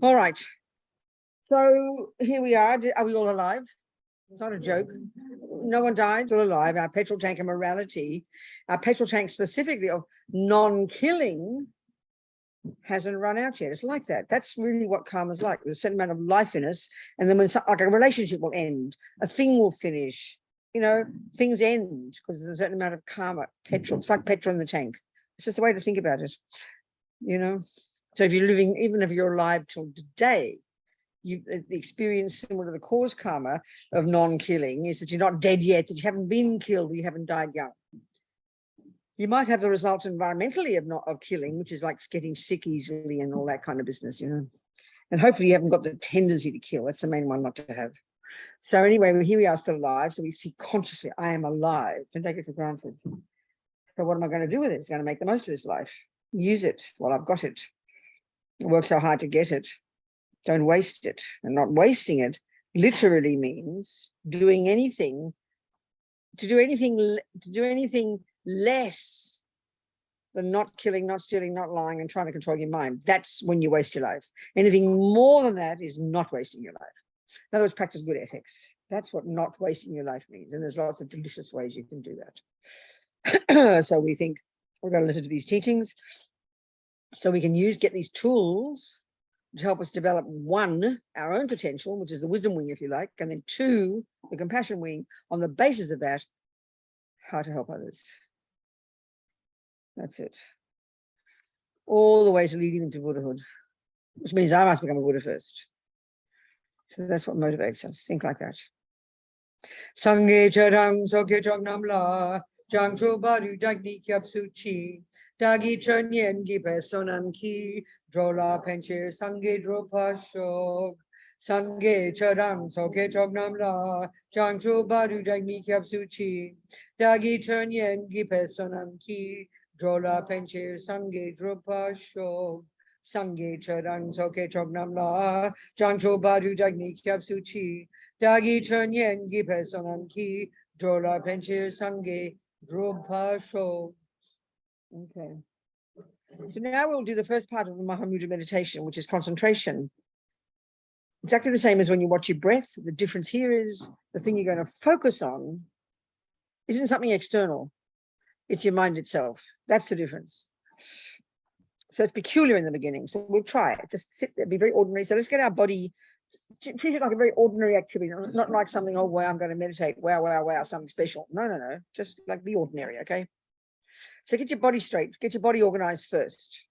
All right. So here we are. Are we all alive? It's not a joke. No one died, still alive. Our petrol tank of morality, our petrol tank specifically of non-killing, hasn't run out yet. It's like that. That's really what karma's like. There's a certain amount of life in us, and then when like a relationship will end, a thing will finish. You know, things end because there's a certain amount of karma, petrol. It's like petrol in the tank. It's just a way to think about it. You know, so if you're living, even if you're alive till today, the experience similar to the cause karma of non-killing is that you're not dead yet, that you haven't been killed, you haven't died young. You might have the result environmentally of killing, which is like getting sick easily and all that kind of business, you know. And hopefully you haven't got the tendency to kill. That's the main one not to have. So anyway, here we are still alive. So we see consciously, I am alive. Don't take it for granted. So what am I going to do with it? I'm going to make the most of this life. Use it while I've got it. Work so hard to get it. Don't waste it. And not wasting it literally means doing anything, to do anything less than not killing, not stealing, not lying, and trying to control your mind. That's when you waste your life. Anything more than that is not wasting your life. In other words, practice good ethics. That's what not wasting your life means. And there's lots of delicious ways you can do that. So we think we're going to listen to these teachings so we can get these tools to help us develop, one, our own potential, which is the wisdom wing, if you like, and then two, the compassion wing. On the basis of that, how to help others. That's it. All the way to leading them to Buddhahood, which means I must become a Buddha first. So that's what motivates us. Think like that. Sangye charang sokye chognam la jang cho baru dagni kyap suchi dagi chanyen gi pesonan ki drola penche sangye dropa shog sangye charang sokye chognam la jang cho baru dagni kyap suchi dagi chanyen gi pesonan ki drola penche sangye dropa shog Sangye charang soke chognam la jangcho baru dagni kyap suchi dagi chanyen gi pesonan ki drola penchir sangye dropa shog. Okay. So now we'll do the first part of the Mahamudra meditation, which is concentration. Exactly the same as when you watch your breath. The difference here is the thing you're going to focus on isn't something external. It's your mind itself. That's the difference. So it's peculiar in the beginning. So we'll try it. Just sit there, be very ordinary. So let's get our body, treat it like a very ordinary activity, not like something, oh, wow, I'm going to meditate. Wow, wow, wow, something special. No, no, no. Just like be ordinary, okay? So get your body straight. Get your body organized first.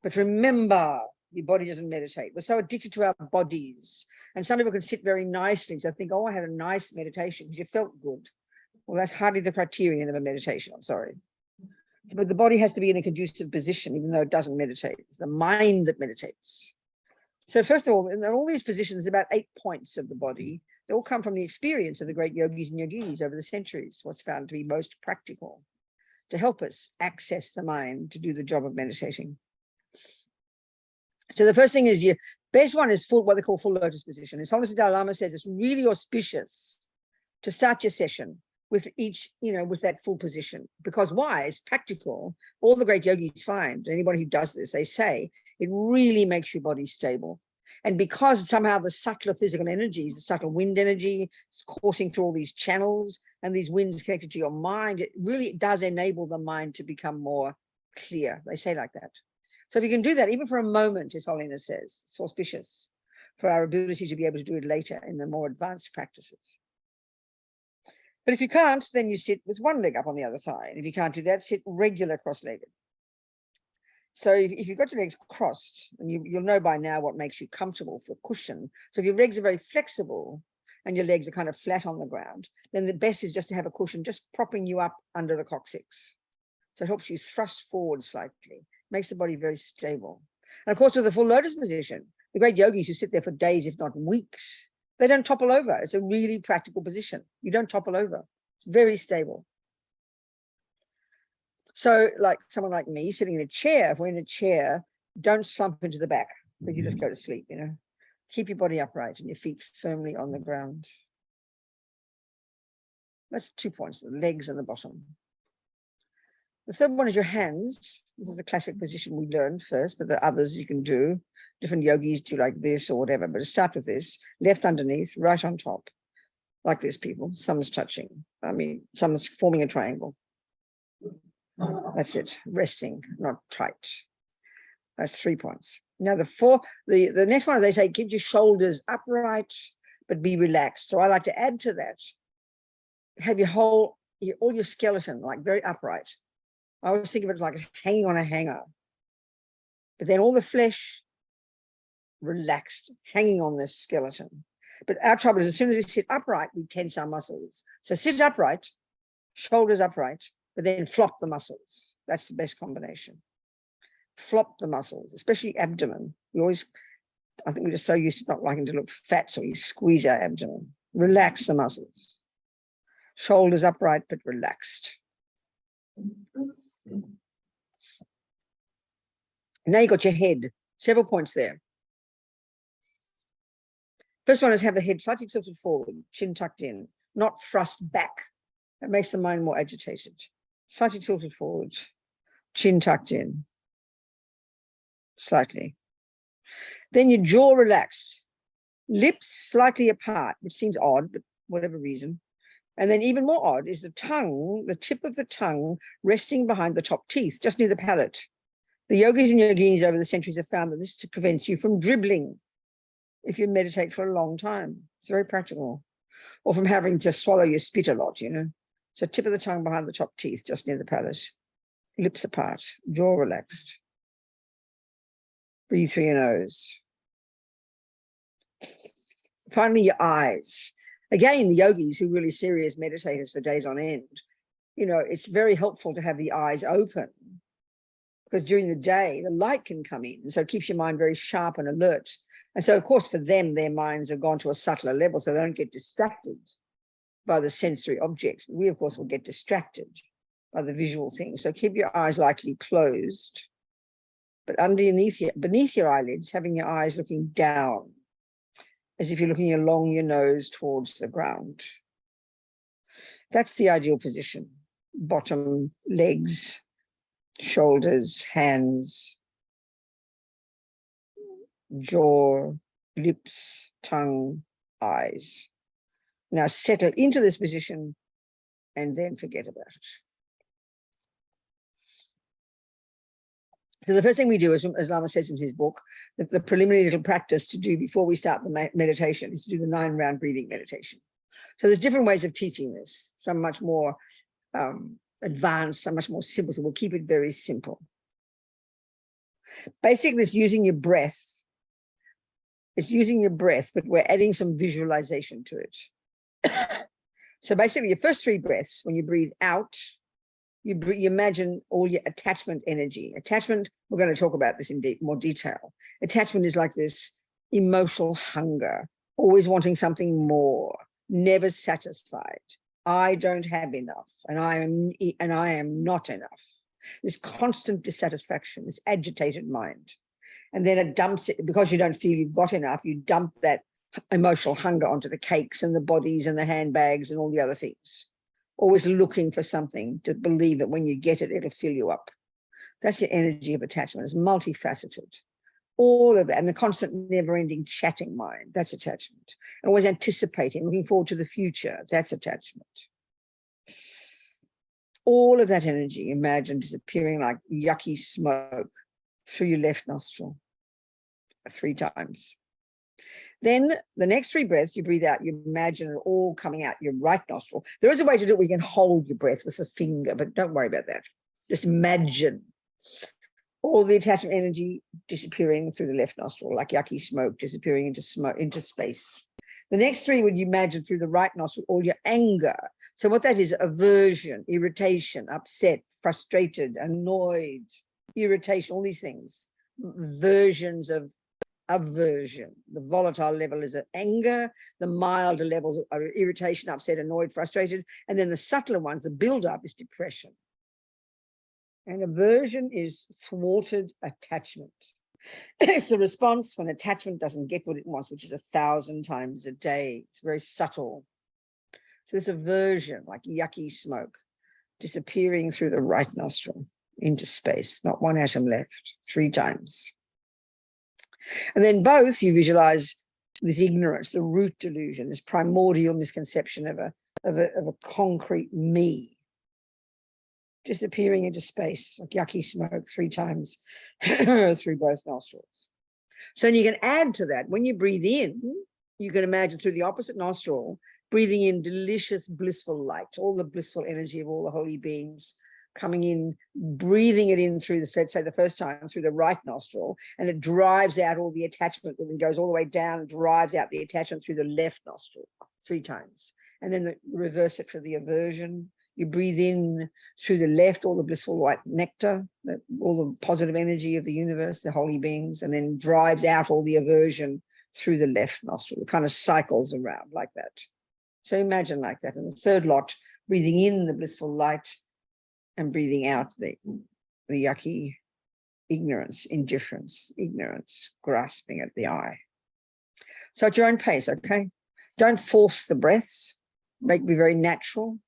But remember, your body doesn't meditate. We're so addicted to our bodies. And some people can sit very nicely. So think, oh, I had a nice meditation because you felt good. Well, that's hardly the criterion of a meditation. I'm sorry. But the body has to be in a conducive position, even though it doesn't meditate. It's the mind that meditates. So first of all, in all these positions, about 8 points of the body, they all come from the experience of the great yogis and yoginis over the centuries, what's found to be most practical to help us access the mind to do the job of meditating. So the first thing is your best one is what they call full lotus position. As His Dalai Lama says, it's really auspicious to start your session with each, with that full position. Because why? It's practical. All the great yogis find, anybody who does this, they say, it really makes your body stable. And because somehow the subtler physical energies, the subtle wind energy, is coursing through all these channels and these winds connected to your mind, it really does enable the mind to become more clear. They say like that. So if you can do that, even for a moment, His Holiness says, it's auspicious for our ability to be able to do it later in the more advanced practices. But if you can't, then you sit with one leg up on the other side. If you can't do that, sit regular cross-legged. So if you've got your legs crossed, and you'll know by now what makes you comfortable for cushion. So if your legs are very flexible and your legs are kind of flat on the ground, then the best is just to have a cushion just propping you up under the coccyx. So it helps you thrust forward slightly, makes the body very stable. And of course, with the full lotus position, the great yogis who sit there for days, if not weeks, they don't topple over. It's a really practical position. You don't topple over. It's very stable. So like someone like me sitting in a chair, if we're in a chair, don't slump into the back, but you just go to sleep, Keep your body upright and your feet firmly on the ground. That's 2 points, the legs and the bottom. The third one is your hands. This is a classic position we learned first, but there are others you can do. Different yogis do like this or whatever, but start with this. Left underneath, right on top. Like this, people. Some's touching. I mean, some's forming a triangle. That's it. Resting, not tight. That's 3 points. Now the next one, they say keep your shoulders upright, but be relaxed. So I like to add to that. Have all your skeleton like very upright. I always think of it like hanging on a hanger. But then all the flesh relaxed, hanging on the skeleton. But our trouble is as soon as we sit upright, we tense our muscles. So sit upright, shoulders upright, but then flop the muscles. That's the best combination. Flop the muscles, especially abdomen. I think we're just so used to not liking to look fat, so we squeeze our abdomen. Relax the muscles. Shoulders upright, but relaxed. Now you got your head. Several points there. First one is have the head slightly tilted forward, chin tucked in, not thrust back. That makes the mind more agitated. Slightly tilted forward, chin tucked in, slightly. Then your jaw relaxed, lips slightly apart, which seems odd, but whatever reason. And then even more odd is the tongue, the tip of the tongue resting behind the top teeth, just near the palate. The yogis and yoginis over the centuries have found that this prevents you from dribbling if you meditate for a long time. It's very practical. Or from having to swallow your spit a lot, you know. So tip of the tongue behind the top teeth, just near the palate. Lips apart, jaw relaxed. Breathe through your nose. Finally, your eyes. Again, the yogis who are really serious meditators for days on end, you know, it's very helpful to have the eyes open because during the day, the light can come in. And so it keeps your mind very sharp and alert. And so, of course, for them, their minds have gone to a subtler level, so they don't get distracted by the sensory objects. We, of course, will get distracted by the visual things. So keep your eyes lightly closed, but beneath your eyelids, having your eyes looking down, as if you're looking along your nose towards the ground. That's the ideal position. Bottom, legs, shoulders, hands, jaw, lips, tongue, eyes. Now settle into this position and then forget about it. So the first thing we do, as Lama says in his book, the preliminary little practice to do before we start the meditation is to do the 9-round breathing meditation. So there's different ways of teaching this. Some much more advanced, some much more simple. So we'll keep it very simple. Basically, it's using your breath. It's using your breath, but we're adding some visualization to it. So basically, your first 3 breaths, when you breathe out, you imagine all your attachment energy. Attachment, we're going to talk about this in more detail. Attachment is like this emotional hunger, always wanting something more, never satisfied. I don't have enough, and I am not enough. This constant dissatisfaction, this agitated mind. And then it dumps it, because you don't feel you've got enough, you dump that emotional hunger onto the cakes and the bodies and the handbags and all the other things. Always looking for something to believe that when you get it, it'll fill you up. That's the energy of attachment. It's multifaceted. All of that, and the constant never-ending chatting mind, that's attachment. And always anticipating, looking forward to the future, that's attachment. All of that energy, imagine disappearing like yucky smoke through your left nostril 3 times. Then the next 3 breaths, you breathe out, you imagine it all coming out your right nostril. There is a way to do it where you can hold your breath with the finger, but don't worry about that. Just imagine all the attachment energy disappearing through the left nostril, like yucky smoke disappearing into space. The next 3 would you imagine through the right nostril, all your anger. So what that is, aversion, irritation, upset, frustrated, annoyed, irritation, all these things, versions of aversion. The volatile level is anger, the milder levels are irritation, upset, annoyed, frustrated, and then the subtler ones, the build-up, is depression. And aversion is thwarted attachment. It's the response when attachment doesn't get what it wants, which is 1,000 times a day. It's very subtle. So this aversion, like yucky smoke, disappearing through the right nostril into space, not one atom left, 3 times. And then both, you visualize this ignorance, the root delusion, this primordial misconception of a concrete me, disappearing into space like yucky smoke 3 times through both nostrils. So you can add to that, when you breathe in, you can imagine through the opposite nostril, breathing in delicious, blissful light, all the blissful energy of all the holy beings coming in, breathing it in through the, say the first time, through the right nostril, and it drives out all the attachment, and then goes all the way down and drives out the attachment through the left nostril 3 times. And then reverse it for the aversion. You breathe in through the left, all the blissful white nectar, all the positive energy of the universe, the holy beings, and then drives out all the aversion through the left nostril. It kind of cycles around like that. So imagine like that. And the third lot, breathing in the blissful light and breathing out the yucky ignorance, indifference, ignorance, grasping at the eye. So at your own pace, okay? Don't force the breaths. Be very natural.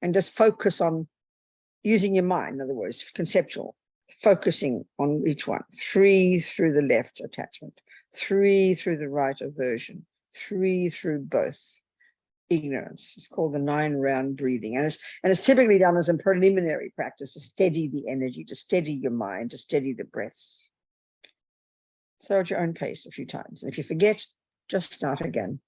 And just focus on using your mind, in other words, conceptual, focusing on each one. 3 through the left attachment, 3 through the right aversion, 3 through both ignorance. It's called the 9-round breathing. And it's typically done as a preliminary practice to steady the energy, to steady your mind, to steady the breaths. So at your own pace a few times. And if you forget, just start again.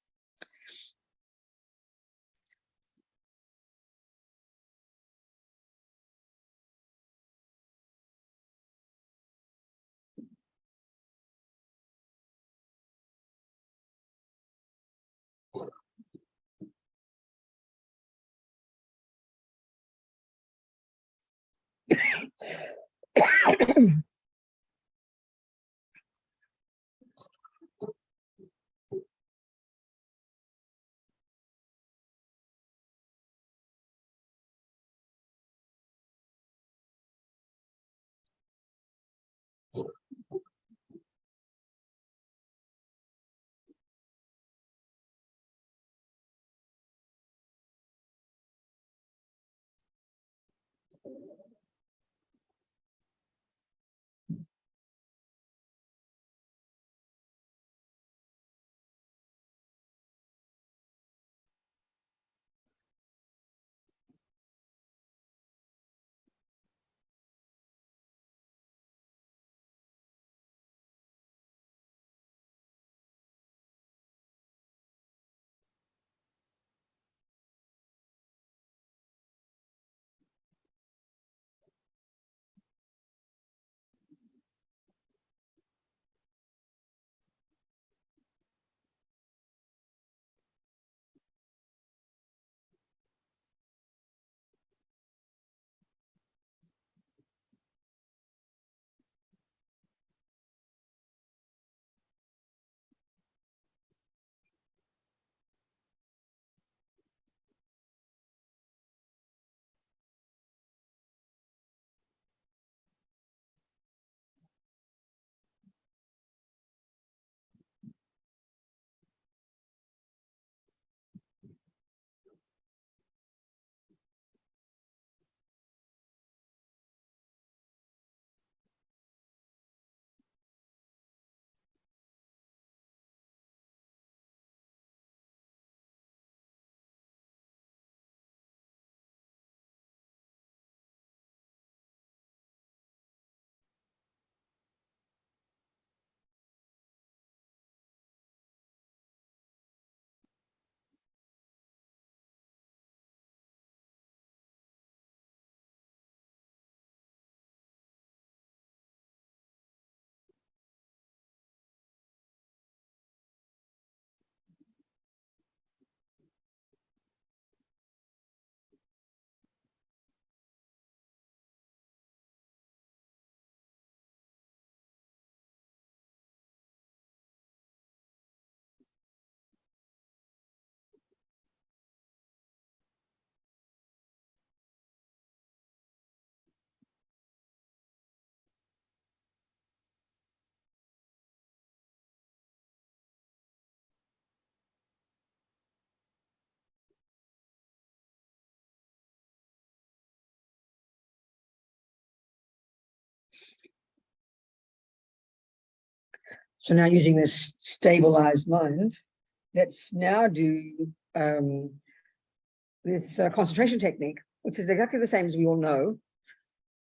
So now using this stabilized mind, let's now do this concentration technique, which is exactly the same as we all know,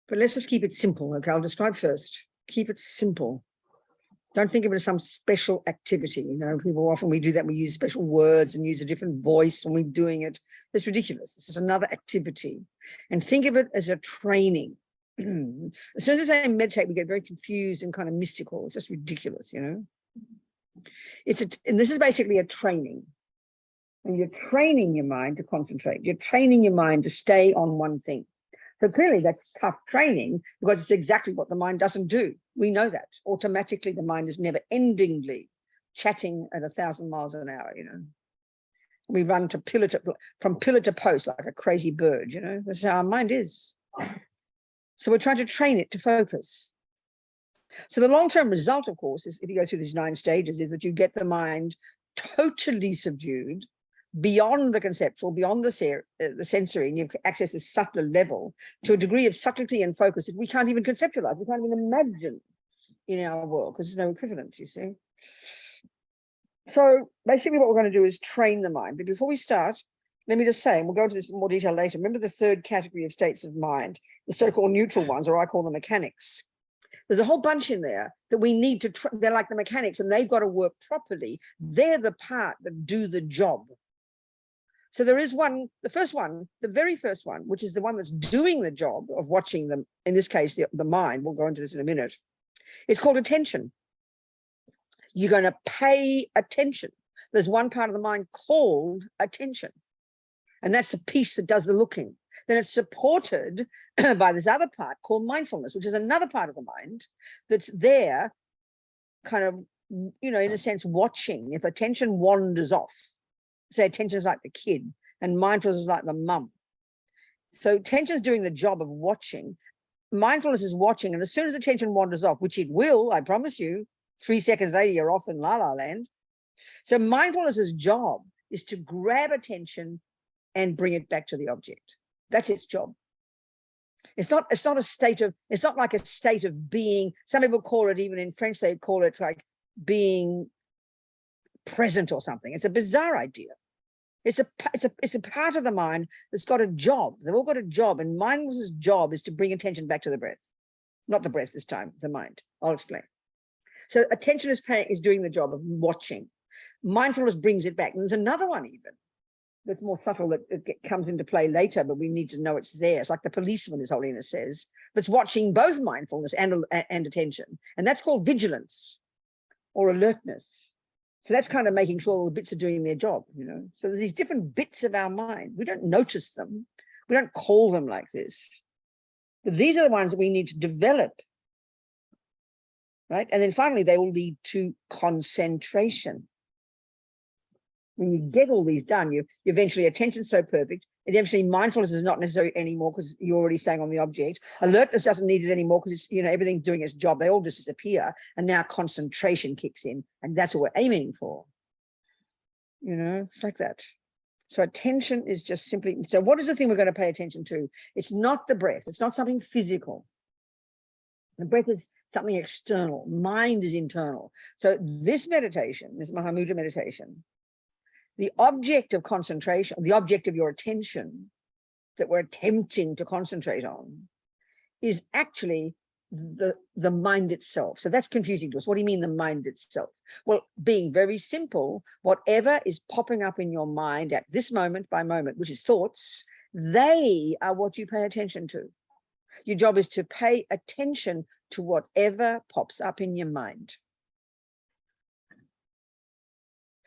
but let's just keep it simple. Okay, I'll describe first. Keep it simple. Don't think of it as some special activity. You know, people often, we do that. We use special words and use a different voice when we're doing it. It's ridiculous. This is another activity. And think of it as a training. As soon as we say meditate, we get very confused and kind of mystical. It's just ridiculous, you know. And this is basically a training. And you're training your mind to concentrate. You're training your mind to stay on one thing. So clearly that's tough training, because it's exactly what the mind doesn't do. We know that. Automatically, the mind is never endingly chatting at 1,000 miles an hour, you know. We run from pillar to post like a crazy bird, you know. That's how our mind is. So we're trying to train it to focus. So the long-term result, of course, is if you go through these 9 stages, is that you get the mind totally subdued, beyond the conceptual, beyond the sensory, and you access this subtler level to a degree of subtlety and focus that we can't even conceptualize, we can't even imagine in our world, because there's no equivalent, you see. So basically what we're going to do is train the mind. But before we start, let me just say, and we'll go into this in more detail later, remember the third category of states of mind, the so-called neutral ones, or I call them mechanics. There's a whole bunch in there that we need to, they're like the mechanics, and they've got to work properly. They're the part that do the job. So there is one, the first one, the very first one, which is the one that's doing the job of watching them, in this case, the mind, we'll go into this in a minute. It's called attention. You're going to pay attention. There's one part of the mind called attention. And that's the piece that does the looking. Then it's supported by this other part called mindfulness, which is another part of the mind that's there kind of, you know, in a sense, watching. If attention wanders off, say attention is like the kid and mindfulness is like the mum. So attention is doing the job of watching. Mindfulness is watching. And as soon as attention wanders off, which it will, I promise you, 3 seconds later, you're off in la la land. So mindfulness's job is to grab attention and bring it back to the object. That's its job. It's not a state of, it's not like a state of being. Some people call it, even in French, they call it like being present or something. It's a bizarre idea. It's a part of the mind that's got a job. They've all got a job, and mindfulness' job is to bring attention back to the breath. Not the breath this time, the mind. I'll explain. So attention is doing the job of watching. Mindfulness brings it back. And there's another one even that's more subtle that comes into play later, but we need to know it's there. It's like the policeman, His Holiness says, that's watching both mindfulness and attention. And that's called vigilance or alertness. So that's kind of making sure all the bits are doing their job, you know. So there's these different bits of our mind. We don't notice them. We don't call them like this. But these are the ones that we need to develop, right? And then finally, they will lead to concentration. When you get all these done, you eventually, attention's so perfect, and eventually mindfulness is not necessary anymore because you're already staying on the object. Alertness doesn't need it anymore because it's, you know, everything's doing its job. They all just disappear, and now concentration kicks in, and that's what we're aiming for. You know, it's like that. So attention is just simply, so what is the thing we're going to pay attention to? It's not the breath. It's not something physical. The breath is something external. Mind is internal. So this meditation, this Mahamudra meditation, the object of concentration, the object of your attention that we're attempting to concentrate on is actually the mind itself. So that's confusing to us. What do you mean the mind itself? Well, being very simple, whatever is popping up in your mind at this moment by moment, which is thoughts, they are what you pay attention to. Your job is to pay attention to whatever pops up in your mind.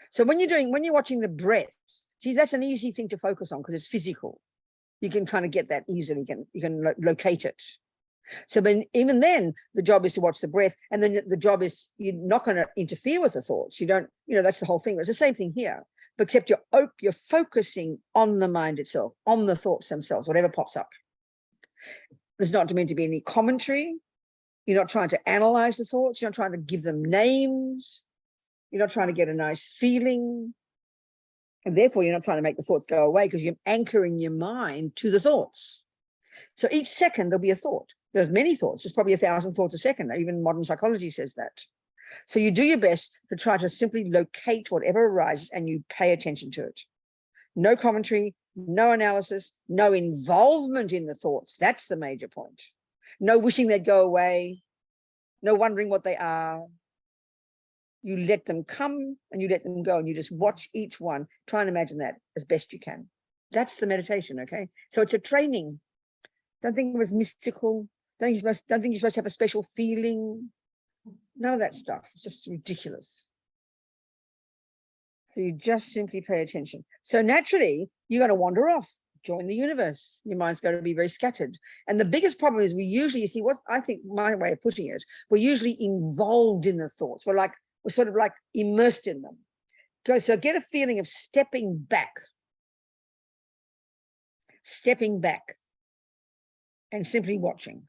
So when you're watching the breath, see, that's an easy thing to focus on because it's physical. You can kind of get that easily. You can locate it. So even then, the job is to watch the breath, and then the job is you're not going to interfere with the thoughts. You don't, you know, that's the whole thing. It's the same thing here, but except you're focusing on the mind itself, on the thoughts themselves, whatever pops up. There's not meant to be any commentary. You're not trying to analyze the thoughts. You're not trying to give them names. You're not trying to get a nice feeling. And therefore, you're not trying to make the thoughts go away because you're anchoring your mind to the thoughts. So each second, there'll be a thought. There's many thoughts. There's probably 1,000 thoughts a second. Even modern psychology says that. So you do your best to try to simply locate whatever arises and you pay attention to it. No commentary, no analysis, no involvement in the thoughts. That's the major point. No wishing they'd go away, no wondering what they are. You let them come and you let them go, and you just watch each one. Try and imagine that as best you can. That's the meditation, okay? So it's a training. Don't think it was mystical. Don't think you're supposed to have a special feeling. None of that stuff. It's just ridiculous. So you just simply pay attention. So naturally, you're going to wander off, join the universe. Your mind's going to be very scattered. And the biggest problem is we usually, you see, what I think my way of putting it, we're usually involved in the thoughts. We're sort of like immersed in them. So get a feeling of stepping back and simply watching,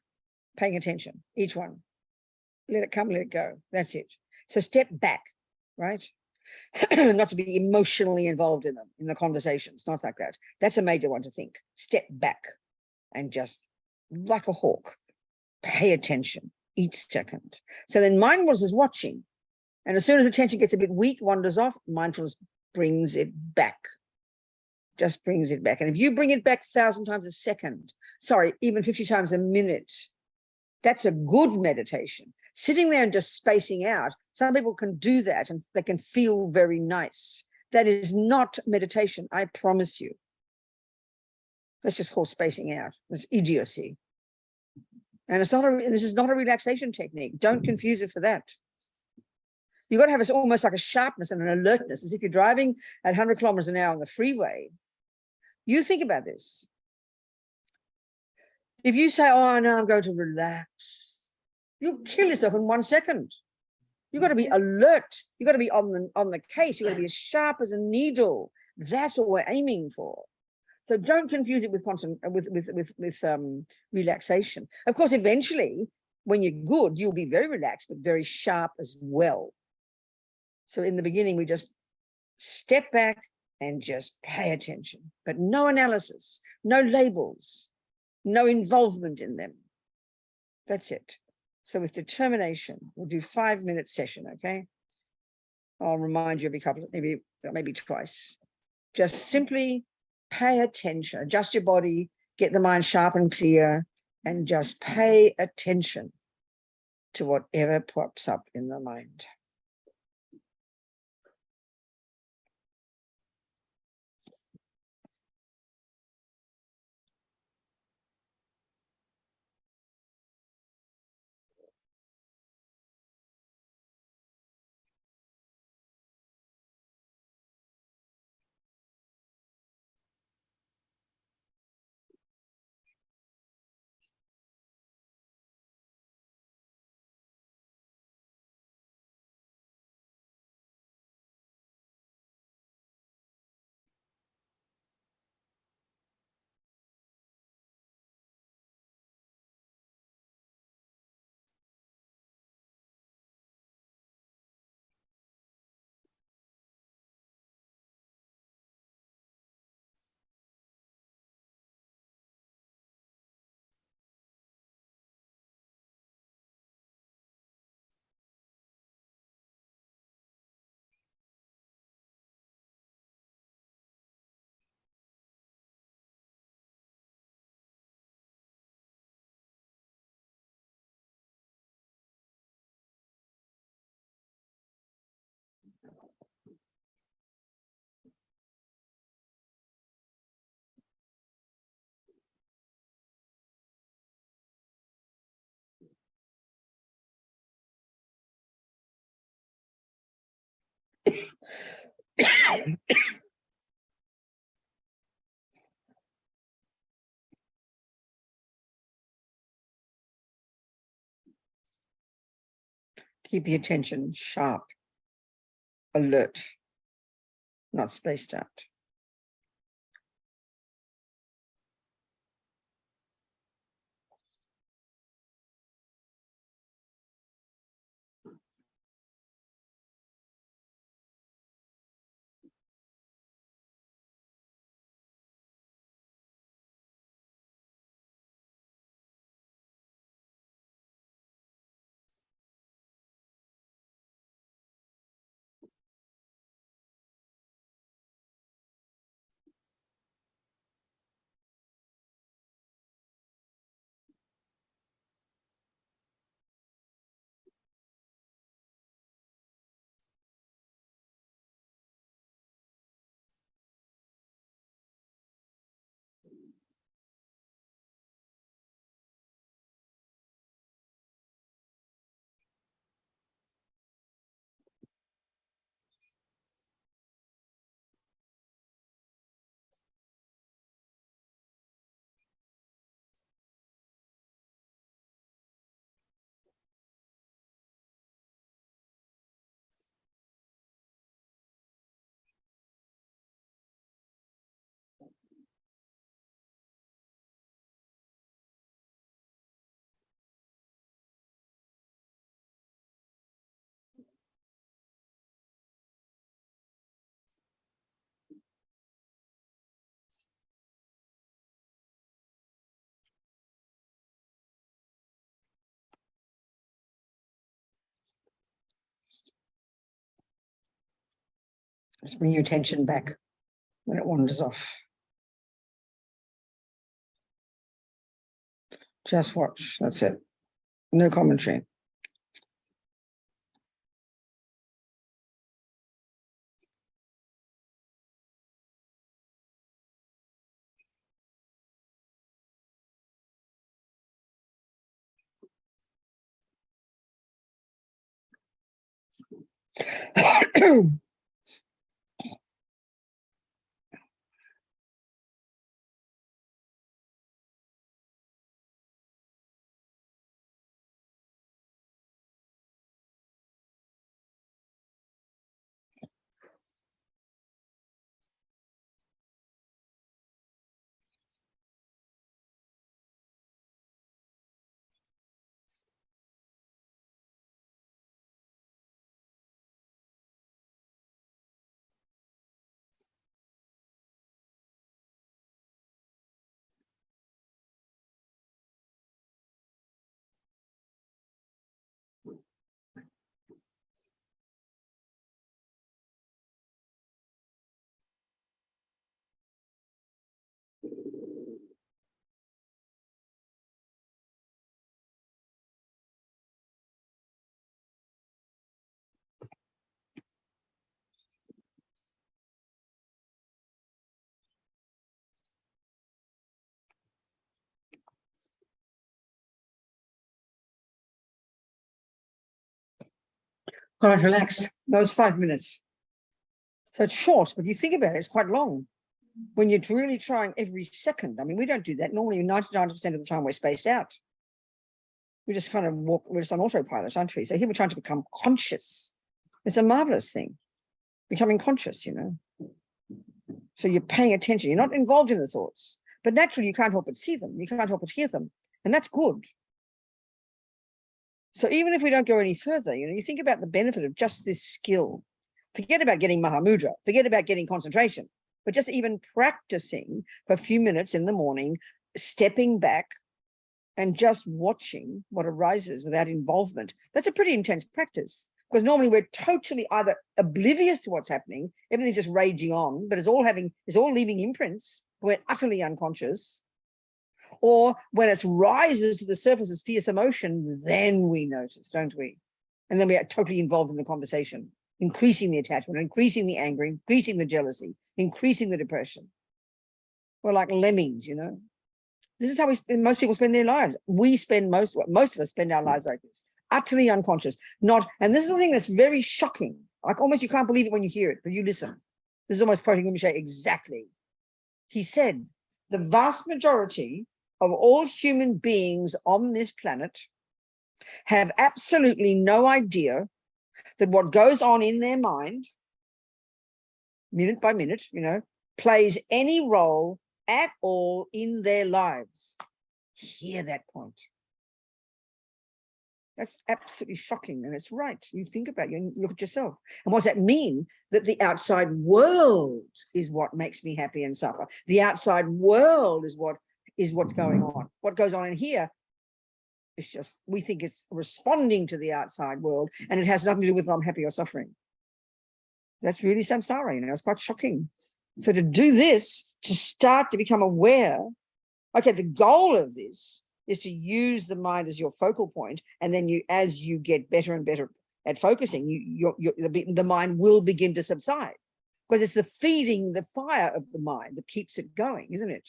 paying attention, each one. Let it come, let it go. That's it. So step back, right? Not to be emotionally involved in them, in the conversations, not like that. That's a major one to think. Step back and just, like a hawk, pay attention each second. So then mindfulness is watching. And as soon as attention gets a bit weak, wanders off, mindfulness brings it back. Just brings it back. And if you bring it back 1,000 times a second, sorry, even 50 times a minute, that's a good meditation. Sitting there and just spacing out, some people can do that and they can feel very nice. That is not meditation, I promise you. That's just called spacing out. It's idiocy. And this is not a relaxation technique. Don't confuse it for that. You've got to have almost like a sharpness and an alertness, as if you're driving at 100 kilometers an hour on the freeway. You think about this. If you say, oh, no, I'm going to relax, you'll kill yourself in 1 second. You've got to be alert. You've got to be on the case. You've got to be as sharp as a needle. That's what we're aiming for. So don't confuse it with relaxation. Of course, eventually, when you're good, you'll be very relaxed, but very sharp as well. So in the beginning, we just step back and just pay attention, but no analysis, no labels, no involvement in them. That's it. So with determination, we'll do 5-minute session, okay? I'll remind you maybe twice. Just simply pay attention, adjust your body, get the mind sharp and clear, and just pay attention to whatever pops up in the mind. Keep the attention sharp, alert, not spaced out. Just bring your attention back when it wanders off. Just watch. That's it. No commentary. All right, relax. That was 5 minutes. So it's short, but you think about it, it's quite long. When you're really trying every second. I mean, we don't do that. Normally, 99% of the time, we're spaced out. We just kind of walk, we're just on autopilot, aren't we? So here we're trying to become conscious. It's a marvelous thing, becoming conscious, you know. So you're paying attention. You're not involved in the thoughts. But naturally, you can't help but see them. You can't help but hear them. And that's good. So even if we don't go any further, you know, you think about the benefit of just this skill. Forget about getting Mahamudra. Forget about getting concentration. But just even practicing for a few minutes in the morning, stepping back and just watching what arises without involvement. That's a pretty intense practice, because normally we're totally either oblivious to what's happening, everything's just raging on, but it's all leaving imprints. We're utterly unconscious. Or when it rises to the surface as fierce emotion, then we notice, don't we? And then we are totally involved in the conversation, increasing the attachment, increasing the anger, increasing the jealousy, increasing the depression. We're like lemmings, you know. This is how most people spend their lives. Most of us spend our lives like this, utterly unconscious. And this is the thing that's very shocking. Like almost you can't believe it when you hear it, but you listen. This is almost quoting Rinpoche exactly. He said, the vast majority of all human beings on this planet have absolutely no idea that what goes on in their mind, minute by minute, you know, plays any role at all in their lives. Hear that point. That's absolutely shocking, and it's right. You think about it, you look at yourself. And what does that mean? That the outside world is what makes me happy and suffer. The outside world is what's going on. What goes on in here is just, we think it's responding to the outside world, and it has nothing to do with whether I'm happy or suffering. That's really samsara, you know, it's quite shocking. So to do this, to start to become aware, okay, the goal of this is to use the mind as your focal point, and then as you get better and better at focusing, the mind will begin to subside, because it's the feeding the fire of the mind that keeps it going, isn't it?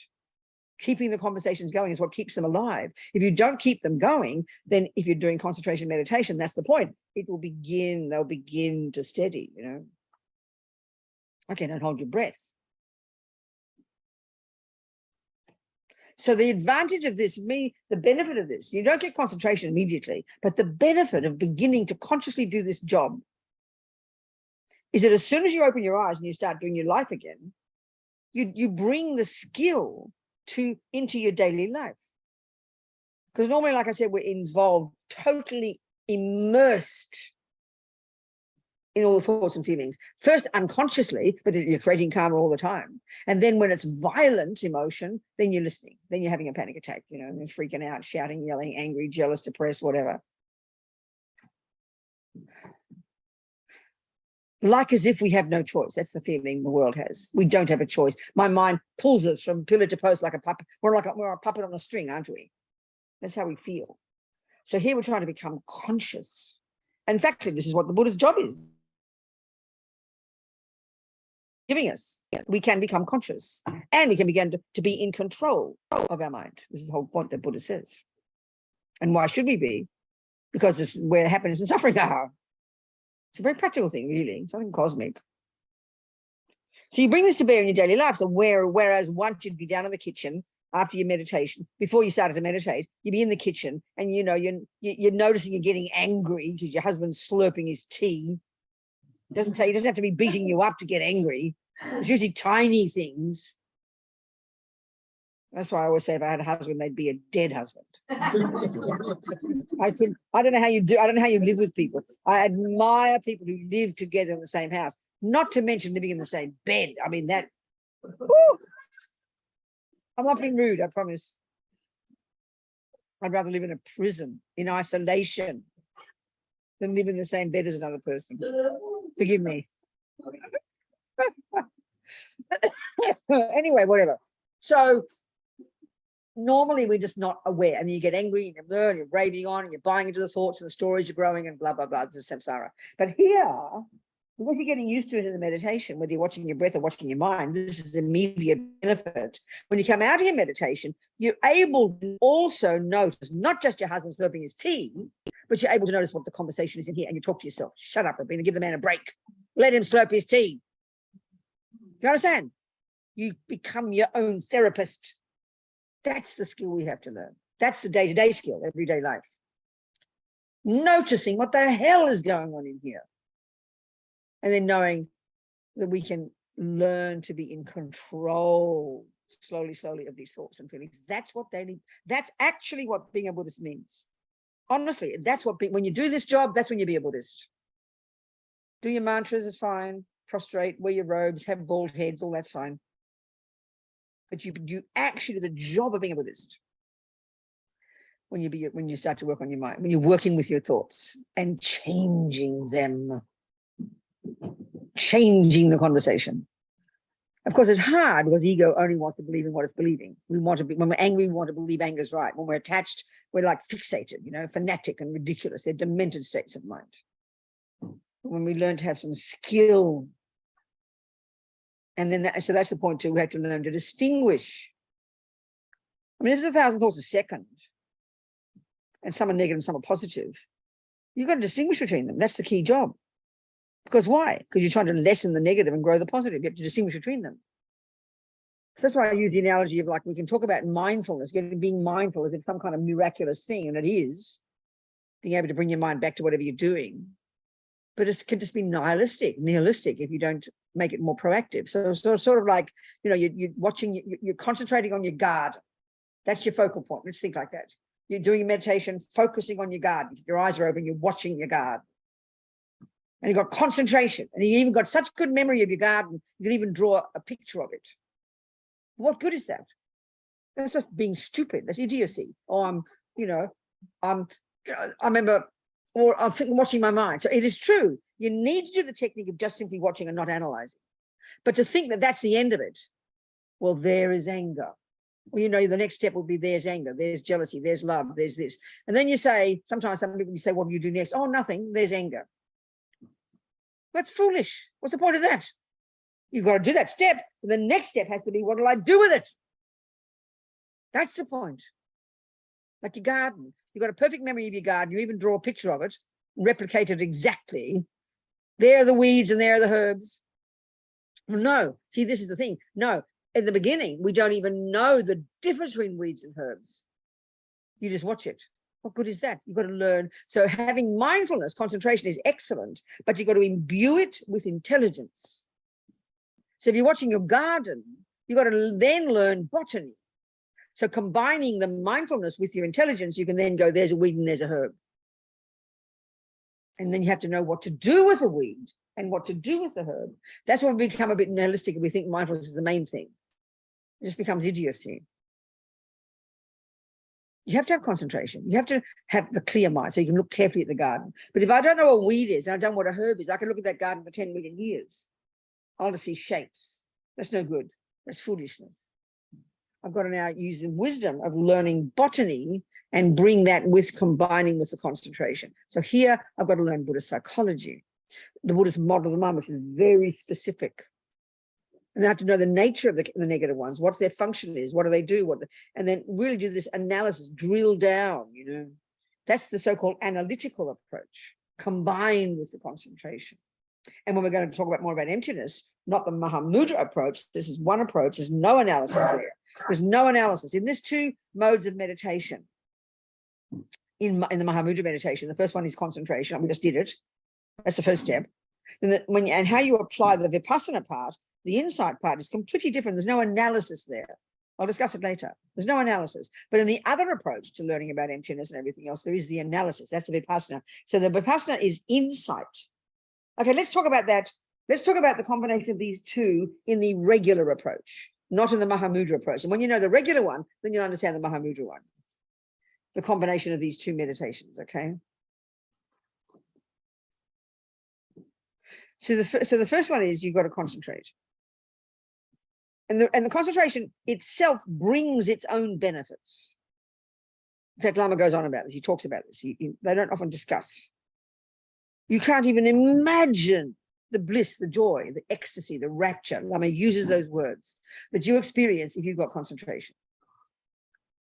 Keeping the conversations going is what keeps them alive. If you don't keep them going, then if you're doing concentration meditation, that's the point. They'll begin to steady, you know. Okay, don't hold your breath. So the advantage of this, the benefit of this, you don't get concentration immediately, but the benefit of beginning to consciously do this job is that as soon as you open your eyes and you start doing your life again, you bring the skill into your daily life. Because normally, like I said, we're involved, totally immersed in all the thoughts and feelings. First unconsciously, but you're creating karma all the time. And then when it's violent emotion, then you're listening. Then you're having a panic attack, you know, and you're freaking out, shouting, yelling, angry, jealous, depressed, whatever. Like as if we have no choice. That's the feeling the world has. We don't have a choice. My mind pulls us from pillar to post like a puppet. We're a puppet on a string, aren't we? That's how we feel. So here we're trying to become conscious. In fact, this is what the Buddha's job is giving us. We can become conscious and we can begin to be in control of our mind. This is the whole point that Buddha says. And why should we be? Because this is where happiness and suffering are. It's a very practical thing, really, something cosmic. So you bring this to bear in your daily life. So whereas once you'd be down in the kitchen after your meditation, before you started to meditate, you'd be in the kitchen and you're noticing you're getting angry because your husband's slurping his tea. He doesn't have to be beating you up to get angry. It's usually tiny things. That's why I always say if I had a husband, they'd be a dead husband. I don't know how you do. I don't know how you live with people. I admire people who live together in the same house, not to mention living in the same bed. I mean, that, whoo, I'm not being rude, I promise. I'd rather live in a prison in isolation than live in the same bed as another person. Forgive me. Anyway, whatever. So normally we're just not aware, and you get angry and you're raving on and you're buying into the thoughts and the stories are growing and blah, blah, blah. This is samsara. But here, what you're getting used to it in the meditation, whether you're watching your breath or watching your mind, this is the immediate benefit. When you come out of your meditation, you're able to also notice not just your husband slurping his tea, but you're able to notice what the conversation is in here, and you talk to yourself. Shut up, Robina, give the man a break. Let him slurp his tea. You understand? You become your own therapist. That's the skill we have to learn. That's the day-to-day skill, everyday life. Noticing what the hell is going on in here. And then knowing that we can learn to be in control slowly, slowly of these thoughts and feelings. That's actually what being a Buddhist means. Honestly, that's what, when you do this job, that's when you be a Buddhist. Do your mantras, is fine. Prostrate, wear your robes, have bald heads, all that's fine. But you actually do the job of being a Buddhist when you start to work on your mind, when you're working with your thoughts and changing them, changing the conversation. Of course, it's hard because ego only wants to believe in what it's believing. When we're angry, we want to believe anger is right. When we're attached, we're like fixated, fanatic and ridiculous. They're demented states of mind. When we learn to have some skill, and then so that's the point too. We have to learn to distinguish. I mean, there's 1,000 thoughts a second, and some are negative and some are positive. You've got to distinguish between them. That's the key job. Because why? Because you're trying to lessen the negative and grow the positive. You have to distinguish between them. That's why I use the analogy of, like, we can talk about mindfulness, being mindful as if some kind of miraculous thing, and it is being able to bring your mind back to whatever you're doing. But it can just be nihilistic if you don't make it more proactive. So sort of like, you're watching, you're concentrating on your garden. That's your focal point. Let's think like that. You're doing a meditation, focusing on your garden. Your eyes are open, you're watching your garden. And you've got concentration, and you even got such good memory of your garden, you can even draw a picture of it. What good is that? That's just being stupid. That's idiocy. Or I remember, or I'm thinking, watching my mind. So it is true. You need to do the technique of just simply watching and not analyzing. But to think that that's the end of it, well, there is anger. Well, the next step will be there's anger, there's jealousy, there's love, there's this. And then you say, sometimes some people say, what do you do next? Oh, nothing, there's anger. That's foolish. What's the point of that? You've got to do that step. But the next step has to be, what do I do with it? That's the point. Like your garden. You've got a perfect memory of your garden. You even draw a picture of it, replicate it exactly. There are the weeds and there are the herbs. Well, no. See, this is the thing. No. In the beginning, we don't even know the difference between weeds and herbs. You just watch it. What good is that? You've got to learn. So having mindfulness, concentration is excellent, but you've got to imbue it with intelligence. So if you're watching your garden, you've got to then learn botany. So combining the mindfulness with your intelligence, you can then go, there's a weed and there's a herb. And then you have to know what to do with the weed and what to do with the herb. That's when we become a bit nihilistic and we think mindfulness is the main thing. It just becomes idiocy. You have to have concentration. You have to have the clear mind so you can look carefully at the garden. But if I don't know what a weed is and I don't know what a herb is, I can look at that garden for 10 million years. I want to see shapes. That's no good. That's foolishness. I've got to now use the wisdom of learning botany and bring that with combining with the concentration. So here I've got to learn Buddhist psychology, the Buddhist model of the mind, which is very specific. And I have to know the nature of the negative ones, what their function is, what do they do, and then really do this analysis, drill down, you know. That's the so-called analytical approach, combined with the concentration. And when we're going to talk more about emptiness, not the Mahamudra approach, this is one approach, there's no analysis there. There's no analysis. In these two modes of meditation, in the Mahamudra meditation, the first one is concentration. We just did it. That's the first step. And how you apply the Vipassana part, the insight part, is completely different. There's no analysis there. I'll discuss it later. There's no analysis. But in the other approach to learning about emptiness and everything else, there is the analysis. That's the Vipassana. So the Vipassana is insight. Okay, let's talk about that. Let's talk about the combination of these two in the regular approach, not in the Mahamudra approach. And when you know the regular one, then you'll understand the Mahamudra one. The combination of these two meditations, okay? So the first one is you've got to concentrate. And the concentration itself brings its own benefits. In fact, Lama goes on about this. He talks about this. They don't often discuss. You can't even imagine the bliss, the joy, the ecstasy, the rapture. Lama uses those words that you experience if you've got concentration.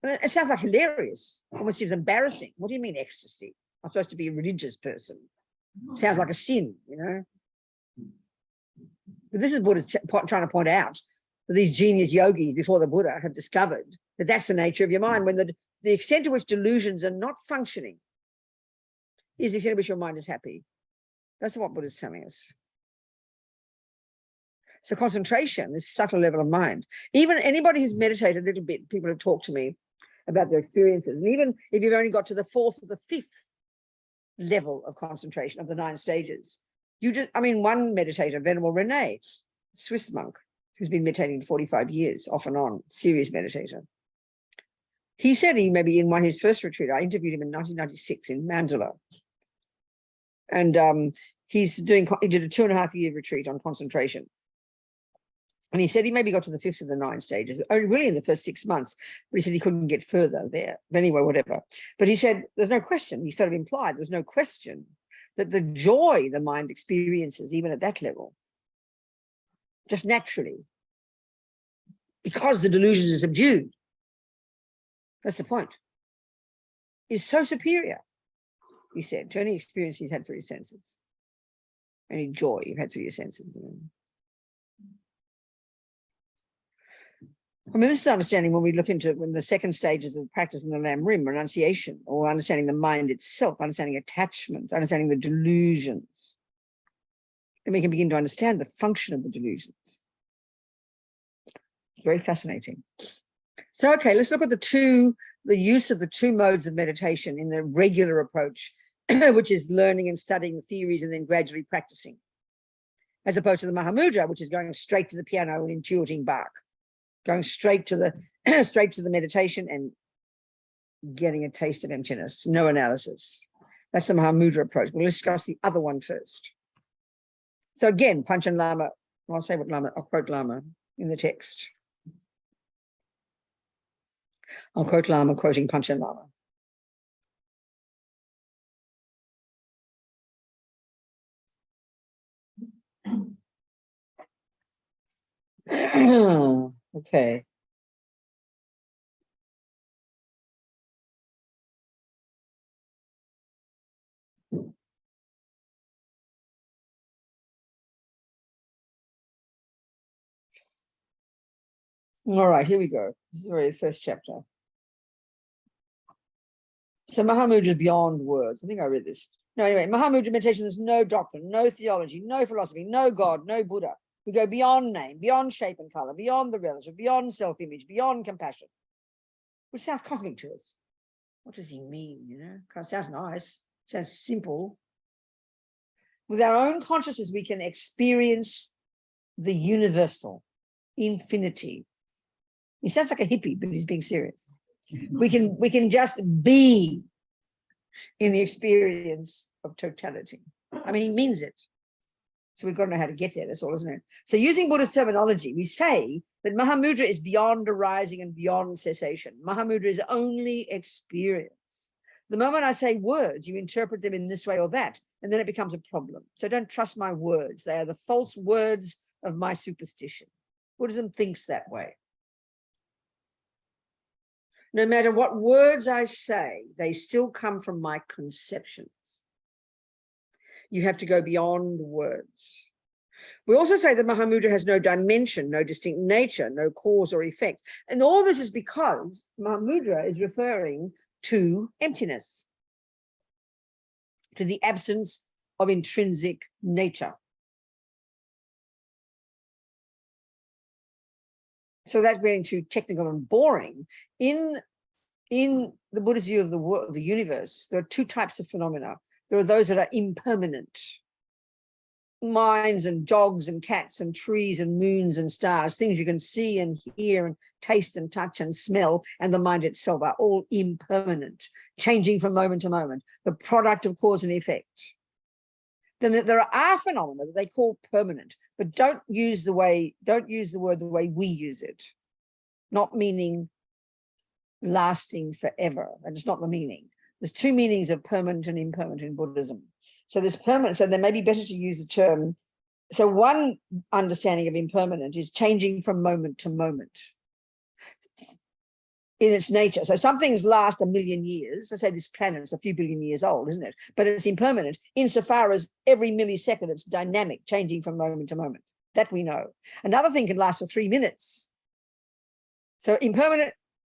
And it sounds like hilarious. Almost seems embarrassing. What do you mean ecstasy? I'm supposed to be a religious person. Sounds like a sin, you know. But this is Buddha's trying to point out that these genius yogis before the Buddha have discovered that that's the nature of your mind. When the extent to which delusions are not functioning is the extent to which your mind is happy. That's what Buddha's telling us. So concentration, this subtle level of mind. Even anybody who's meditated a little bit, people have talked to me about their experiences. And even if you've only got to the 4th or the 5th level of concentration of the 9 stages, one meditator, Venerable Robina, Swiss monk, who's been meditating for 45 years, off and on, serious meditator. He said maybe in one of his first retreat, I interviewed him in 1996 in Mandalay. And he did a 2.5-year retreat on concentration. And he said he maybe got to the 5th of the 9 stages, really in the first 6 months, but he said he couldn't get further there. But anyway, whatever. But he said, there's no question, he sort of implied there's no question that the joy the mind experiences, even at that level, just naturally, because the delusions are subdued, that's the point, is so superior, he said, to any experience he's had through his senses, any joy you've had through your senses. You know? I mean, this is understanding when we look into when the second stages of practice in the Lam Rim, renunciation, or understanding the mind itself, understanding attachment, understanding the delusions. Then we can begin to understand the function of the delusions. Very fascinating. So, okay, let's look at the use of the 2 modes of meditation in the regular approach, which is learning and studying the theories and then gradually practicing, as opposed to the Mahamudra, which is going straight to the piano and intuiting Bach. Going straight to the meditation and getting a taste of emptiness, no analysis. That's the Mahamudra approach. We'll discuss the other one first. So again, Panchen Lama, I'll say what Lama, I'll quote Lama in the text. I'll quote Lama quoting Panchen Lama. Okay. All right, here we go. This is the very first chapter. So Mahamudra is beyond words. I think I read this. No, anyway, Mahamudra meditation, there's no doctrine, no theology, no philosophy, no God, no Buddha. We go beyond name, beyond shape and color, beyond the relative, beyond self-image, beyond compassion, which sounds cosmic to us. What does he mean, you know? It sounds nice, sounds simple. With our own consciousness, we can experience the universal, infinity. He sounds like a hippie, but he's being serious. We can just be in the experience of totality. I mean, he means it. So we've got to know how to get there, that's all, isn't it? So using Buddhist terminology, we say that Mahamudra is beyond arising and beyond cessation. Mahamudra is only experience. The moment I say words, you interpret them in this way or that, and then it becomes a problem. So don't trust my words. They are the false words of my superstition. Buddhism thinks that way. No matter what words I say, they still come from my conceptions. You have to go beyond words. We also say that Mahamudra has no dimension, no distinct nature, no cause or effect. And all this is because Mahamudra is referring to emptiness, to the absence of intrinsic nature. So that's getting too technical and boring. In the Buddhist view of the world, of the universe, there are two types of phenomena. There are those that are impermanent. Minds and dogs and cats and trees and moons and stars, things you can see and hear and taste and touch and smell, and the mind itself are all impermanent, changing from moment to moment, the product of cause and effect. Then there are phenomena that they call permanent, but don't use the word the way we use it, not meaning lasting forever. And it's not the meaning. There's two meanings of permanent and impermanent in Buddhism. So there's permanent, so then maybe better to use the term. So one understanding of impermanent is changing from moment to moment in its nature. So some things last 1 million years. Let's say this planet is a few billion years old, isn't it? But it's impermanent insofar as every millisecond it's dynamic, changing from moment to moment. That we know. Another thing can last for 3 minutes. So impermanent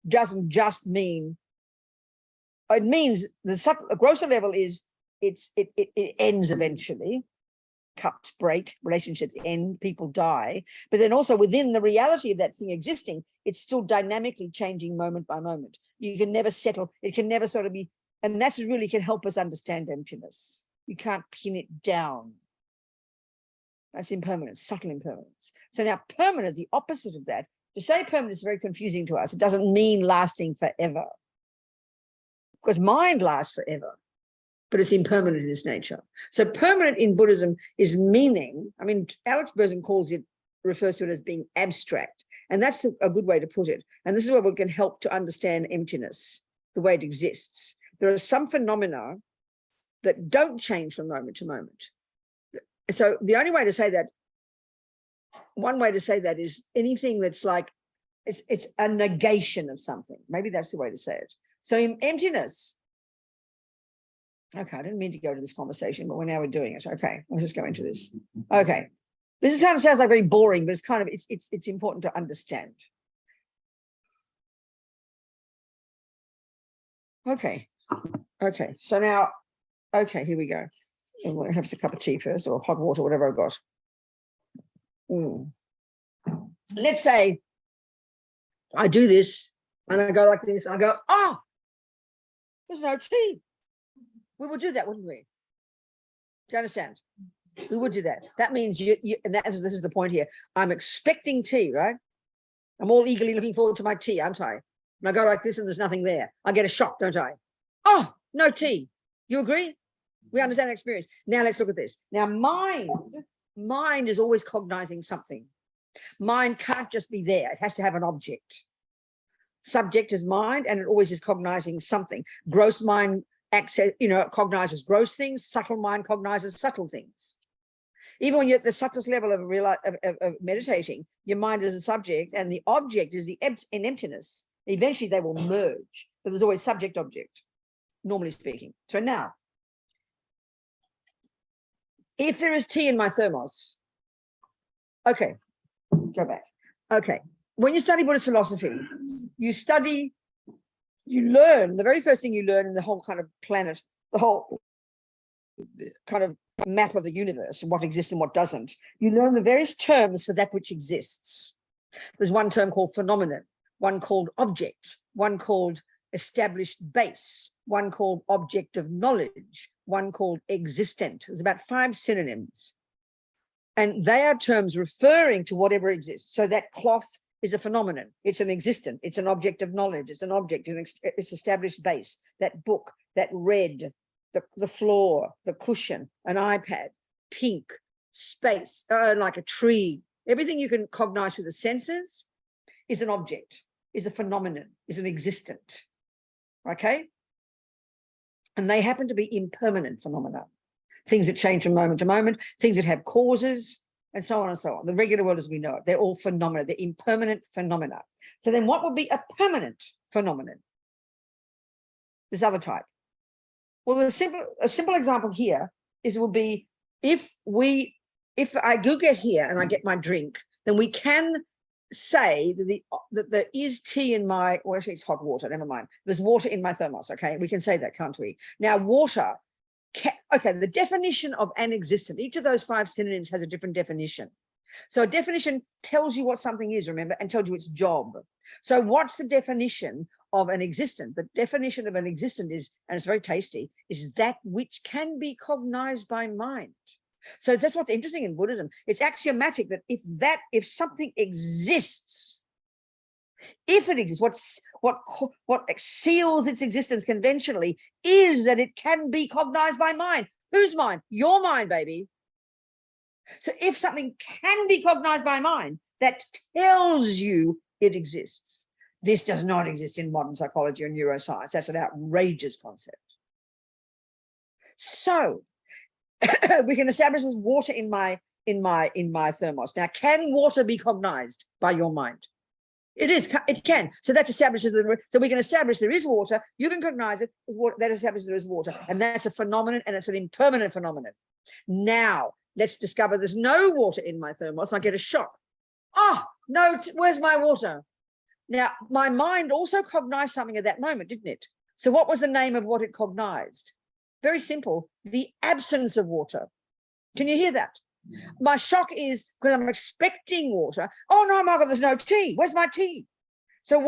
doesn't just mean, it means the grosser level is it ends eventually. Cups break, relationships end, people die. But then also within the reality of that thing existing, it's still dynamically changing moment by moment. You can never settle. It can never sort of be, and that's really can help us understand emptiness. You can't pin it down. That's impermanence, subtle impermanence. So now permanent, the opposite of that, to say permanent is very confusing to us. It doesn't mean lasting forever. Because mind lasts forever, but it's impermanent in its nature. So permanent in Buddhism is meaning, I mean, Alex Berzin refers to it as being abstract. And that's a good way to put it. And this is where we can help to understand emptiness, the way it exists. There are some phenomena that don't change from moment to moment. So the only way to say that, one way to say that is anything that's like, it's a negation of something. Maybe that's the way to say it. So in emptiness, okay, I didn't mean to go to this conversation, but we're doing it. Okay, let's just go into this. Okay, this sounds like very boring, but it's kind of, it's important to understand. Okay, so now, okay, here we go. I'm going to have a cup of tea first, or hot water, whatever I've got. Let's say I do this, and I go like this, and I go, oh, there's no tea. We would do that, wouldn't we? Do you understand? We would do that. That means and this is the point here. I'm expecting tea, right? I'm all eagerly looking forward to my tea, aren't I? And I go like this and there's nothing there. I get a shock, don't I? Oh, no tea. You agree? We understand that experience. Now let's look at this. Now mind is always cognizing something. Mind can't just be there. It has to have an object. Subject is mind, and it always is cognizing something. Gross mind cognizes gross things. Subtle mind cognizes subtle things. Even when you're at the subtlest level of meditating, your mind is a subject, and the object is in emptiness. Eventually, they will merge, but there's always subject-object, normally speaking. So now, if there is tea in my thermos, okay, go back. Okay, when you study Buddhist philosophy, you learn, the very first thing you learn in the whole kind of planet, the whole kind of map of the universe, and what exists and what doesn't, you learn the various terms for that which exists. There's one term called phenomenon, one called object, one called established base, one called object of knowledge, one called existent. There's about 5 synonyms. And they are terms referring to whatever exists. So that cloth is a phenomenon. It's an existent. It's an object of knowledge. It's an object. It's established base. That book, that red, the floor, the cushion, an iPad, pink, space, like a tree. Everything you can cognize through the senses is an object, is a phenomenon, is an existent. Okay? And they happen to be impermanent phenomena. Things that change from moment to moment, things that have causes, and so on and so on. The regular world as we know it, they're all phenomena. They're impermanent phenomena. So then what would be a permanent phenomenon? This other type. Well, a simple example here is it would be if I do get here and I get my drink, then we can say that there is tea in my, well, actually it's hot water, never mind. There's water in my thermos, okay? We can say that, can't we? Now, water, okay, the definition of an existent, each of those 5 synonyms has a different definition. So a definition tells you what something is, remember, and tells you its job. So what's the definition of an existent? The definition of an existent is, and it's very tasty, is that which can be cognized by mind. So that's what's interesting in Buddhism. It's axiomatic that if something exists, if it exists, what seals its existence conventionally is that it can be cognized by mind. Whose mind? Your mind, baby. So if something can be cognized by mind, that tells you it exists. This does not exist in modern psychology or neuroscience. That's an outrageous concept. So we can establish there's water in my thermos. Now, can water be cognized by your mind? It can. So that establishes so we can establish there is water. You can cognize it. That establishes there is water, and that's a phenomenon, and it's an impermanent phenomenon. Now let's discover there's no water in my thermos. I get a shock. Oh no, where's my water? Now my mind also cognized something at that moment, didn't it? So what was the name of what it cognized? Very simple, the absence of water. Can you hear that? My shock is because I'm expecting water. Oh no, Margaret, there's no tea. Where's my tea? So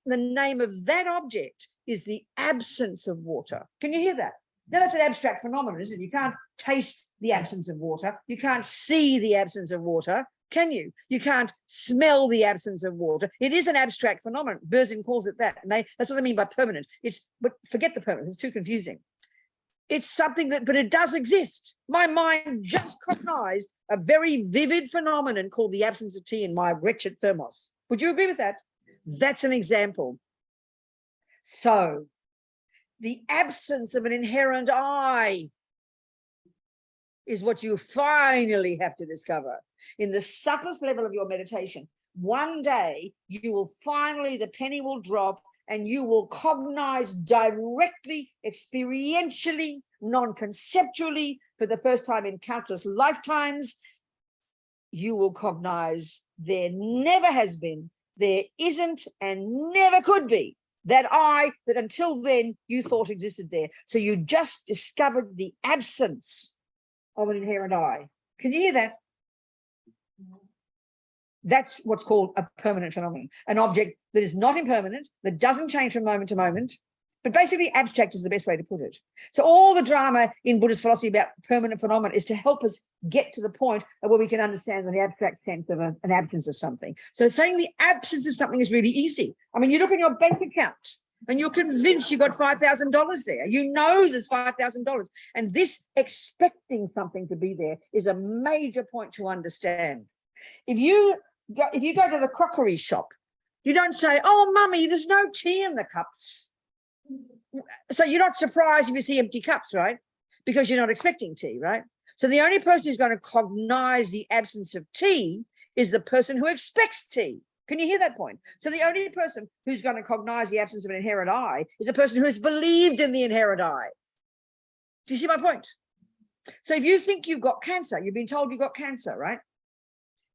the name of that object is the absence of water. Can you hear that? Now that's an abstract phenomenon, isn't it? You can't taste the absence of water. You can't see the absence of water, can you? You can't smell the absence of water. It is an abstract phenomenon. Berzin calls it that. And that's what I mean by permanent. But forget the permanent, it's too confusing. It's something but it does exist. My mind just cognized a very vivid phenomenon called the absence of tea in my wretched thermos. Would you agree with that? That's an example. So the absence of an inherent I is what you finally have to discover. In the subtlest level of your meditation, one day you will finally, the penny will drop, and you will cognize directly, experientially, non-conceptually, for the first time in countless lifetimes, you will cognize there never has been, there isn't, and never could be that I, that until then you thought existed there. So you just discovered the absence of an inherent I. Can you hear that? That's what's called a permanent phenomenon, an object that is not impermanent, that doesn't change from moment to moment, but basically abstract is the best way to put it. So all the drama in Buddhist philosophy about permanent phenomena is to help us get to the point of where we can understand the abstract sense of an absence of something. So saying the absence of something is really easy. I mean, you look at your bank account and you're convinced you've got $5,000 there. You know there's $5,000. And this expecting something to be there is a major point to understand. If you go to the crockery shop, you don't say, oh, mummy, there's no tea in the cups. So you're not surprised if you see empty cups, right? Because you're not expecting tea, right? So the only person who's going to cognize the absence of tea is the person who expects tea. Can you hear that point? So the only person who's going to cognize the absence of an inherent I is a person who has believed in the inherent I. Do you see my point? So if you think you've got cancer, you've been told you've got cancer, right?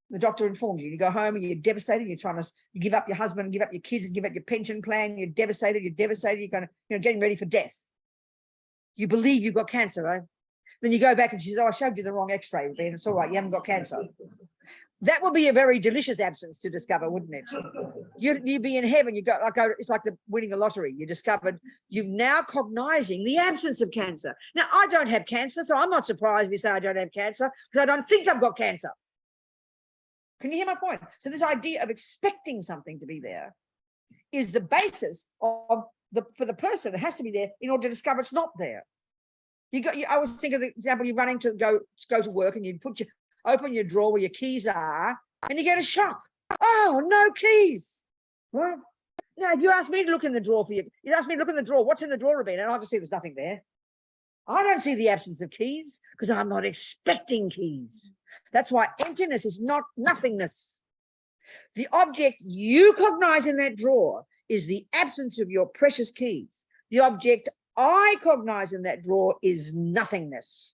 The doctor informs you. You go home and you're devastated. You're trying to give up your husband, give up your kids, give up your pension plan. You're devastated. You're devastated. You're going to, getting ready for death. You believe you've got cancer, right? Then you go back and she says, "Oh, I showed you the wrong X-ray, Ben. It's all right. You haven't got cancer." That would be a very delicious absence to discover, wouldn't it? You'd be in heaven. You go. It's like winning the lottery. You discovered you've now cognizing the absence of cancer. Now I don't have cancer, so I'm not surprised if you say I don't have cancer because I don't think I've got cancer. Can you hear my point? So this idea of expecting something to be there is the basis of for the person. It has to be there in order to discover it's not there. I was thinking of the example, you're running to go to work and you open your drawer where your keys are and you get a shock. Oh, no keys. What? Now, if you ask me to look in the drawer for you, ask me to look in the drawer, what's in the drawer, Robina? And I just see there's nothing there. I don't see the absence of keys because I'm not expecting keys. That's why emptiness is not nothingness. The object you cognize in that drawer is the absence of your precious keys. The object I cognize in that drawer is nothingness.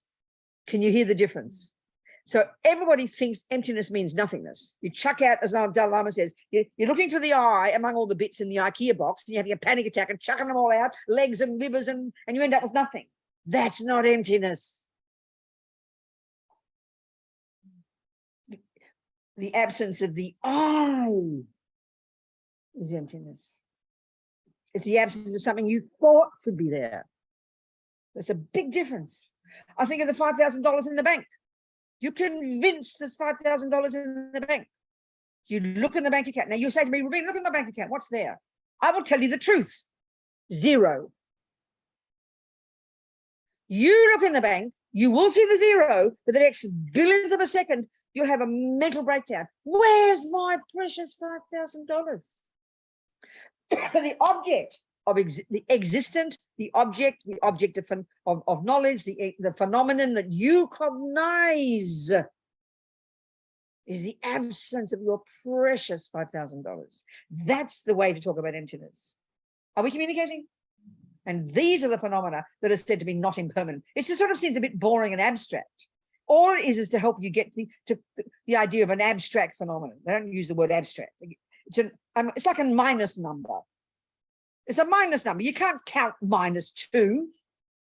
Can you hear the difference? So everybody thinks emptiness means nothingness. You chuck out, as Dalai Lama says, you're looking for the eye among all the bits in the IKEA box, and you're having a panic attack and chucking them all out, legs and livers, and you end up with nothing. That's not emptiness. The absence of the I is emptiness. It's the absence of something you thought should be there. There's a big difference. I think of the $5,000 in the bank. You're convinced there's $5,000 in the bank. You look in the bank account. Now you say to me, Robina, look at my bank account. What's there? I will tell you the truth. Zero. You look in the bank, you will see the zero, but the next billionth of a second, you'll have a mental breakdown. Where's my precious $5,000? The object of the existent, the object of knowledge, the phenomenon that you cognize is the absence of your precious $5,000. That's the way to talk about emptiness. Are we communicating? And these are the phenomena that are said to be not impermanent. It just sort of seems a bit boring and abstract. All it is to help you get the idea of an abstract phenomenon. They don't use the word abstract. It's like a minus number. It's a minus number. You can't count -2,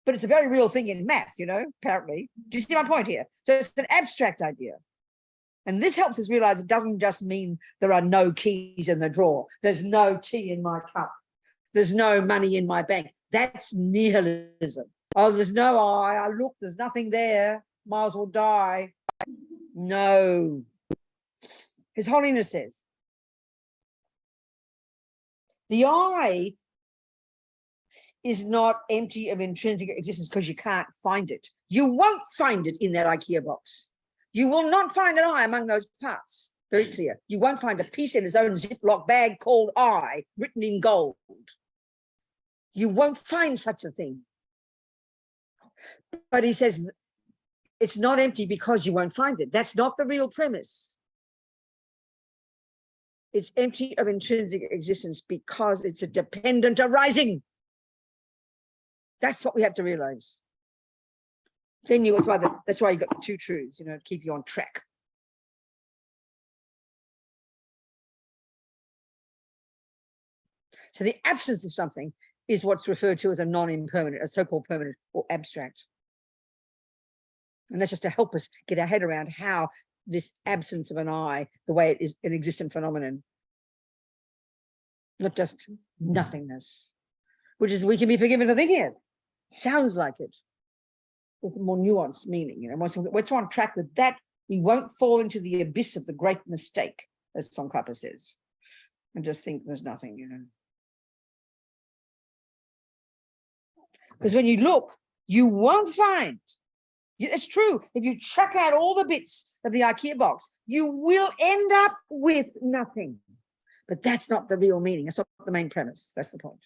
but it's a very real thing in math, apparently. Do you see my point here? So it's an abstract idea. And this helps us realize it doesn't just mean there are no keys in the drawer. There's no tea in my cup. There's no money in my bank. That's nihilism. Oh, there's no I look, there's nothing there. Might as well die. No. His Holiness says, the I is not empty of intrinsic existence because you can't find it. You won't find it in that IKEA box. You will not find an I among those parts. Very clear. You won't find a piece in its own Ziploc bag called I, written in gold. You won't find such a thing. But he says it's not empty because you won't find it. That's not the real premise. It's empty of intrinsic existence because it's a dependent arising. That's what we have to realize. Then that's why you got the two truths, to keep you on track. So the absence of something is what's referred to as a non-impermanent, a so-called permanent or abstract. And that's just to help us get our head around how this absence of an I, the way it is an existent phenomenon, not just nothingness, which is, we can be forgiven for thinking it. Sounds like it, with more nuanced meaning. Once we're on track with that, we won't fall into the abyss of the great mistake, as Tsongkhapa says, and just think there's nothing, Because when you look, you won't find. It's true. If you chuck out all the bits of the IKEA box, you will end up with nothing. But that's not the real meaning. That's not the main premise. That's the point.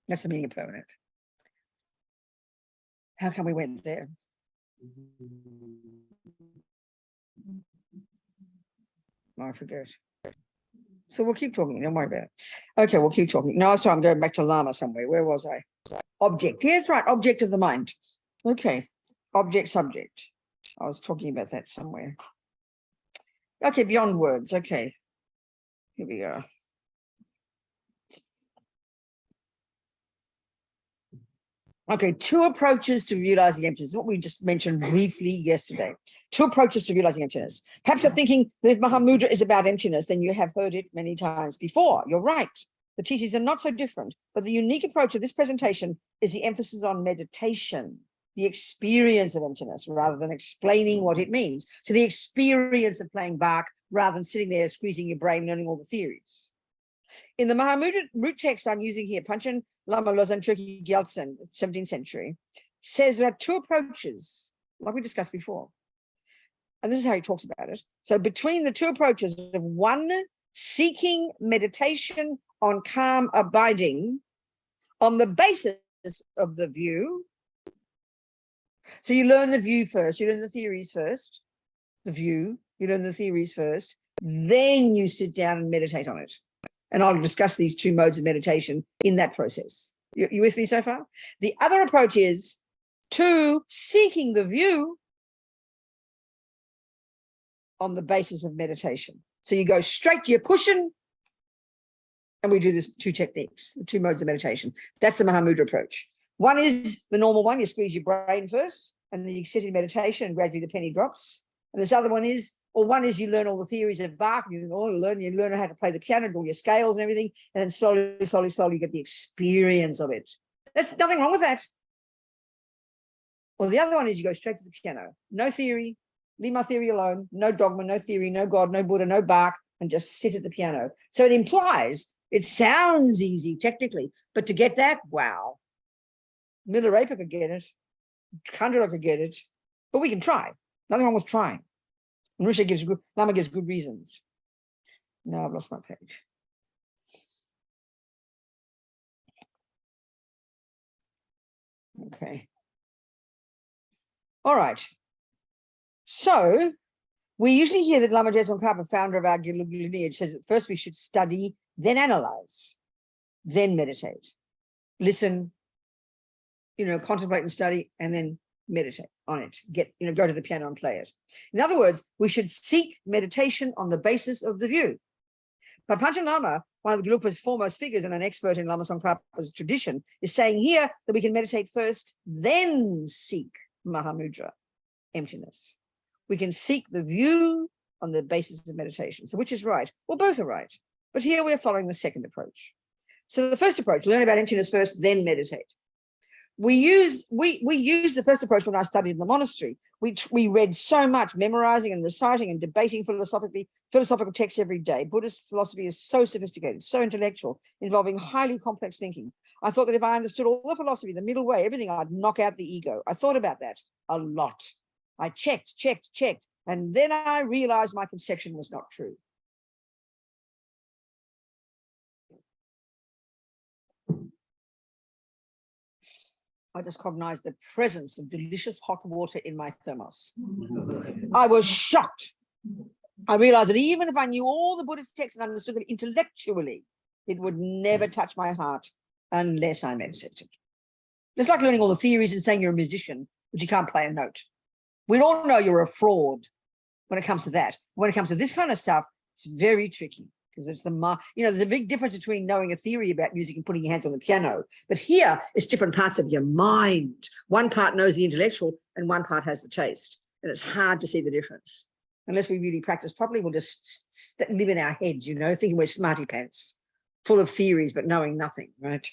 That's the meaning of permanent. How come we went there? I forget. So we'll keep talking. Don't worry about it. Okay, we'll keep talking. No, so I'm going back to Lama somewhere. Where was I? Object. Yeah, that's right. Object of the mind. Okay. Object, subject. I was talking about that somewhere. Okay, beyond words. Okay. Here we go. Okay, two approaches to realizing emptiness. What we just mentioned briefly yesterday. Two approaches to realizing emptiness. Perhaps you're thinking that if Mahamudra is about emptiness, then you have heard it many times before. You're right. The teachings are not so different, but the unique approach of this presentation is the emphasis on meditation, the experience of emptiness, rather than explaining what it means. So the experience of playing Bach, rather than sitting there squeezing your brain, learning all the theories. In the Mahamudra root text I'm using here, Panchen Lama Losang Chökyi Gyaltsen, 17th century, says there are two approaches, like we discussed before. And this is how he talks about it. So between the two approaches of one, seeking meditation on calm abiding on the basis of the view. So you learn the view first, you learn the theories first, the view, you learn the theories first, then you sit down and meditate on it. And I'll discuss these two modes of meditation in that process. You with me so far? The other approach is to seeking the view on the basis of meditation. So you go straight to your cushion, and we do this two techniques, the two modes of meditation. That's the Mahamudra approach. One is the normal one, you squeeze your brain first, and then you sit in meditation and gradually the penny drops. And this other one is, or one is you learn all the theories of Bach, you learn how to play the piano, do all your scales and everything, and then slowly you get the experience of it. There's nothing wrong with that. Or the other one is you go straight to the piano. No theory, leave my theory alone, no dogma, no theory, no God, no Buddha, no Bach, and just sit at the piano. So it implies, it sounds easy technically, but to get that, wow. Milarepa could get it, Khandala could get it, but we can try. Nothing wrong with trying. And Risha gives good, Lama gives good reasons. No, I've lost my page. Okay. All right. So we usually hear that Lama Tsongkhapa, founder of our lineage, says that first we should study, then analyze, then meditate. Listen, contemplate and study, and then meditate on it. Go to the piano and play it. In other words, we should seek meditation on the basis of the view. But Panchen Lama, one of the Gelugpa's foremost figures and an expert in Lama Tsongkhapa's tradition, is saying here that we can meditate first, then seek Mahamudra, emptiness. We can seek the view on the basis of meditation. So which is right? Well, both are right. But here we're following the second approach. So the first approach, learn about emptiness first, then meditate. We use the first approach when I studied in the monastery. We read so much, memorizing and reciting and debating philosophical texts every day. Buddhist philosophy is so sophisticated, so intellectual, involving highly complex thinking. I thought that if I understood all the philosophy, the middle way, everything, I'd knock out the ego. I thought about that a lot. I checked, and then I realized my conception was not true. I just cognized the presence of delicious hot water in my thermos. I was shocked. I realized that even if I knew all the Buddhist texts and understood them intellectually, it would never touch my heart unless I meditated. It's like learning all the theories and saying you're a musician, but you can't play a note. We all know you're a fraud when it comes to that. When it comes to this kind of stuff, it's very tricky. Because it's there's a big difference between knowing a theory about music and putting your hands on the piano. But here, it's different parts of your mind. One part knows the intellectual and one part has the taste. And it's hard to see the difference. Unless we really practice properly, we'll just live in our heads, thinking we're smarty pants, full of theories, but knowing nothing, right?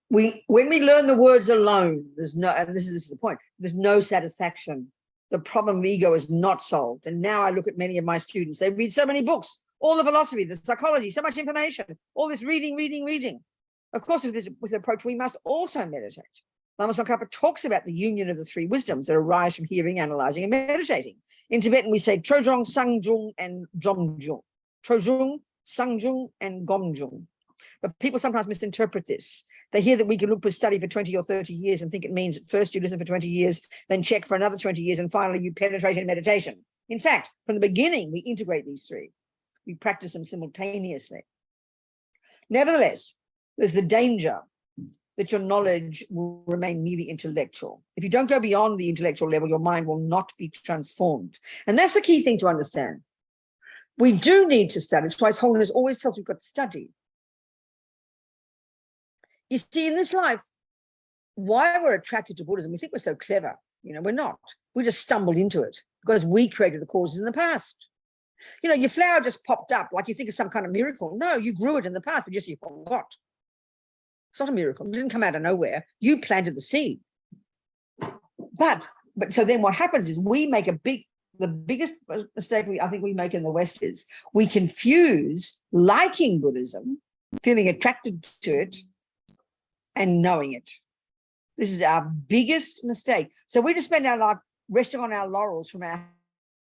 When we learn the words alone, and this is the point, there's no satisfaction. The problem of ego is not solved. And now I look at many of my students, they read so many books, all the philosophy, the psychology, so much information, all this reading. Of course, with this approach, we must also meditate. Lama Tsongkhapa talks about the union of the three wisdoms that arise from hearing, analyzing, and meditating. In Tibetan, we say Trojong, Sangjung, and Zhongjung. Trojung, Sangjung, and Gomjung. But people sometimes misinterpret this. They hear that we can look for study for 20 or 30 years and think it means at first you listen for 20 years, then check for another 20 years, and finally you penetrate in meditation. In fact, from the beginning, we integrate these three. We practice them simultaneously. Nevertheless, there's the danger that your knowledge will remain merely intellectual. If you don't go beyond the intellectual level, your mind will not be transformed. And that's the key thing to understand. We do need to study. That's why His Holiness always tells us we've got to study. You see, in this life, why we're attracted to Buddhism, we think we're so clever. We're not. We just stumbled into it because we created the causes in the past. You know, your flower just popped up like you think it's some kind of miracle. No, you grew it in the past, but just you forgot. It's not a miracle. It didn't come out of nowhere. You planted the seed. But so then what happens is we make the biggest mistake I think we make in the West is we confuse liking Buddhism, feeling attracted to it, and knowing it. This is our biggest mistake. So we just spend our life resting on our laurels from our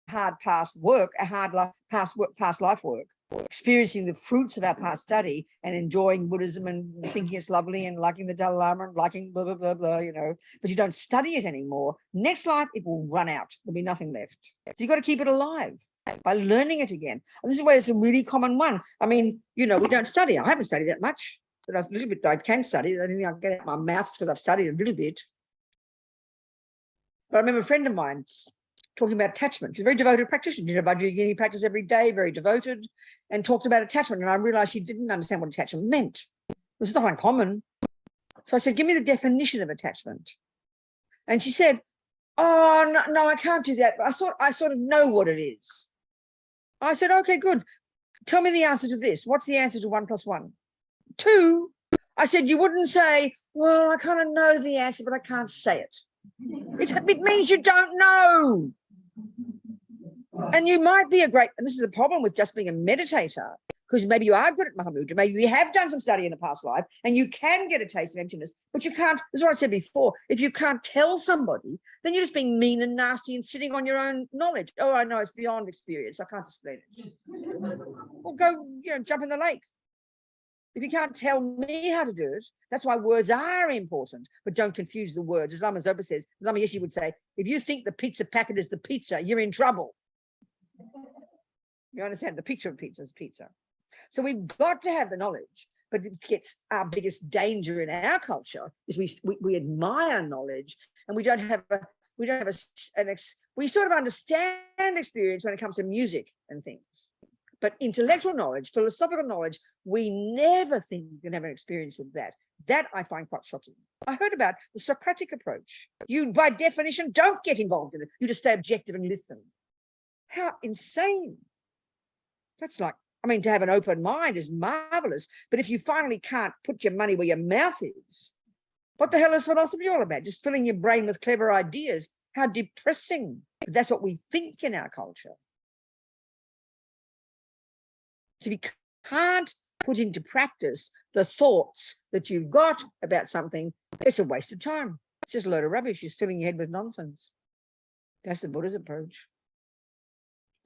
hard past work, past life work, experiencing the fruits of our past study and enjoying Buddhism and thinking it's lovely and liking the Dalai Lama and liking blah, blah, blah, blah, you know, but you don't study it anymore. Next life, it will run out. There'll be nothing left. So you've got to keep it alive by learning it again. And this is where it's a really common one. I mean, you know, we don't study. I haven't studied that much, but a little bit I can study. I think I get it out my mouth because I've studied a little bit. But I remember a friend of mine talking about attachment. She's a very devoted practitioner, did a Vajrayogini practice every day, very devoted, and talked about attachment. And I realized she didn't understand what attachment meant. This is not uncommon. So I said, give me the definition of attachment. And she said, oh, no, I can't do that. But I sort of know what it is. I said, okay, good. Tell me the answer to this. What's the answer to 1 + 1? 2. I said, you wouldn't say, well, I kind of know the answer, but I can't say it. It means you don't know. And you might be and this is the problem with just being a meditator, because maybe you are good at Mahamudra, maybe you have done some study in a past life and you can get a taste of emptiness, but you can't, this is what I said before, if you can't tell somebody, then you're just being mean and nasty and sitting on your own knowledge. Oh, I know, it's beyond experience, I can't explain it. Well, go, you know, jump in the lake. If you can't tell me how to do it, that's why words are important, but don't confuse the words. As Lama Zopa says, Lama Yeshe would say, if you think the pizza packet is the pizza, you're in trouble. You understand? The picture of pizza is pizza. So we've got to have the knowledge, but it gets our biggest danger in our culture is we admire knowledge and we sort of understand experience when it comes to music and things. But intellectual knowledge, philosophical knowledge, we never think you can have an experience of that. That I find quite shocking. I heard about the Socratic approach. You, by definition, don't get involved in it. You just stay objective and listen. How insane. That's like, I mean, to have an open mind is marvelous, but if you finally can't put your money where your mouth is, what the hell is philosophy all about? Just filling your brain with clever ideas. How depressing. But that's what we think in our culture. If you can't put into practice the thoughts that you've got about something, it's a waste of time. It's just a load of rubbish. You're filling your head with nonsense. That's the Buddha's approach.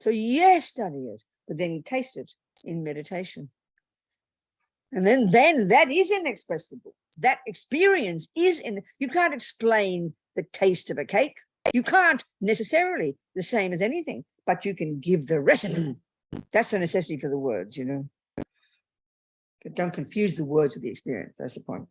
So yes, study it, but then taste it in meditation. And then that is inexpressible. That experience is you can't explain the taste of a cake. You can't necessarily the same as anything, but you can give the recipe. That's the necessity for the words, you know. But don't confuse the words with the experience. That's the point.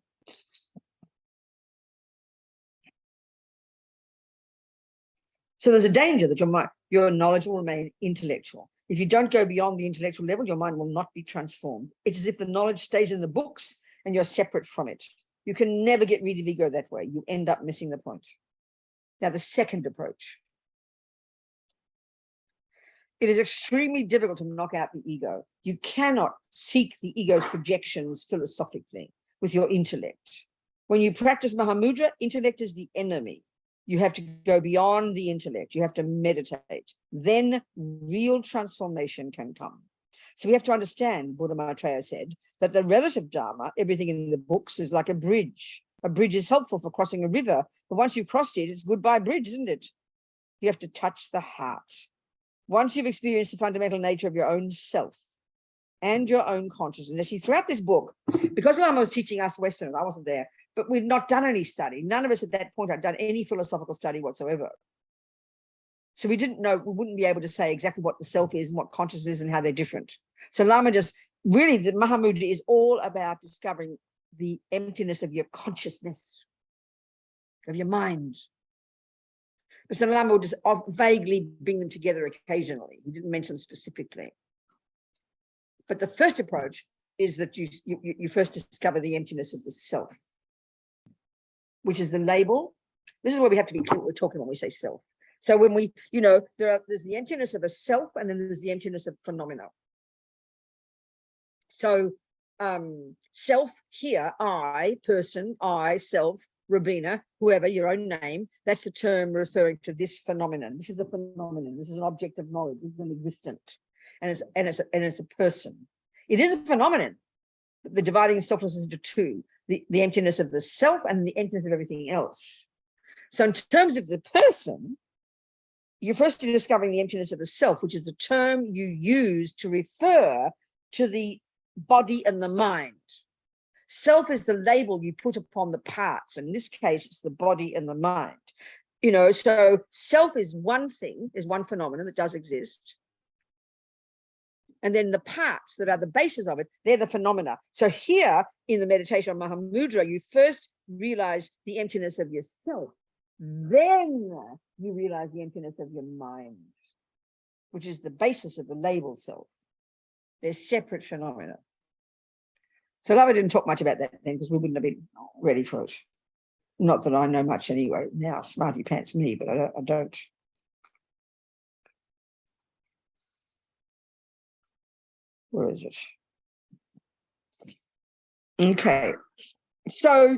So there's a danger that your knowledge will remain intellectual. If you don't go beyond the intellectual level, your mind will not be transformed. It's as if the knowledge stays in the books and you're separate from it. You can never get rid of ego that way. You end up missing the point. Now, the second approach. It is extremely difficult to knock out the ego. You cannot seek the ego's projections philosophically with your intellect. When you practice Mahamudra, intellect is the enemy. You have to go beyond the intellect. You have to meditate. Then real transformation can come. So we have to understand, Buddha Maitreya said, that the relative Dharma, everything in the books, is like a bridge. A bridge is helpful for crossing a river, but once you've crossed it, it's goodbye bridge, isn't it? You have to touch the heart. Once you've experienced the fundamental nature of your own self and your own consciousness, see, throughout this book, because Lama was teaching us Westerners, I wasn't there, but we've not done any study. None of us at that point had done any philosophical study whatsoever. So we didn't know, we wouldn't be able to say exactly what the self is and what consciousness is and how they're different. So Lama just, really, the Mahamudra is all about discovering the emptiness of your consciousness, of your mind. But so Lama would just vaguely bring them together occasionally. He didn't mention them specifically. But the first approach is that you first discover the emptiness of the self, which is the label. This is where we have to be clear what we're talking when we say self. So when we, there's the emptiness of a self, and then there's the emptiness of phenomena. So self here, I, person, I, self, Robina, whoever, your own name, that's the term referring to this phenomenon. This is a phenomenon. This is an object of knowledge. This is an existent, and it's a person. It is a phenomenon. The dividing selflessness into two: the emptiness of the self and the emptiness of everything else. So in terms of the person, you're first discovering the emptiness of the self, which is the term you use to refer to the body and the mind. Self is the label you put upon the parts. In this case, it's the body and the mind. So self is one thing, is one phenomenon that does exist. And then the parts that are the basis of it, they're the phenomena. So here in the meditation on Mahamudra, you first realize the emptiness of yourself. Then you realize the emptiness of your mind, which is the basis of the label self. They're separate phenomena. So Lava didn't talk much about that then, because we wouldn't have been ready for it. Not that I know much anyway. Now, smarty pants me, but I don't. Where is it? Okay. So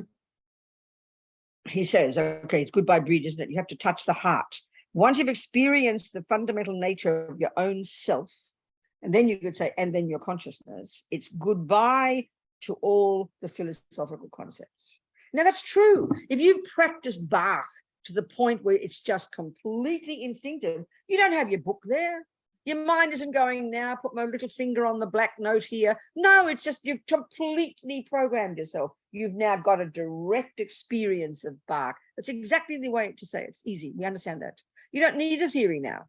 he says, okay, it's goodbye breed, isn't it? You have to touch the heart. Once you've experienced the fundamental nature of your own self, and then you could say, and then your consciousness, it's goodbye to all the philosophical concepts. Now, that's true. If you've practiced Bach to the point where it's just completely instinctive, you don't have your book there. Your mind isn't going, now put my little finger on the black note here. No, it's just you've completely programmed yourself. You've now got a direct experience of Bach. That's exactly the way to say it. It's easy. We understand that. You don't need a theory now.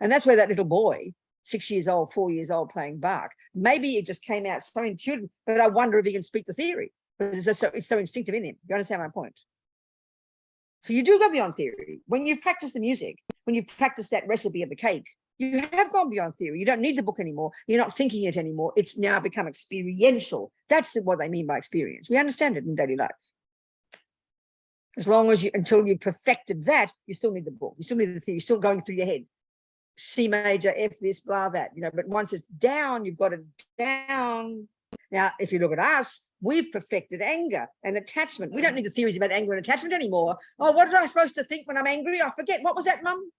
And that's where that little boy, 6 years old, 4 years old, playing Bach, maybe it just came out so intuitive, but I wonder if he can speak the theory, because it's so instinctive in him. You understand my point? So you do go beyond theory. When you've practiced the music, when you've practiced that recipe of the cake, you have gone beyond theory. You don't need the book anymore. You're not thinking it anymore. It's now become experiential. That's what they mean by experience. We understand it in daily life. As long as until you perfected that, you still need the book. You still need the theory. You're still going through your head. C major, F this, blah, that, but once it's down, you've got it down. Now, if you look at us, we've perfected anger and attachment. We don't need the theories about anger and attachment anymore. Oh, what am I supposed to think when I'm angry? I forget. What was that, Mum?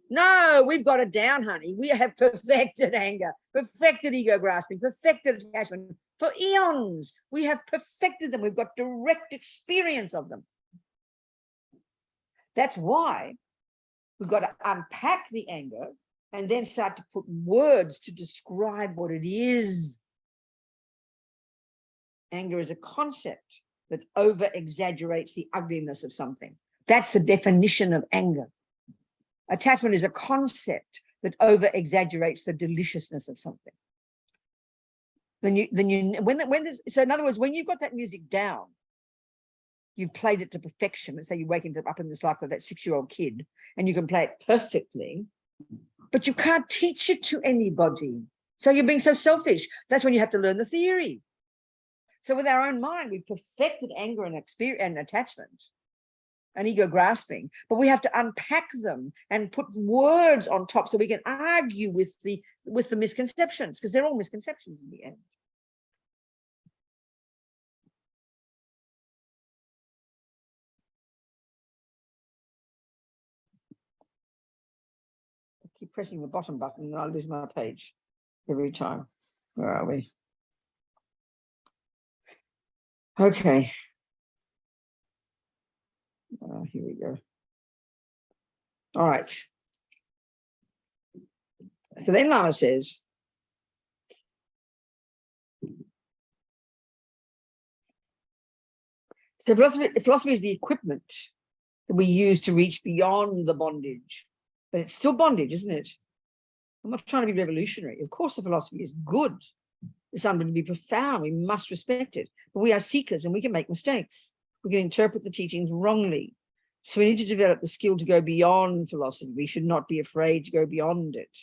No, we've got it down, honey. We have perfected anger, perfected ego grasping, perfected attachment. For eons, we have perfected them. We've got direct experience of them. That's why we've got to unpack the anger and then start to put words to describe what it is. Anger is a concept that over-exaggerates the ugliness of something. That's the definition of anger. Attachment is a concept that over-exaggerates the deliciousness of something. So in other words, when you've got that music down, you've played it to perfection. Let's say you're waking up in this life of that 6-year-old kid, and you can play it perfectly, but you can't teach it to anybody. So you're being so selfish. That's when you have to learn the theory. So with our own mind, we've perfected anger and experience and attachment and ego grasping, but we have to unpack them and put words on top so we can argue with the misconceptions, because they're all misconceptions in the end. I keep pressing the bottom button and I lose my page every time. Where are we? Okay. Here we go. All right. So then Lama says, so philosophy is the equipment that we use to reach beyond the bondage. But it's still bondage, isn't it? I'm not trying to be revolutionary. Of course, the philosophy is good. It's something to be profound. We must respect it. But we are seekers and we can make mistakes. We can interpret the teachings wrongly. So we need to develop the skill to go beyond philosophy. We should not be afraid to go beyond it.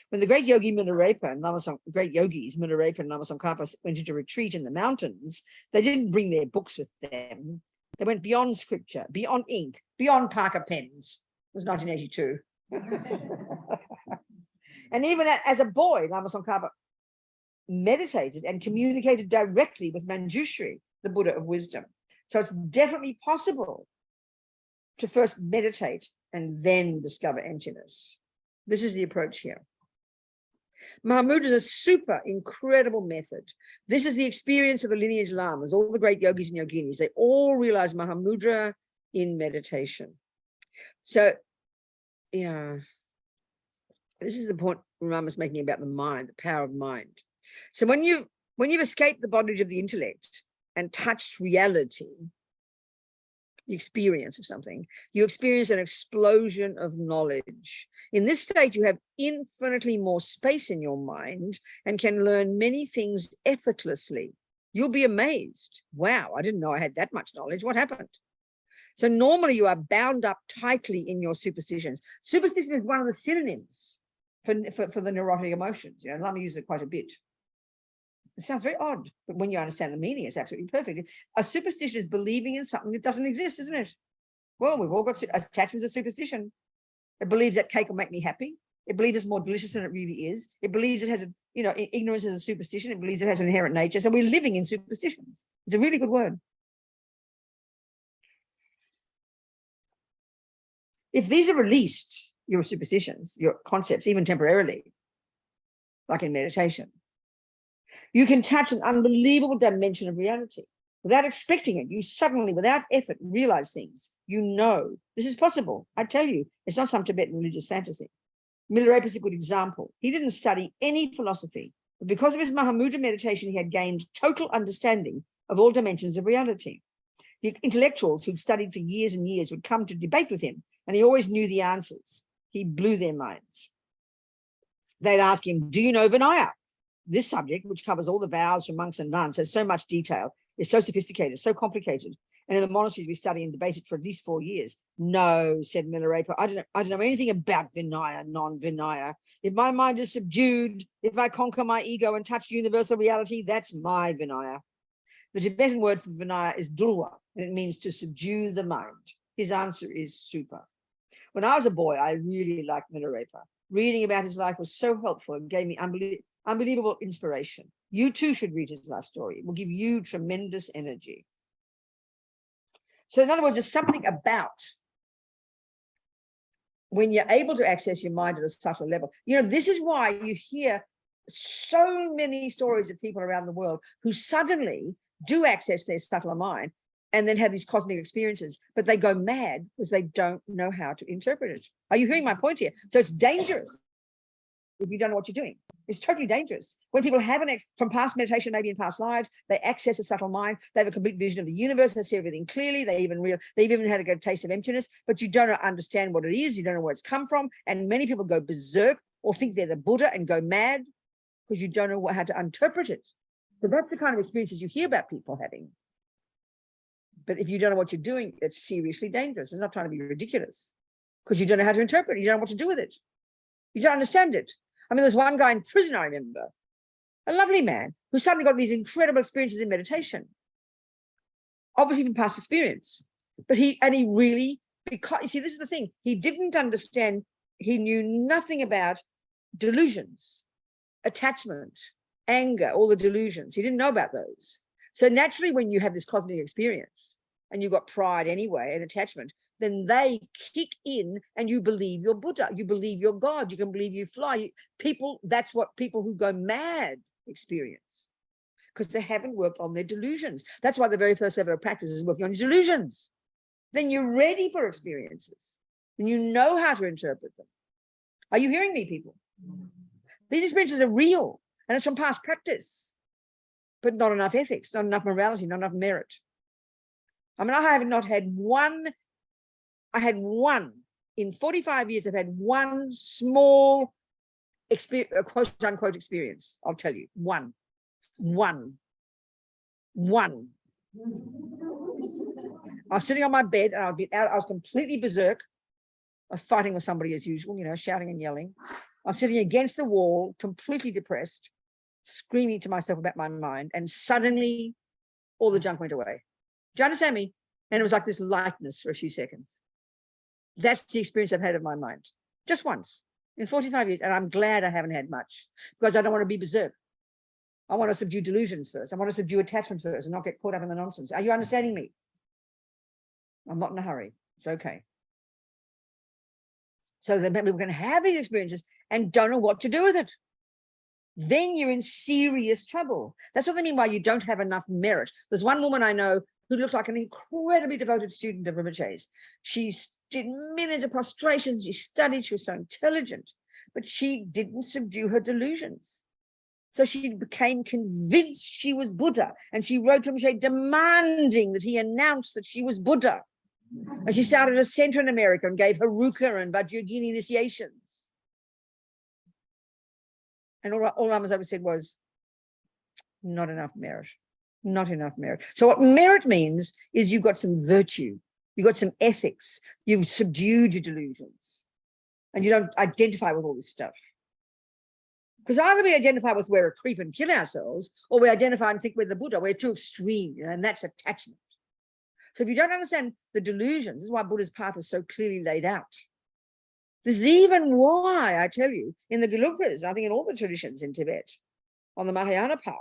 When the great yogi Milarepa and great yogis Milarepa and Lama Tsongkhapa went into retreat in the mountains, they didn't bring their books with them. They went beyond scripture, beyond ink, beyond Parker pens. It was 1982. And even as a boy, Lama Tsongkhapa meditated and communicated directly with Manjushri, the Buddha of wisdom. So it's definitely possible to first meditate and then discover emptiness. This is the approach here. Mahamudra is a super incredible method. This is the experience of the lineage lamas, all the great yogis and yoginis. They all realize Mahamudra in meditation. So, yeah, this is the point Rama's making about the mind, the power of mind. So when you've escaped the bondage of the intellect and touched reality, the experience of something, you experience an explosion of knowledge. In this state, you have infinitely more space in your mind and can learn many things effortlessly. You'll be amazed. Wow, I didn't know I had that much knowledge. What happened? So normally you are bound up tightly in your superstitions. Superstition is one of the synonyms for the neurotic emotions. You know, Lama uses it quite a bit. It sounds very odd, but when you understand the meaning, it's absolutely perfect. A superstition is believing in something that doesn't exist, isn't it? Well, we've all got attachments of superstition. It believes that cake will make me happy. It believes it's more delicious than it really is. It believes it has ignorance is a superstition. It believes it has an inherent nature. So we're living in superstitions. It's a really good word. If these are released, your superstitions, your concepts, even temporarily, like in meditation, you can touch an unbelievable dimension of reality. Without expecting it, you suddenly, without effort, realize things. You know, this is possible. I tell you, it's not some Tibetan religious fantasy. Milarepa is a good example. He didn't study any philosophy, but because of his Mahamudra meditation, he had gained total understanding of all dimensions of reality. The intellectuals who'd studied for years and years would come to debate with him, and he always knew the answers. He blew their minds. They'd ask him, do you know Vinaya? This subject, which covers all the vows from monks and nuns, has so much detail, is so sophisticated, so complicated. And in the monasteries, we study and debate it for at least 4 years. No, said Milarepa, I don't know anything about Vinaya, non-Vinaya. If my mind is subdued, if I conquer my ego and touch universal reality, that's my Vinaya. The Tibetan word for Vinaya is Dulwa, and it means to subdue the mind. His answer is super. When I was a boy, I really liked Milarepa. Reading about his life was so helpful and gave me unbelievable inspiration. You too should read his life story. It will give you tremendous energy. So in other words, there's something about when you're able to access your mind at a subtle level. You know, this is why you hear so many stories of people around the world who suddenly do access their subtler mind and then have these cosmic experiences, but they go mad because they don't know how to interpret it. Are you hearing my point here? So it's dangerous if you don't know what you're doing. It's totally dangerous. When people have from past meditation, maybe in past lives, they access a subtle mind, they have a complete vision of the universe, they see everything clearly, they've even had a good taste of emptiness, but you don't understand what it is, you don't know where it's come from, and many people go berserk or think they're the Buddha and go mad because you don't know how to interpret it. So that's the kind of experiences you hear about people having. But if you don't know what you're doing, it's seriously dangerous. It's not trying to be ridiculous because you don't know how to interpret it. You don't know what to do with it. You don't understand it. I mean, there's one guy in prison, I remember, a lovely man who suddenly got these incredible experiences in meditation, obviously from past experience. But he really, because you see, this is the thing, he didn't understand, he knew nothing about delusions, attachment, anger, all the delusions. He didn't know about those. So naturally, when you have this cosmic experience and you've got pride anyway and attachment, then they kick in and you believe you're Buddha, you believe you're God, you can believe you fly. That's what people who go mad experience because they haven't worked on their delusions. That's why the very first level of practice is working on your delusions. Then you're ready for experiences and you know how to interpret them. Are you hearing me, people? These experiences are real and it's from past practice, but not enough ethics, not enough morality, not enough merit. I mean, I have not had one, in 45 years, I've had one small quote unquote experience. I'll tell you, one. I was sitting on my bed and I was completely berserk. I was fighting with somebody as usual, you know, shouting and yelling. I was sitting against the wall, completely depressed, screaming to myself about my mind, and suddenly all the junk went away. Do you understand me? And it was like this lightness for a few seconds. That's the experience I've had of my mind. just once in 45 years. And I'm glad I haven't had much, because I don't want to be berserk. I want to subdue delusions first. I want to subdue attachment first and not get caught up in the nonsense. Are you understanding me? I'm not in a hurry. It's okay. So that we're going to have these experiences and don't know what to do with it. Then you're in serious trouble. That's what I mean by you don't have enough merit. There's one woman I know who looked like an incredibly devoted student of Rinpoche's. She did millions of prostrations. She studied. She was so intelligent, but she didn't subdue her delusions. So she became convinced she was Buddha. And she wrote to Rinpoche demanding that he announce that she was Buddha. And she started a center in America and gave Haruka and Vajrayogini initiations. And all I ever said was, not enough merit, not enough merit. So what merit means is you've got some virtue, you've got some ethics, you've subdued your delusions, and you don't identify with all this stuff. Because either we identify with we're a creep and kill ourselves, or we identify and think we're the Buddha. We're too extreme, and that's attachment. So if you don't understand the delusions, this is why Buddha's path is so clearly laid out. This is even why I tell you, in the Gelugpas, I think in all the traditions in Tibet, on the Mahayana path,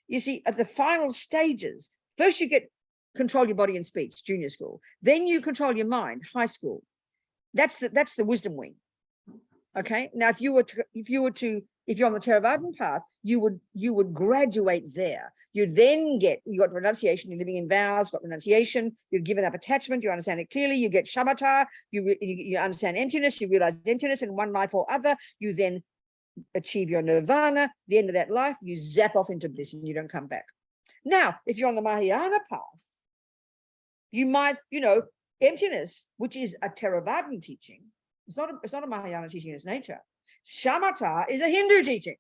you see, at the final stages, first you control your body and speech, junior school. Then you control your mind, high school. That's the wisdom wing. Okay. Now, if you're on the Theravadan path, you would graduate there. You got renunciation. You're living in vows. Got renunciation. You've given up attachment. You understand it clearly. You get shamatha. You understand emptiness. You realize emptiness in one life or other. You then achieve your nirvana. The end of that life, you zap off into bliss and you don't come back. Now, if you're on the Mahayana path, you might, emptiness, which is a Theravadan teaching. It's not a Mahayana teaching in its nature. Shamatha is a Hindu teaching.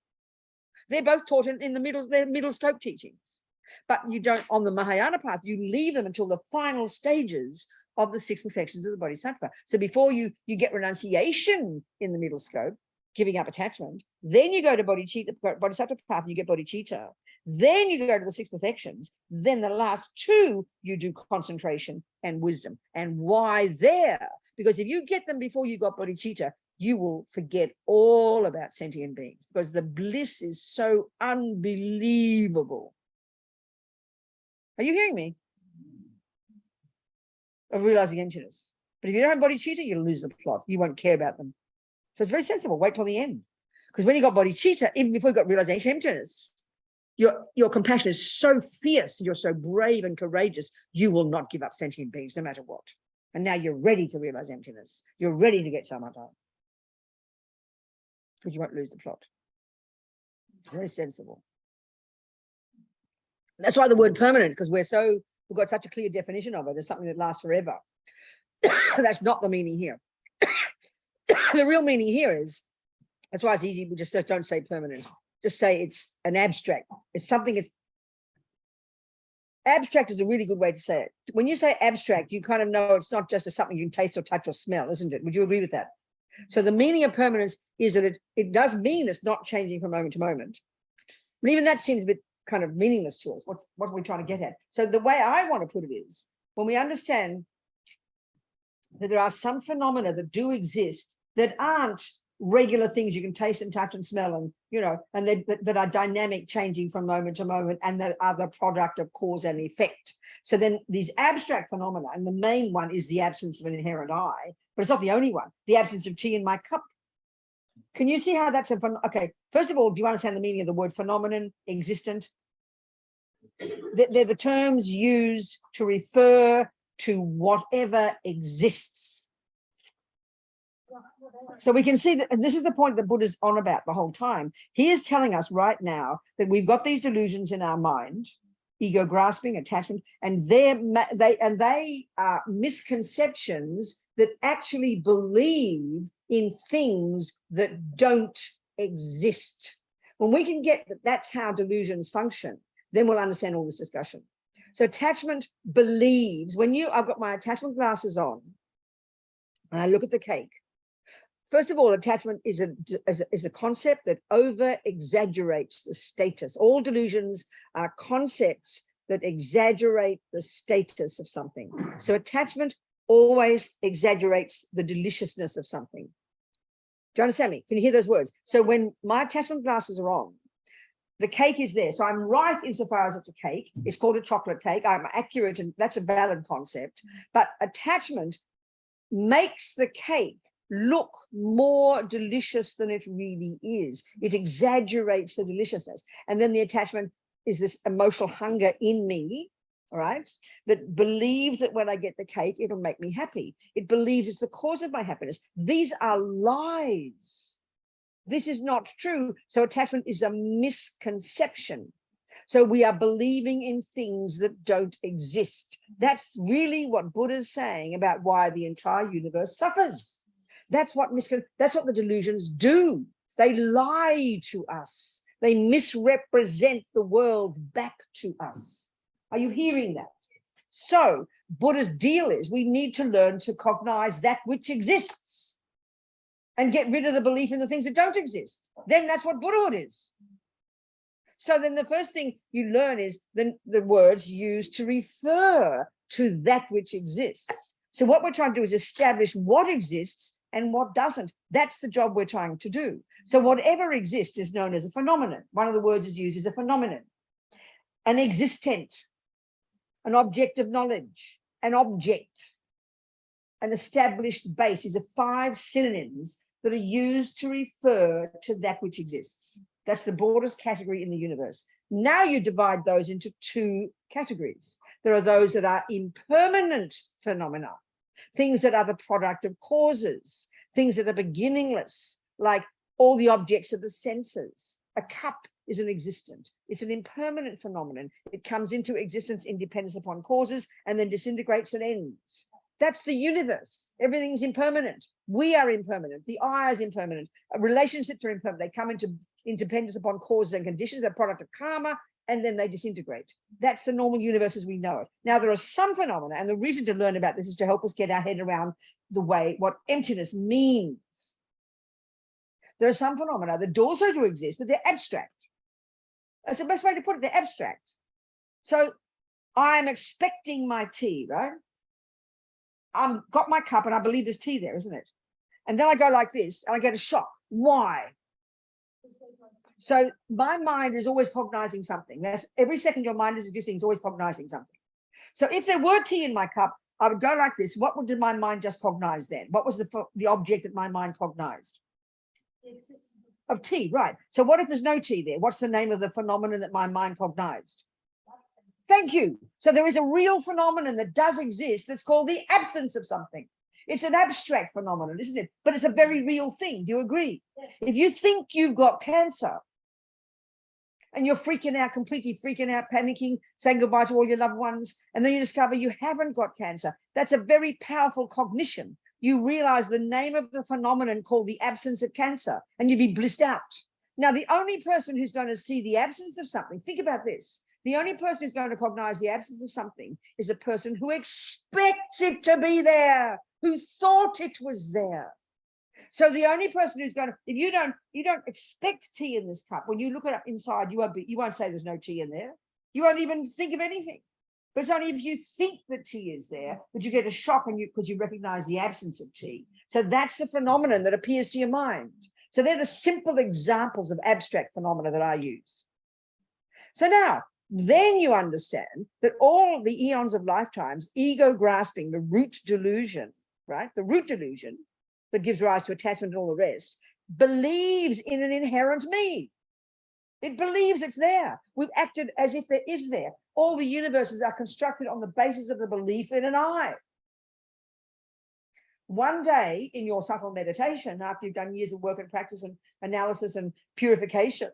They're both taught in the middle scope teachings. But you don't, on the Mahayana path, you leave them until the final stages of the 6 perfections of the Bodhisattva. So before you get renunciation in the middle scope, giving up attachment, then you go to Bodhisattva path and you get bodhicitta. Then you go to the 6 perfections. Then the last 2, you do concentration and wisdom. And why there? Because if you get them before you got bodhicitta, you will forget all about sentient beings, because the bliss is so unbelievable. Are you hearing me? Of realizing emptiness. But if you don't have bodhicitta, you'll lose the plot. You won't care about them. So it's very sensible. Wait till the end. Because when you got bodhicitta, even before you got realization emptiness, your compassion is so fierce, you're so brave and courageous, you will not give up sentient beings no matter what. And now you're ready to realize emptiness. You're ready to get shamatha. Because you won't lose the plot. Very sensible. That's why the word permanent, because we've got such a clear definition of it as something that lasts forever. That's not the meaning here. The real meaning here is, that's why it's easy, we just don't say permanent. Just say it's an abstract. It's something abstract is a really good way to say it. When you say abstract, you kind of know it's not just something you can taste or touch or smell, isn't it? Would you agree with that? So the meaning of permanence is that it does mean it's not changing from moment to moment. But even that seems a bit kind of meaningless to us. What are we trying to get at? So the way I want to put it is, when we understand that there are some phenomena that do exist that aren't regular things you can taste and touch and smell, and and that are dynamic, changing from moment to moment, and that are the product of cause and effect. So then these abstract phenomena, and the main one is the absence of an inherent I, but it's not the only one. The absence of tea in my cup. Can you see how that's okay? First of all, do you understand the meaning of the word phenomenon, existent? They're the terms used to refer to whatever exists. So we can see that, and this is the point that Buddha's on about the whole time. He is telling us right now that we've got these delusions in our mind, ego grasping, attachment, and they are misconceptions that actually believe in things that don't exist. When we can get that that's how delusions function, then we'll understand all this discussion. So attachment believes, I've got my attachment glasses on, and I look at the cake. First of all, attachment is a concept that over-exaggerates the status. All delusions are concepts that exaggerate the status of something. So attachment always exaggerates the deliciousness of something. Do you understand me? Can you hear those words? So when my attachment glasses are on, the cake is there. So I'm right insofar as it's a cake. It's called a chocolate cake. I'm accurate, and that's a valid concept. But attachment makes the cake look more delicious than it really is. It exaggerates the deliciousness. And then the attachment is this emotional hunger in me, all right, that believes that when I get the cake, it'll make me happy. It believes it's the cause of my happiness. These are lies. This is not true. So attachment is a misconception. So we are believing in things that don't exist. That's really what Buddha's saying about why the entire universe suffers. That's what the delusions do. They lie to us. They misrepresent the world back to us. Are you hearing that? So Buddha's deal is we need to learn to cognize that which exists and get rid of the belief in the things that don't exist. Then that's what Buddhahood is. So then the first thing you learn is the words used to refer to that which exists. So what we're trying to do is establish what exists and what doesn't. That's the job we're trying to do. So whatever exists is known as a phenomenon. One of the words is used as a phenomenon. An existent, an object of knowledge, an object, an established base. These are 5 synonyms that are used to refer to that which exists. That's the broadest category in the universe. Now you divide those into 2 categories. There are those that are impermanent phenomena, things that are the product of causes, things that are beginningless, like all the objects of the senses. A cup is an existent. It's an impermanent phenomenon. It comes into existence in dependence upon causes and then disintegrates and ends. That's the universe. Everything's impermanent. We are impermanent. The I is impermanent. Relationships are impermanent. They come into independence upon causes and conditions. They're a product of karma, and then they disintegrate. That's the normal universe as we know it. Now, there are some phenomena, and the reason to learn about this is to help us get our head around what emptiness means. There are some phenomena that also do exist, but they're abstract. That's the best way to put it. They're abstract. So I'm expecting my tea, right? I've got my cup and I believe there's tea there, isn't it? And then I go like this and I get a shock. Why? So my mind is always cognizing something. That's every second your mind is existing, is always cognizing something. So if there were tea in my cup, I would go like this. What did my mind just cognize then? What was the object that my mind cognized? Of tea, right. So what if there's no tea there? What's the name of the phenomenon that my mind cognized? Thank you. So there is a real phenomenon that does exist that's called the absence of something. It's an abstract phenomenon, isn't it? But it's a very real thing. Do you agree? Yes. If you think you've got cancer and you're freaking out, completely freaking out, panicking, saying goodbye to all your loved ones, and then you discover you haven't got cancer, that's a very powerful cognition. You realize the name of the phenomenon called the absence of cancer, and you'd be blissed out. Now, the only person who's going to see the absence of something, think about this. The only person who's going to cognize the absence of something is a person who expects it to be there, who thought it was there. So the only person who's going to, if you don't expect tea in this cup, when you look it up inside, you won't say there's no tea in there. You won't even think of anything. But it's only if you think that tea is there that you get a shock because you recognize the absence of tea. So that's the phenomenon that appears to your mind. So they're the simple examples of abstract phenomena that I use. So now, then you understand that all the eons of lifetimes, ego grasping, the root delusion, right? The root delusion that gives rise to attachment and all the rest, believes in an inherent me. It believes it's there. We've acted as if there is there. All the universes are constructed on the basis of the belief in an I. One day in your subtle meditation, after you've done years of work and practice and analysis and purification,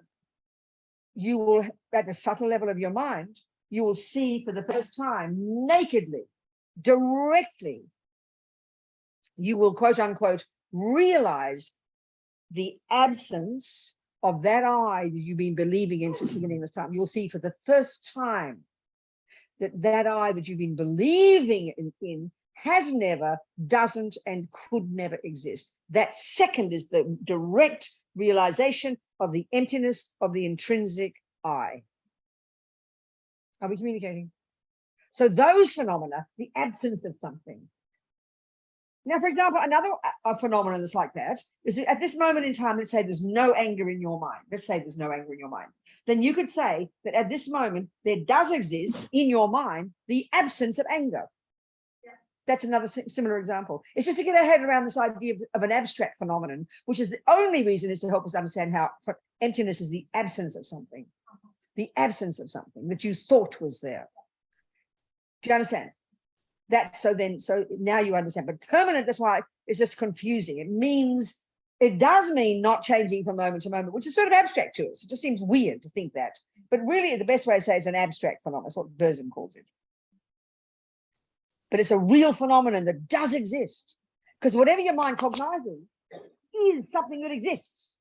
you will, at the subtle level of your mind, you will see for the first time, nakedly, directly, you will, quote unquote, realize the absence of that I that you've been believing in since the beginning of time. You'll see for the first time that I that you've been believing in has never, doesn't, and could never exist. That second is the direct realization of the emptiness of the intrinsic I. Are we communicating? So those phenomena, the absence of something. Now, for example, another phenomenon that's like that is that at this moment in time, let's say there's no anger in your mind. Let's say there's no anger in your mind. Then you could say that at this moment, there does exist in your mind the absence of anger. Yeah. That's another similar example. It's just to get our head around this idea of an abstract phenomenon, which is the only reason is to help us understand how emptiness is the absence of something that you thought was there. Do you understand? So now you understand. But permanent, that's why it's just confusing. It does mean not changing from moment to moment, which is sort of abstract to us. It just seems weird to think that. But really, the best way to say it's an abstract phenomenon. That's what Berzin calls it. But it's a real phenomenon that does exist. Because whatever your mind cognizes is something that exists.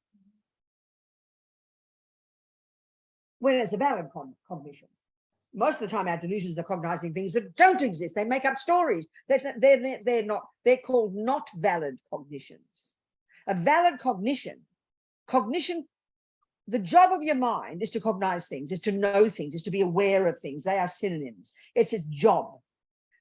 When it's a valid cognition. Most of the time, our delusions are cognizing things that don't exist. They make up stories. They're called not valid cognitions. A valid cognition, the job of your mind is to cognize things, is to know things, is to be aware of things. They are synonyms. It's its job.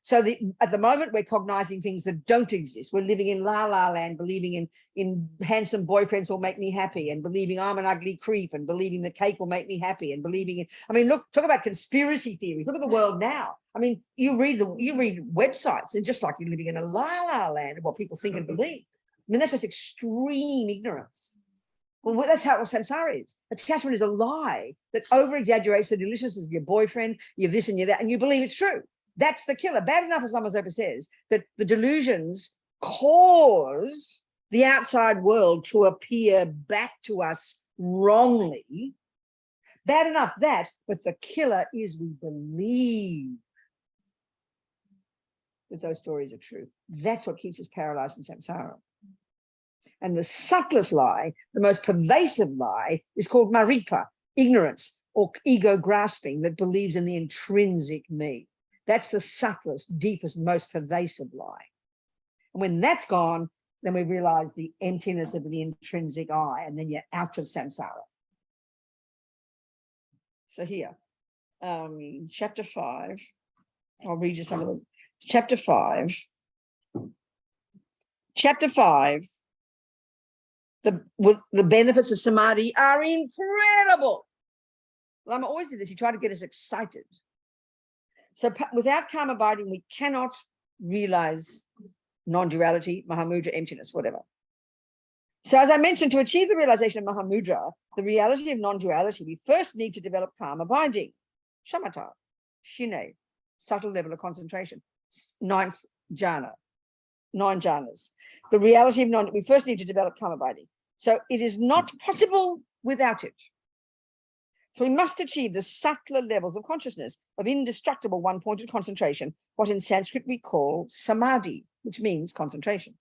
So at the moment, we're cognizing things that don't exist. We're living in la-la land, believing in handsome boyfriends will make me happy, and believing I'm an ugly creep, and believing the cake will make me happy, and believing in, I mean, look, talk about conspiracy theories. Look at the world now. I mean, you read websites, and just like you're living in a la-la land of what people think and believe. I mean, that's just extreme ignorance. Well, that's how samsara is. Attachment is a lie that over-exaggerates the deliciousness of your boyfriend, you're this and you're that, and you believe it's true. That's the killer. Bad enough, as Lama Zopa says, that the delusions cause the outside world to appear back to us wrongly. Bad enough that, but the killer is we believe that those stories are true. That's what keeps us paralyzed in samsara. And the subtlest lie, the most pervasive lie, is called maripa, ignorance, or ego grasping that believes in the intrinsic me. That's the subtlest, deepest, most pervasive lie. And when that's gone, then we realize the emptiness of the intrinsic I, and then you're out of samsara. So here, chapter 5, I'll read you some of them. Chapter 5, the benefits of samadhi are incredible. Lama always did this. He tried to get us excited. So without calm abiding, we cannot realize non-duality, Mahamudra, emptiness, whatever. So as I mentioned, to achieve the realization of Mahamudra, the reality of non-duality, we first need to develop calm abiding, shamatha, shine, subtle level of concentration, 9th jhana, 9 jhanas. The reality of we first need to develop calm abiding. So it is not possible without it. So we must achieve the subtler levels of consciousness of indestructible one-pointed concentration, what in Sanskrit we call samadhi, which means concentration.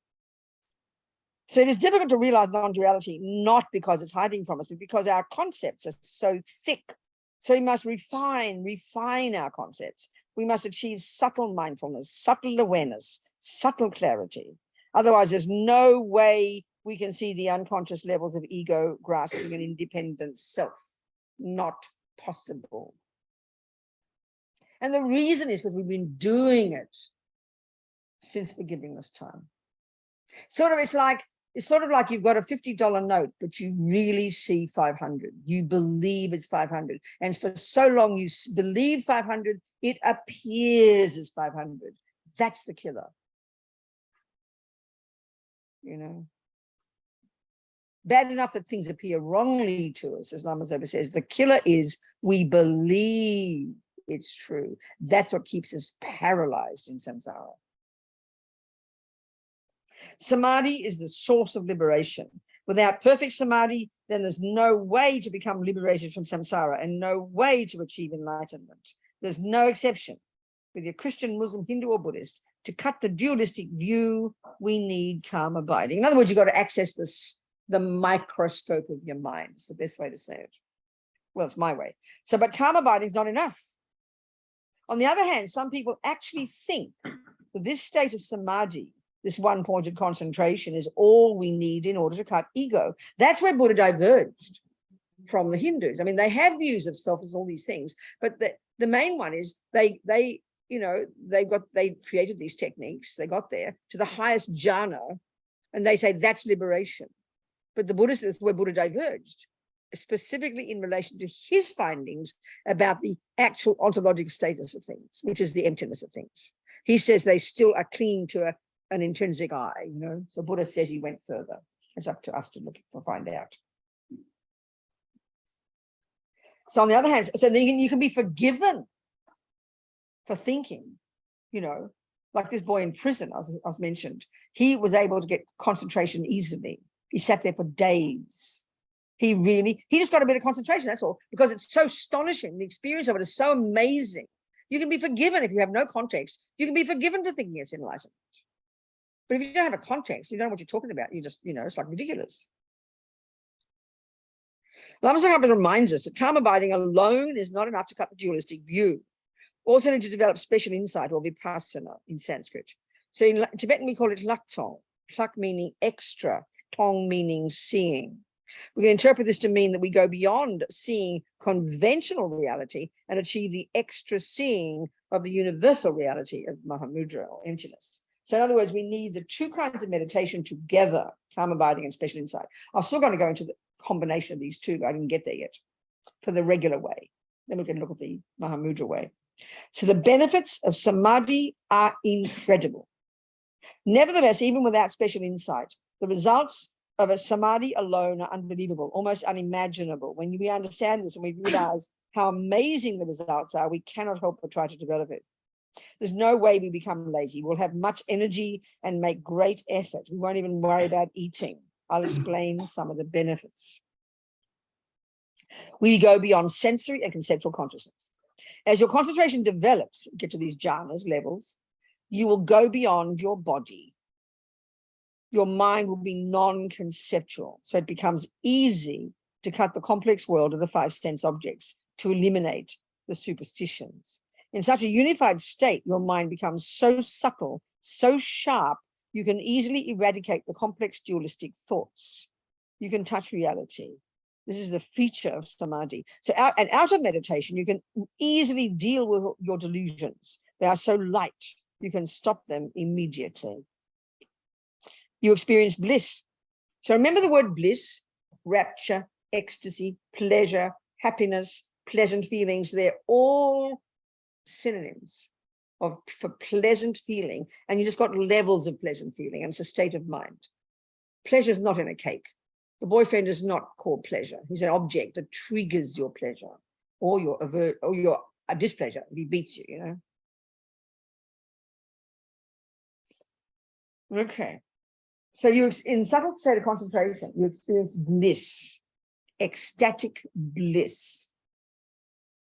So it is difficult to realize non-duality, not because it's hiding from us, but because our concepts are so thick. So we must refine our concepts. We must achieve subtle mindfulness, subtle awareness, subtle clarity. Otherwise, there's no way we can see the unconscious levels of ego grasping an independent self. Not possible. And the reason is because we've been doing it since beginningless time. It's sort of like you've got a $50 note, but you really see 500. You believe it's 500. And for so long you believe 500, it appears as 500. That's the killer. You know? Bad enough that things appear wrongly to us, as Lama Zopa says. The killer is we believe it's true. That's what keeps us paralyzed in samsara. Samadhi is the source of liberation. Without perfect samadhi, then there's no way to become liberated from samsara and no way to achieve enlightenment. There's no exception. Whether you're Christian, Muslim, Hindu, or Buddhist, to cut the dualistic view, we need calm abiding. In other words, you've got to access the microscope of your mind. It's the best way to say it. Well, it's my way. So, but calm abiding is not enough. On the other hand, some people actually think that this state of samadhi, this one-pointed concentration, is all we need in order to cut ego. That's where Buddha diverged from the Hindus. I mean, they have views of self as all these things, but the main one is they you know, they created these techniques, they got there to the highest jhana, and they say that's liberation. But the Buddhists, is where Buddha diverged, specifically in relation to his findings about the actual ontological status of things, which is the emptiness of things. He says they still are clinging to an intrinsic I, you know. So Buddha says he went further. It's up to us to look to find out. So on the other hand, so then you can be forgiven for thinking, you know, like this boy in prison, as mentioned, he was able to get concentration easily. He sat there for days. He just got a bit of concentration, that's all, because it's so astonishing. The experience of it is so amazing. You can be forgiven if you have no context. You can be forgiven for thinking it's enlightenment. But if you don't have a context, you don't know what you're talking about. You just, you know, it's like ridiculous. Lama Tsongkhapa reminds us that calm abiding alone is not enough to cut the dualistic view. Also need to develop special insight, or vipassana in Sanskrit. So in Tibetan, we call it laktong, lak meaning extra, tong meaning seeing. We can interpret this to mean that we go beyond seeing conventional reality and achieve the extra seeing of the universal reality of Mahamudra, or emptiness. So in other words, we need the two kinds of meditation together, calm abiding and special insight. I'm still going to go into the combination of these two, but I didn't get there yet, for the regular way. Then we can look at the Mahamudra way. So the benefits of samadhi are incredible. Nevertheless, even without special insight, the results of a samadhi alone are unbelievable, almost unimaginable. When we understand this, when we realize how amazing the results are, we cannot help but try to develop it. There's no way we become lazy. We'll have much energy and make great effort. We won't even worry about eating. I'll explain some of the benefits. We go beyond sensory and conceptual consciousness. As your concentration develops, get to these jhanas levels, you will go beyond your body. Your mind will be non-conceptual. So it becomes easy to cut the complex world of the five sense objects, to eliminate the superstitions. In such a unified state, your mind becomes so subtle, so sharp, you can easily eradicate the complex dualistic thoughts. You can touch reality. This is the feature of samadhi. So out of meditation, you can easily deal with your delusions. They are so light, you can stop them immediately. You experience bliss. So remember the word bliss, rapture, ecstasy, pleasure, happiness, pleasant feelings. They're all synonyms for pleasant feeling. And you just got levels of pleasant feeling, and it's a state of mind. Pleasure is not in a cake. The boyfriend is not called pleasure. He's an object that triggers your pleasure or your displeasure. He beats you, you know. Okay. So you, in subtle state of concentration, you experience bliss, ecstatic bliss.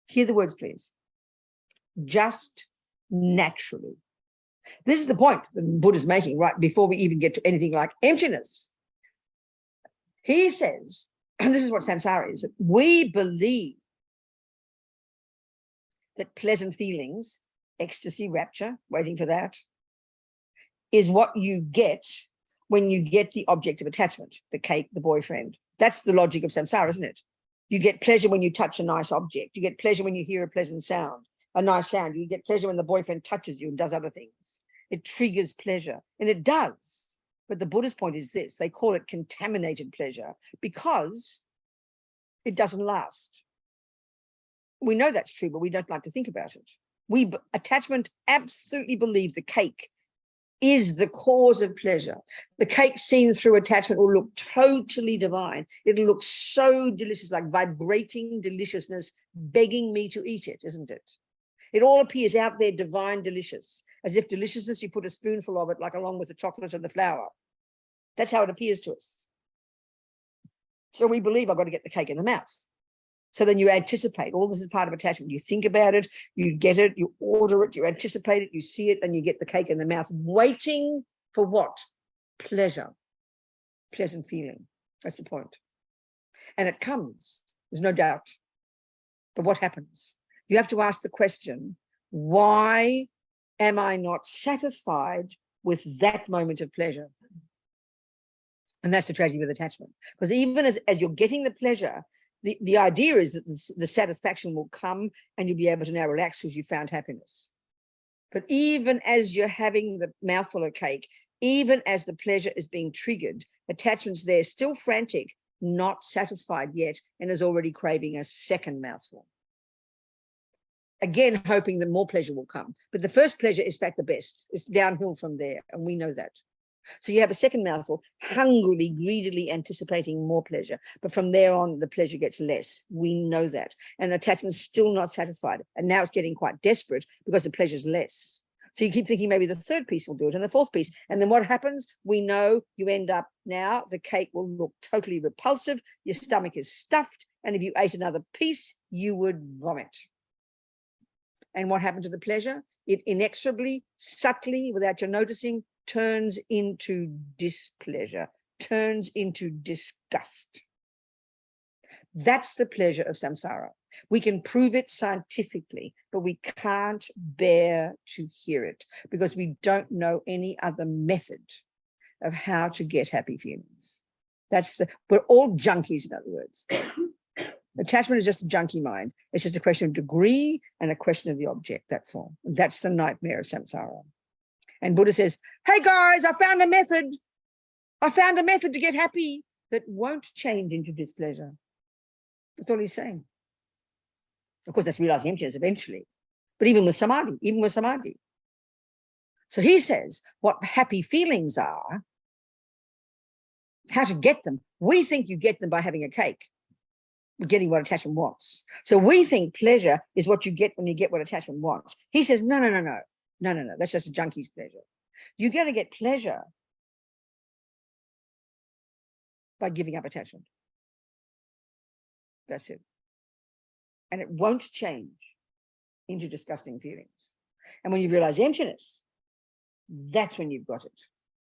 Hear the words, please. Just naturally. This is the point that Buddha's making right before we even get to anything like emptiness. He says, and this is what samsara is, that we believe that pleasant feelings, ecstasy, rapture, waiting for that, is what you get when you get the object of attachment, the cake, the boyfriend. That's the logic of samsara, isn't it? You get pleasure when you touch a nice object. You get pleasure when you hear a pleasant sound, a nice sound. You get pleasure when the boyfriend touches you and does other things. It triggers pleasure, and it does. But the Buddhist point is this: they call it contaminated pleasure because it doesn't last. We know that's true, but we don't like to think about it. Attachment absolutely believe the cake is the cause of pleasure. The cake seen through attachment will look totally divine. It'll look so delicious, like vibrating deliciousness, begging me to eat it, isn't it? It all appears out there divine delicious, as if deliciousness, you put a spoonful of it, like along with the chocolate and the flour. That's how it appears to us. So we believe I've got to get the cake in the mouth. So then you anticipate. All this is part of attachment. You think about it, you get it, you order it, you anticipate it, you see it, and you get the cake in the mouth, waiting for what? Pleasure, pleasant feeling. That's the point. And it comes, there's no doubt. But what happens? You have to ask the question, why am I not satisfied with that moment of pleasure? And that's the tragedy with attachment. Because even as you're getting the pleasure, the idea is that the satisfaction will come and you'll be able to now relax because you found happiness. But even as you're having the mouthful of cake, even as the pleasure is being triggered, attachment's there, still frantic, not satisfied yet, and is already craving a second mouthful. Again, hoping that more pleasure will come. But the first pleasure is back the best. It's downhill from there, and we know that. So you have a second mouthful, hungrily, greedily anticipating more pleasure. But from there on, the pleasure gets less. We know that. And attachment's still not satisfied. And now it's getting quite desperate because the pleasure's less. So you keep thinking maybe the third piece will do it and the fourth piece. And then what happens? We know you end up now, the cake will look totally repulsive. Your stomach is stuffed. And if you ate another piece, you would vomit. And what happened to the pleasure? It inexorably, subtly, without your noticing, turns into displeasure, turns into disgust. That's the pleasure of samsara. We can prove it scientifically, but we can't bear to hear it because we don't know any other method of how to get happy feelings. We're all junkies, in other words. Attachment is just a junkie mind. It's just a question of degree and a question of the object, that's all. That's the nightmare of samsara. And Buddha says, hey guys, I found a method. I found a method to get happy that won't change into displeasure. That's all he's saying. Of course, that's realizing emptiness eventually. But even with samadhi. So he says what happy feelings are, how to get them. We think you get them by having a cake, getting what attachment wants. So we think pleasure is what you get when you get what attachment wants. He says, no. That's just a junkie's pleasure. You're going to get pleasure by giving up attachment. That's it. And it won't change into disgusting feelings. And when you realize emptiness, that's when you've got it.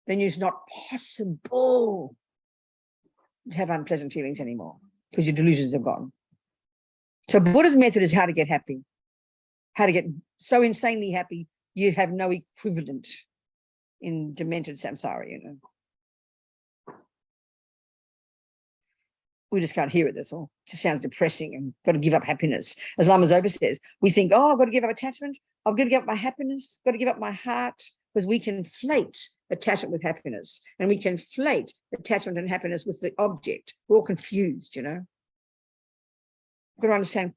Then it's not possible to have unpleasant feelings anymore because your delusions are gone. So Buddha's method is how to get happy, how to get so insanely happy you have no equivalent in demented samsara, you know. We just can't hear it, that's all. It just sounds depressing and got to give up happiness. As Lama Zopa says, we think, oh, I've got to give up attachment. I've got to give up my happiness, got to give up my heart, because we conflate attachment with happiness. And we conflate attachment and happiness with the object. We're all confused, you know. You've got to understand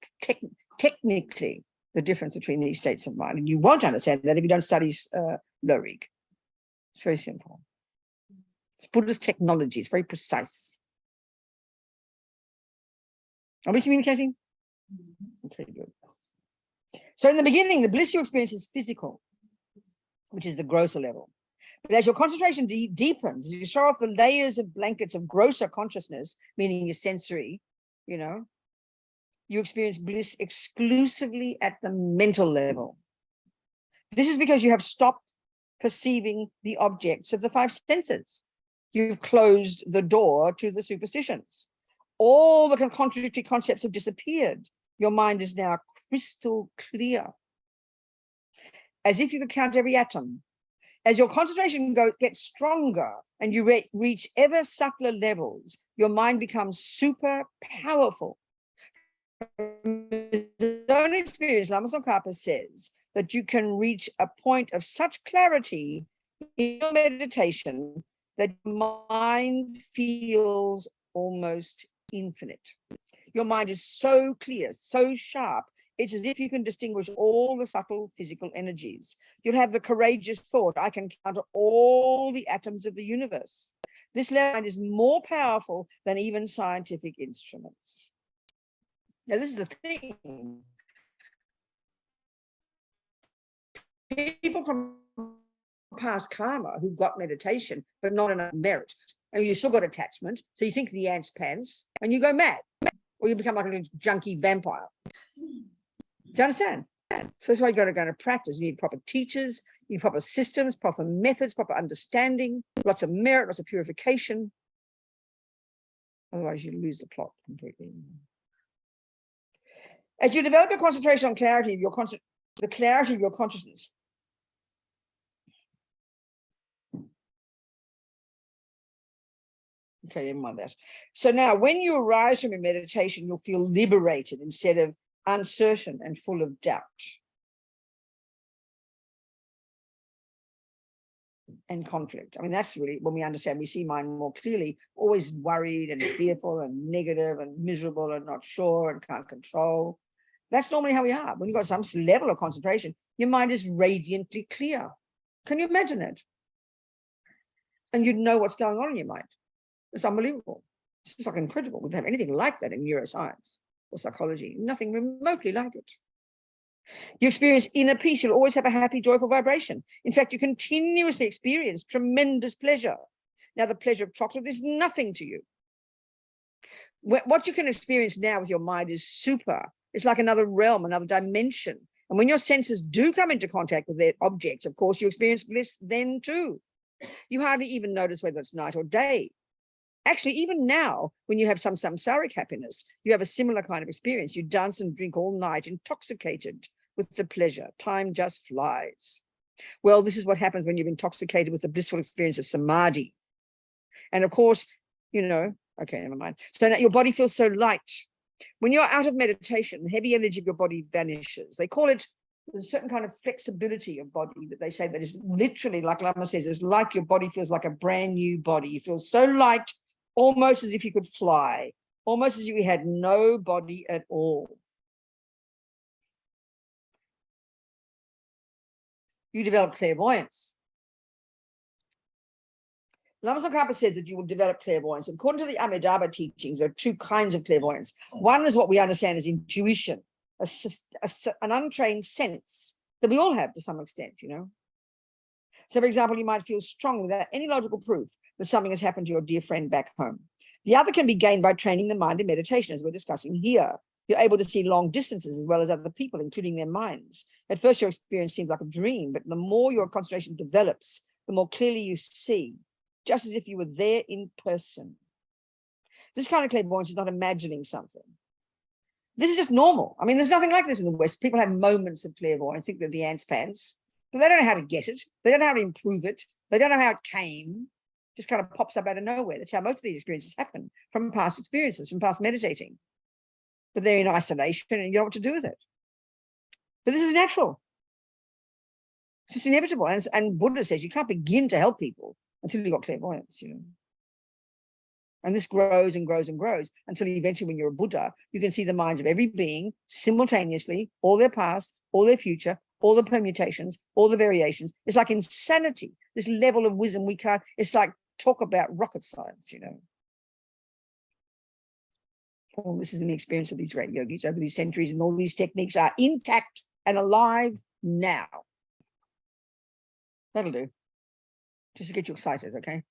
technically the difference between these states of mind. And you won't understand that if you don't study Lorig. It's very simple. It's Buddha's technology. It's very precise. Are we communicating? Okay, good. So in the beginning, the bliss you experience is physical, which is the grosser level. But as your concentration deepens, as you show off the layers of blankets of grosser consciousness, meaning your sensory, you know, you experience bliss exclusively at the mental level. This is because you have stopped perceiving the objects of the five senses. You've closed the door to the superstitions. All the contradictory concepts have disappeared. Your mind is now crystal clear, as if you could count every atom. As your concentration gets stronger and you reach ever subtler levels, your mind becomes super powerful. From his own experience, Lama Tsongkhapa says that you can reach a point of such clarity in your meditation that your mind feels almost infinite. Your mind is so clear, so sharp, it's as if you can distinguish all the subtle physical energies. You'll have the courageous thought, I can count all the atoms of the universe. This level is more powerful than even scientific instruments. Now, this is the thing. People from past karma who got meditation, but not enough merit, and you still got attachment, so you think the ant's pants, and you go mad, or you become like a junkie vampire. Do you understand? So that's why you got to go to practice. You need proper teachers, you need proper systems, proper methods, proper understanding, lots of merit, lots of purification. Otherwise, you lose the plot completely. As you develop your concentration on clarity of the clarity of your consciousness, okay, never mind that. So now when you arise from your meditation, you'll feel liberated instead of uncertain and full of doubt. and conflict. I mean, that's really when we understand, we see mind more clearly, always worried and fearful and negative and miserable and not sure and can't control. That's normally how we are. When you've got some level of concentration, your mind is radiantly clear. Can you imagine that? And you'd know what's going on in your mind. It's unbelievable. It's just like incredible. We don't have anything like that in neuroscience or psychology. Nothing remotely like it. You experience inner peace. You'll always have a happy, joyful vibration. In fact, you continuously experience tremendous pleasure. Now, the pleasure of chocolate is nothing to you. What you can experience now with your mind is super. It's like another realm, another dimension. And when your senses do come into contact with their objects, of course, you experience bliss then too. You hardly even notice whether it's night or day. Actually, even now, when you have some samsaric happiness, you have a similar kind of experience. You dance and drink all night, intoxicated with the pleasure. Time just flies. Well, this is what happens when you're intoxicated with the blissful experience of samadhi. And of course, okay, never mind. So now your body feels so light. When you're out of meditation, the heavy energy of your body vanishes. They call it, there's a certain kind of flexibility of body that they say that is literally, like Lama says, it's like your body feels like a brand new body. You feel so light, almost as if you could fly, almost as if you had no body at all. You develop clairvoyance. Lama Tsongkhapa said that you will develop clairvoyance. According to the Amitabha teachings, there are two kinds of clairvoyance. One is what we understand as intuition, an untrained sense that we all have to some extent, So, for example, you might feel strong without any logical proof that something has happened to your dear friend back home. The other can be gained by training the mind in meditation, as we're discussing here. You're able to see long distances as well as other people, including their minds. At first, your experience seems like a dream, but the more your concentration develops, the more clearly you see, just as if you were there in person. This kind of clairvoyance is not imagining something. This is just normal. I mean, there's nothing like this in the West. People have moments of clairvoyance, think they're the ants' pants, but they don't know how to get it. They don't know how to improve it. They don't know how it came. It just kind of pops up out of nowhere. That's how most of these experiences happen, from past experiences, from past meditating. But they're in isolation and you don't know what to do with it. But this is natural. It's just inevitable. And Buddha says you can't begin to help people until you've got clairvoyance, And this grows and grows and grows until eventually, when you're a Buddha, you can see the minds of every being simultaneously, all their past, all their future, all the permutations, all the variations. It's like insanity. This level of wisdom we can't, it's like talk about rocket science, All this is in the experience of these great yogis over these centuries, and all these techniques are intact and alive now. That'll do. Just to get you excited, okay?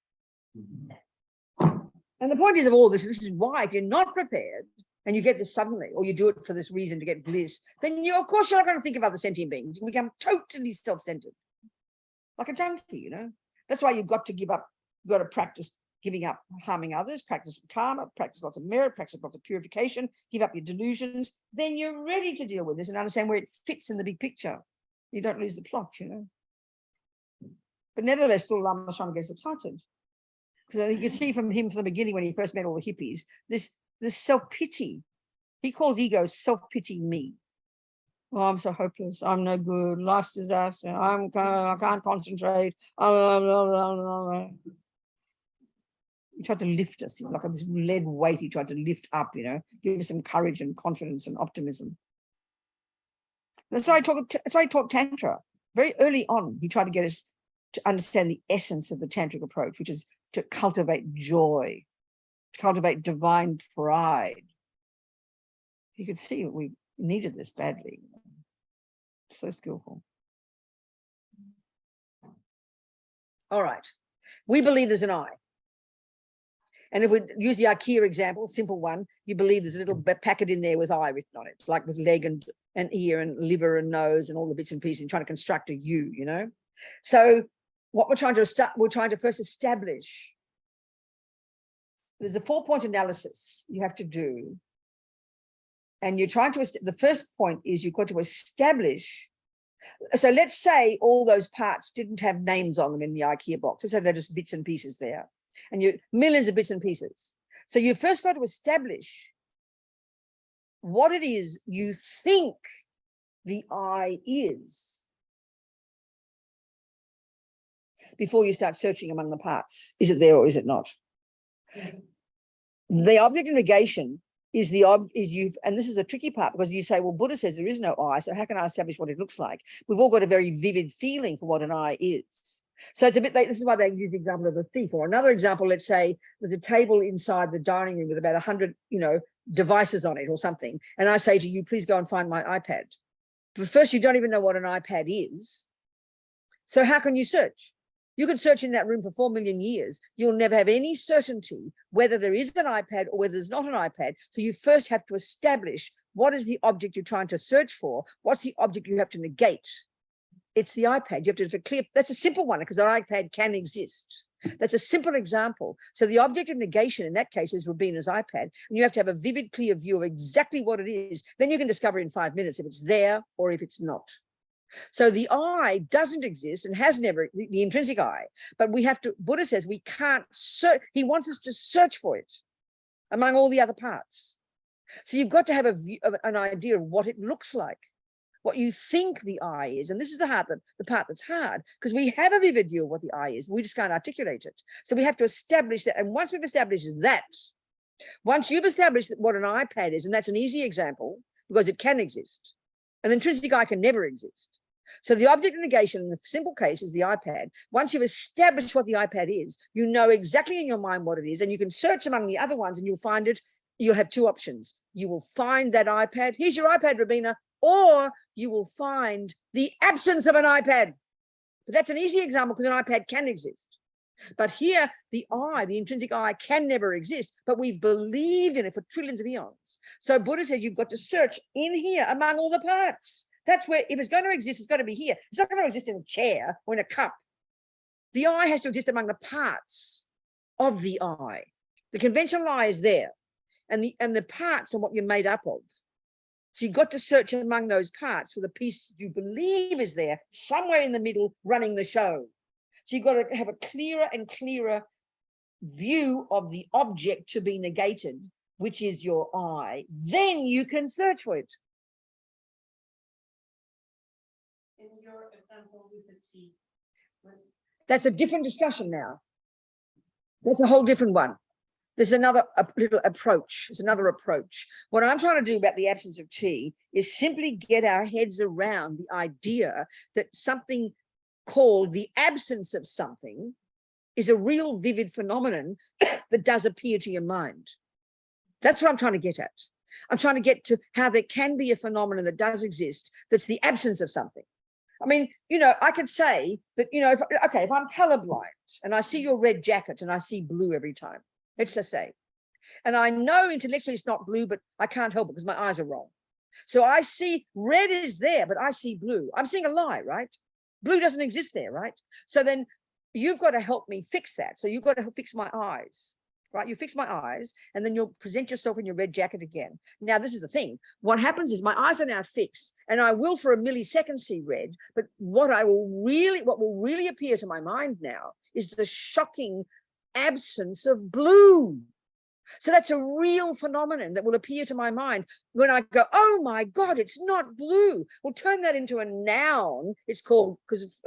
And the point is of all this is why, if you're not prepared and you get this suddenly, or you do it for this reason to get bliss, then of course you're not going to think about the sentient beings. You become totally self-centered, like a junkie, That's why you've got to give up. You've got to practice giving up harming others, practice karma, practice lots of merit, practice lots of purification, give up your delusions. Then you're ready to deal with this and understand where it fits in the big picture. You don't lose the plot, But nevertheless, still Lama Tsongkhapa gets excited. Because you can see from him from the beginning, when he first met all the hippies, this self-pity. He calls ego self-pity me. Oh, I'm so hopeless. I'm no good. Life's disaster. I can't concentrate. He tried to lift us, like this lead weight. He tried to lift up, give us some courage and confidence and optimism. That's why he taught Tantra. Very early on, he tried to get us to understand the essence of the tantric approach, which is to cultivate joy, to cultivate divine pride. You could see we needed this badly. So skillful. All right. We believe there's an I. And if we use the IKEA example, simple one, you believe there's a little packet in there with I written on it, like with leg and ear and liver and nose and all the bits and pieces, and trying to construct a you, So what we're trying to first establish, there's a 4-point analysis you have to do. And you're trying to, the first point is you've got to establish. So let's say all those parts didn't have names on them in the IKEA box. Let's say they're just bits and pieces there. And you millions of bits and pieces. So you first got to establish what it is you think the I is. before you start searching among the parts. Is it there or is it not? The object of negation is and this is the tricky part, because you say, well, Buddha says there is no I, so how can I establish what it looks like? We've all got a very vivid feeling for what an I is. So it's a bit like, this is why they use the example of the thief. Or another example, let's say there's a table inside the dining room with about 100, devices on it or something. And I say to you, please go and find my iPad. But first, you don't even know what an iPad is. So how can you search? You could search in that room for 4 million years. You'll never have any certainty whether there is an iPad or whether there's not an iPad. So you first have to establish what is the object you're trying to search for. What's the object you have to negate? It's the iPad. You have to have a clear, that's a simple one because an iPad can exist. That's a simple example. So the object of negation in that case is Robina's iPad. And you have to have a vivid, clear view of exactly what it is. Then you can discover in 5 minutes if it's there or if it's not. So the I doesn't exist and has never, the intrinsic I, but we have to, Buddha says we can't search, he wants us to search for it among all the other parts. So you've got to have an idea of what it looks like, what you think the I is. And this is the part that's hard, because we have a vivid view of what the I is, but we just can't articulate it. So we have to establish that. And once we've established that, once you've established what an iPad is, and that's an easy example because it can exist, an intrinsic I can never exist. So the object of negation in the simple case is the iPad. Once you've established what the iPad is, you know exactly in your mind what it is, and you can search among the other ones and you'll find it. You'll have two options. You will find that iPad. Here's your iPad, Robina. Or you will find the absence of an iPad. But that's an easy example because an iPad can exist. But here, the I, the intrinsic I, can never exist, but we've believed in it for trillions of eons. So Buddha says you've got to search in here among all the parts. That's where, if it's going to exist, it's got to be here. It's not going to exist in a chair or in a cup. The I has to exist among the parts of the I. The conventional I is there, and the parts are what you're made up of. So you've got to search among those parts for the piece you believe is there, somewhere in the middle, running the show. So you've got to have a clearer and clearer view of the object to be negated, which is your I. Then you can search for it. In your example with the tea. That's a different discussion now. That's a whole different one. There's another little approach. It's another approach. What I'm trying to do about the absence of tea is simply get our heads around the idea that something called the absence of something is a real vivid phenomenon that does appear to your mind. That's what I'm trying to get at. I'm trying to get to how there can be a phenomenon that does exist that's the absence of something. I mean, I could say that, if I'm colorblind and I see your red jacket and I see blue every time, let's just say, and I know intellectually it's not blue, but I can't help it because my eyes are wrong. So I see red is there, but I see blue. I'm seeing a lie, right? Blue doesn't exist there, right? So then you've got to help me fix that. So you've got to fix my eyes, right? You fix my eyes, and then you'll present yourself in your red jacket again. Now, this is the thing. What happens is my eyes are now fixed, and I will for a millisecond see red, but what will really appear to my mind now is the shocking absence of blue. So that's a real phenomenon that will appear to my mind when I go, oh my God, it's not blue. We'll turn that into a noun. It's called, because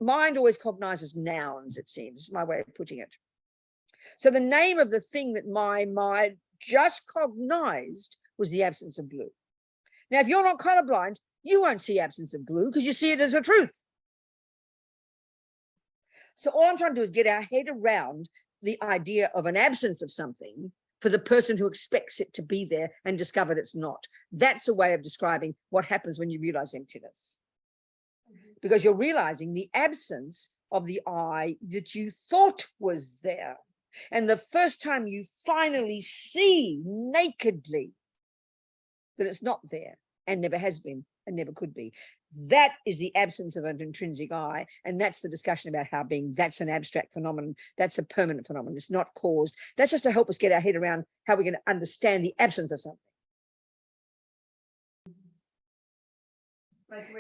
mind always cognizes nouns, it seems. It's my way of putting it. So the name of the thing that my mind just cognized was the absence of blue. Now, if you're not colorblind, you won't see absence of blue because you see it as a truth. So all I'm trying to do is get our head around the idea of an absence of something for the person who expects it to be there and discovered it's not. That's a way of describing what happens when you realize emptiness. Because you're realizing the absence of the I that you thought was there. And the first time you finally see nakedly that it's not there and never has been and never could be, that is the absence of an intrinsic I. And that's the discussion about how being, that's an abstract phenomenon. That's a permanent phenomenon. It's not caused. That's just to help us get our head around how we're going to understand the absence of something.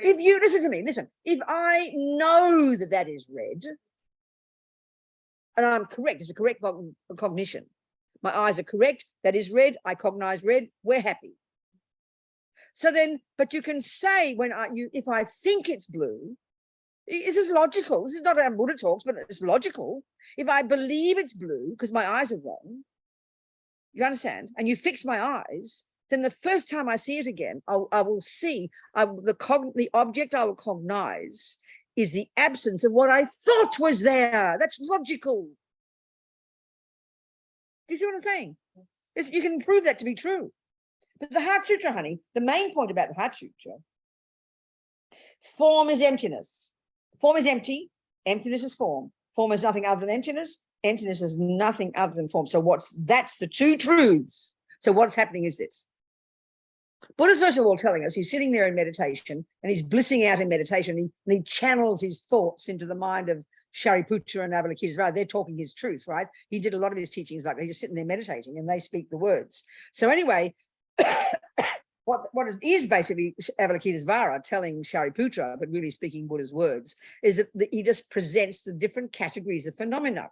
If you listen to me, if I know that that is red, and I'm correct, it's a correct cognition. My eyes are correct. That is red. I cognize red. We're happy. So then, but you can say if I think it's blue, This is logical. This is not how Buddha talks, but it's logical. If I believe it's blue because my eyes are wrong, you understand, and you fix my eyes, then the first time I see it again, I will see the object I will cognize is the absence of what I thought was there. That's logical. Do you see what I'm saying? You can prove that to be true. But the Heart Sutra, honey, the main point about the Heart Sutra, form is emptiness. Form is empty. Emptiness is form. Form is nothing other than emptiness. Emptiness is nothing other than form. So that's the two truths. So what's happening is this. Buddha's first of all telling us he's sitting there in meditation and he's blissing out in meditation and he channels his thoughts into the mind of Shariputra and Avalokitesvara. They're talking his truth, right? He did a lot of his teachings like he's just sitting there meditating and they speak the words. So anyway, what is basically Avalokitesvara telling Shariputra, but really speaking Buddha's words, is that he just presents the different categories of phenomena.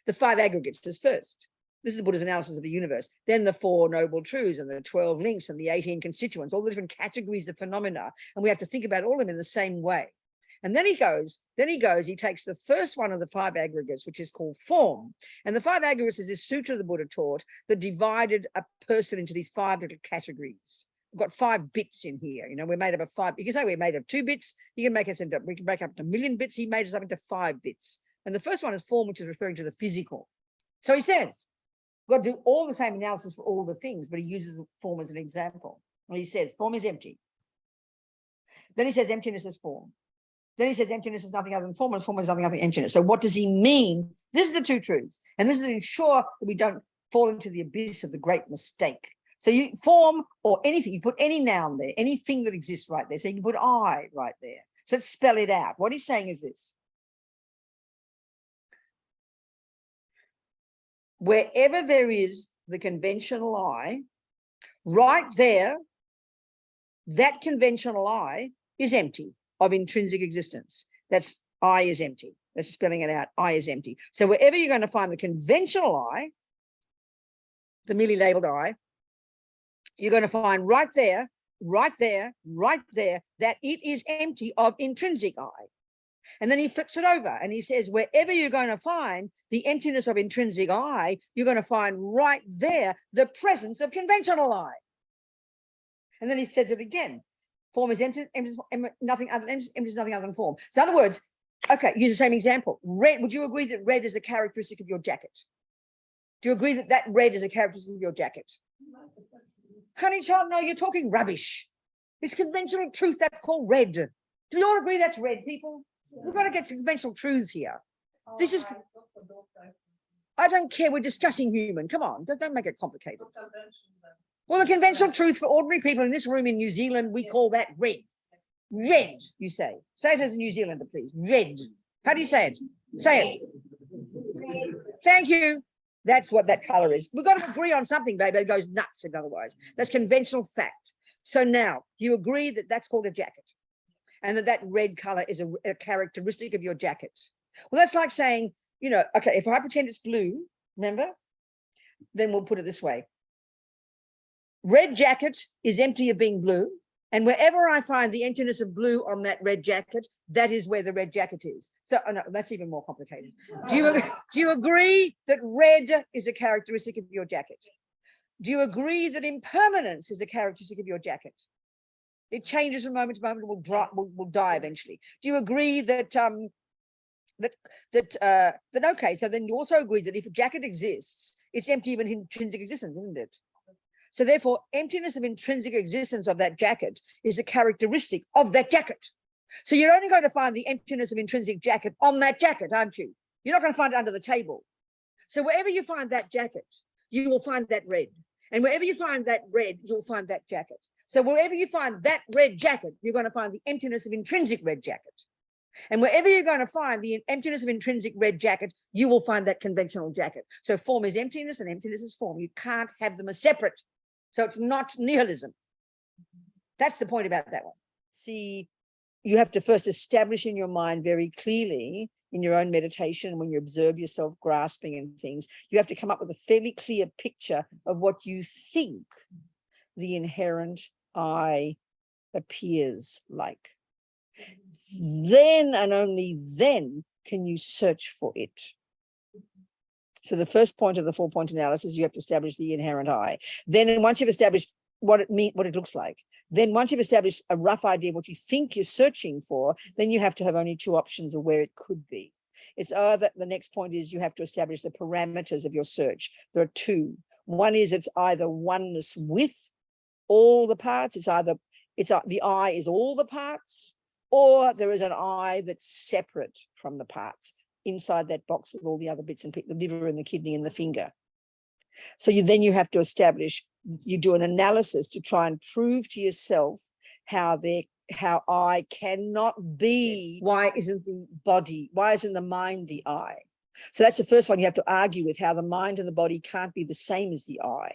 The 5 aggregates is first. This is Buddha's analysis of the universe. Then the 4 noble truths and the 12 links and the 18 constituents, all the different categories of phenomena. And we have to think about all of them in the same way. And then he takes the first one of the 5 aggregates, which is called form. And the 5 aggregates is this sutra the Buddha taught that divided a person into these 5 little categories. We've got 5 bits in here. You know, we're made up of 5. You can say we're made of 2 bits. You can make us into, we can break up into 1,000,000 bits. He made us up into 5 bits. And the first one is form, which is referring to the physical. So he says, we've got to do all the same analysis for all the things, but he uses form as an example. And he says, form is empty. Then he says, emptiness is form. Then he says, emptiness is nothing other than form, and form is nothing other than emptiness. So what does he mean? This is the two truths. And this is to ensure that we don't fall into the abyss of the great mistake. So you form or anything, you put any noun there, anything that exists right there. So you can put I right there. So let's spell it out. What he's saying is this. Wherever there is the conventional I, right there, that conventional I is empty of intrinsic existence. That's I is empty. That's spelling it out. I is empty. So wherever you're going to find the conventional I, the merely labeled I, you're going to find right there, that it is empty of intrinsic I. And then he flips it over and he says, wherever you're going to find the emptiness of intrinsic I, you're going to find right there the presence of conventional I. And then he says it again. Form is empty, nothing other than form. So in other words, okay, use the same example. Red, would you agree that red is a characteristic of your jacket? Do you agree that that red is a characteristic of your jacket? Honey child, no, you're talking rubbish. It's conventional truth, that's called red. Do we all agree that's red, people? We've got to get some conventional truths here. This is, I don't care, we're discussing human. Come on, don't make it complicated. Well, the conventional truth for ordinary people in this room in New Zealand, we call that red. Red, you say. Say it as a New Zealander, please. Red. How do you say it? Say it. Thank you. That's what that color is. We've got to agree on something, baby. It goes nuts otherwise. That's conventional fact. So now, you agree that that's called a jacket and that red color is a characteristic of your jacket. Well, that's like saying, you know, okay, if I pretend it's blue, remember, then we'll put it this way. Red jacket is empty of being blue. And wherever I find the emptiness of blue on that red jacket, that is where the red jacket is. So no, that's even more complicated. Do you agree that red is a characteristic of your jacket? Do you agree that impermanence is a characteristic of your jacket? It changes from moment to moment, will die eventually. Do you agree that okay, so then you also agree that if a jacket exists, it's empty of an intrinsic existence, isn't it? So therefore, emptiness of intrinsic existence of that jacket is a characteristic of that jacket. So you're only going to find the emptiness of intrinsic jacket on that jacket, aren't you? You're not going to find it under the table. So wherever you find that jacket, you will find that red. And wherever you find that red, you'll find that jacket. So wherever you find that red jacket, you're going to find the emptiness of intrinsic red jacket. And wherever you're going to find the emptiness of intrinsic red jacket, you will find that conventional jacket. So form is emptiness and emptiness is form. You can't have them as separate. So it's not nihilism. That's the point about that one. See, you have to first establish in your mind very clearly in your own meditation, when you observe yourself grasping and things, you have to come up with a fairly clear picture of what you think the inherent I appears like. Then and only then can you search for it. So the first point of the 4-point analysis, you have to establish the inherent I. Then once you've established what it looks like, then once you've established a rough idea of what you think you're searching for, then you have to have only 2 options of where it could be. It's either, the next point is you have to establish the parameters of your search. There are 2. One is it's either oneness with all the parts, the I is all the parts, or there is an I that's separate from the parts, inside that box with all the other bits and pieces, the liver and the kidney and the finger. So then you have to establish, you do an analysis to try and prove to yourself how I cannot be. Why isn't the body, why isn't the mind the I? So that's the first one you have to argue with, how the mind and the body can't be the same as the I.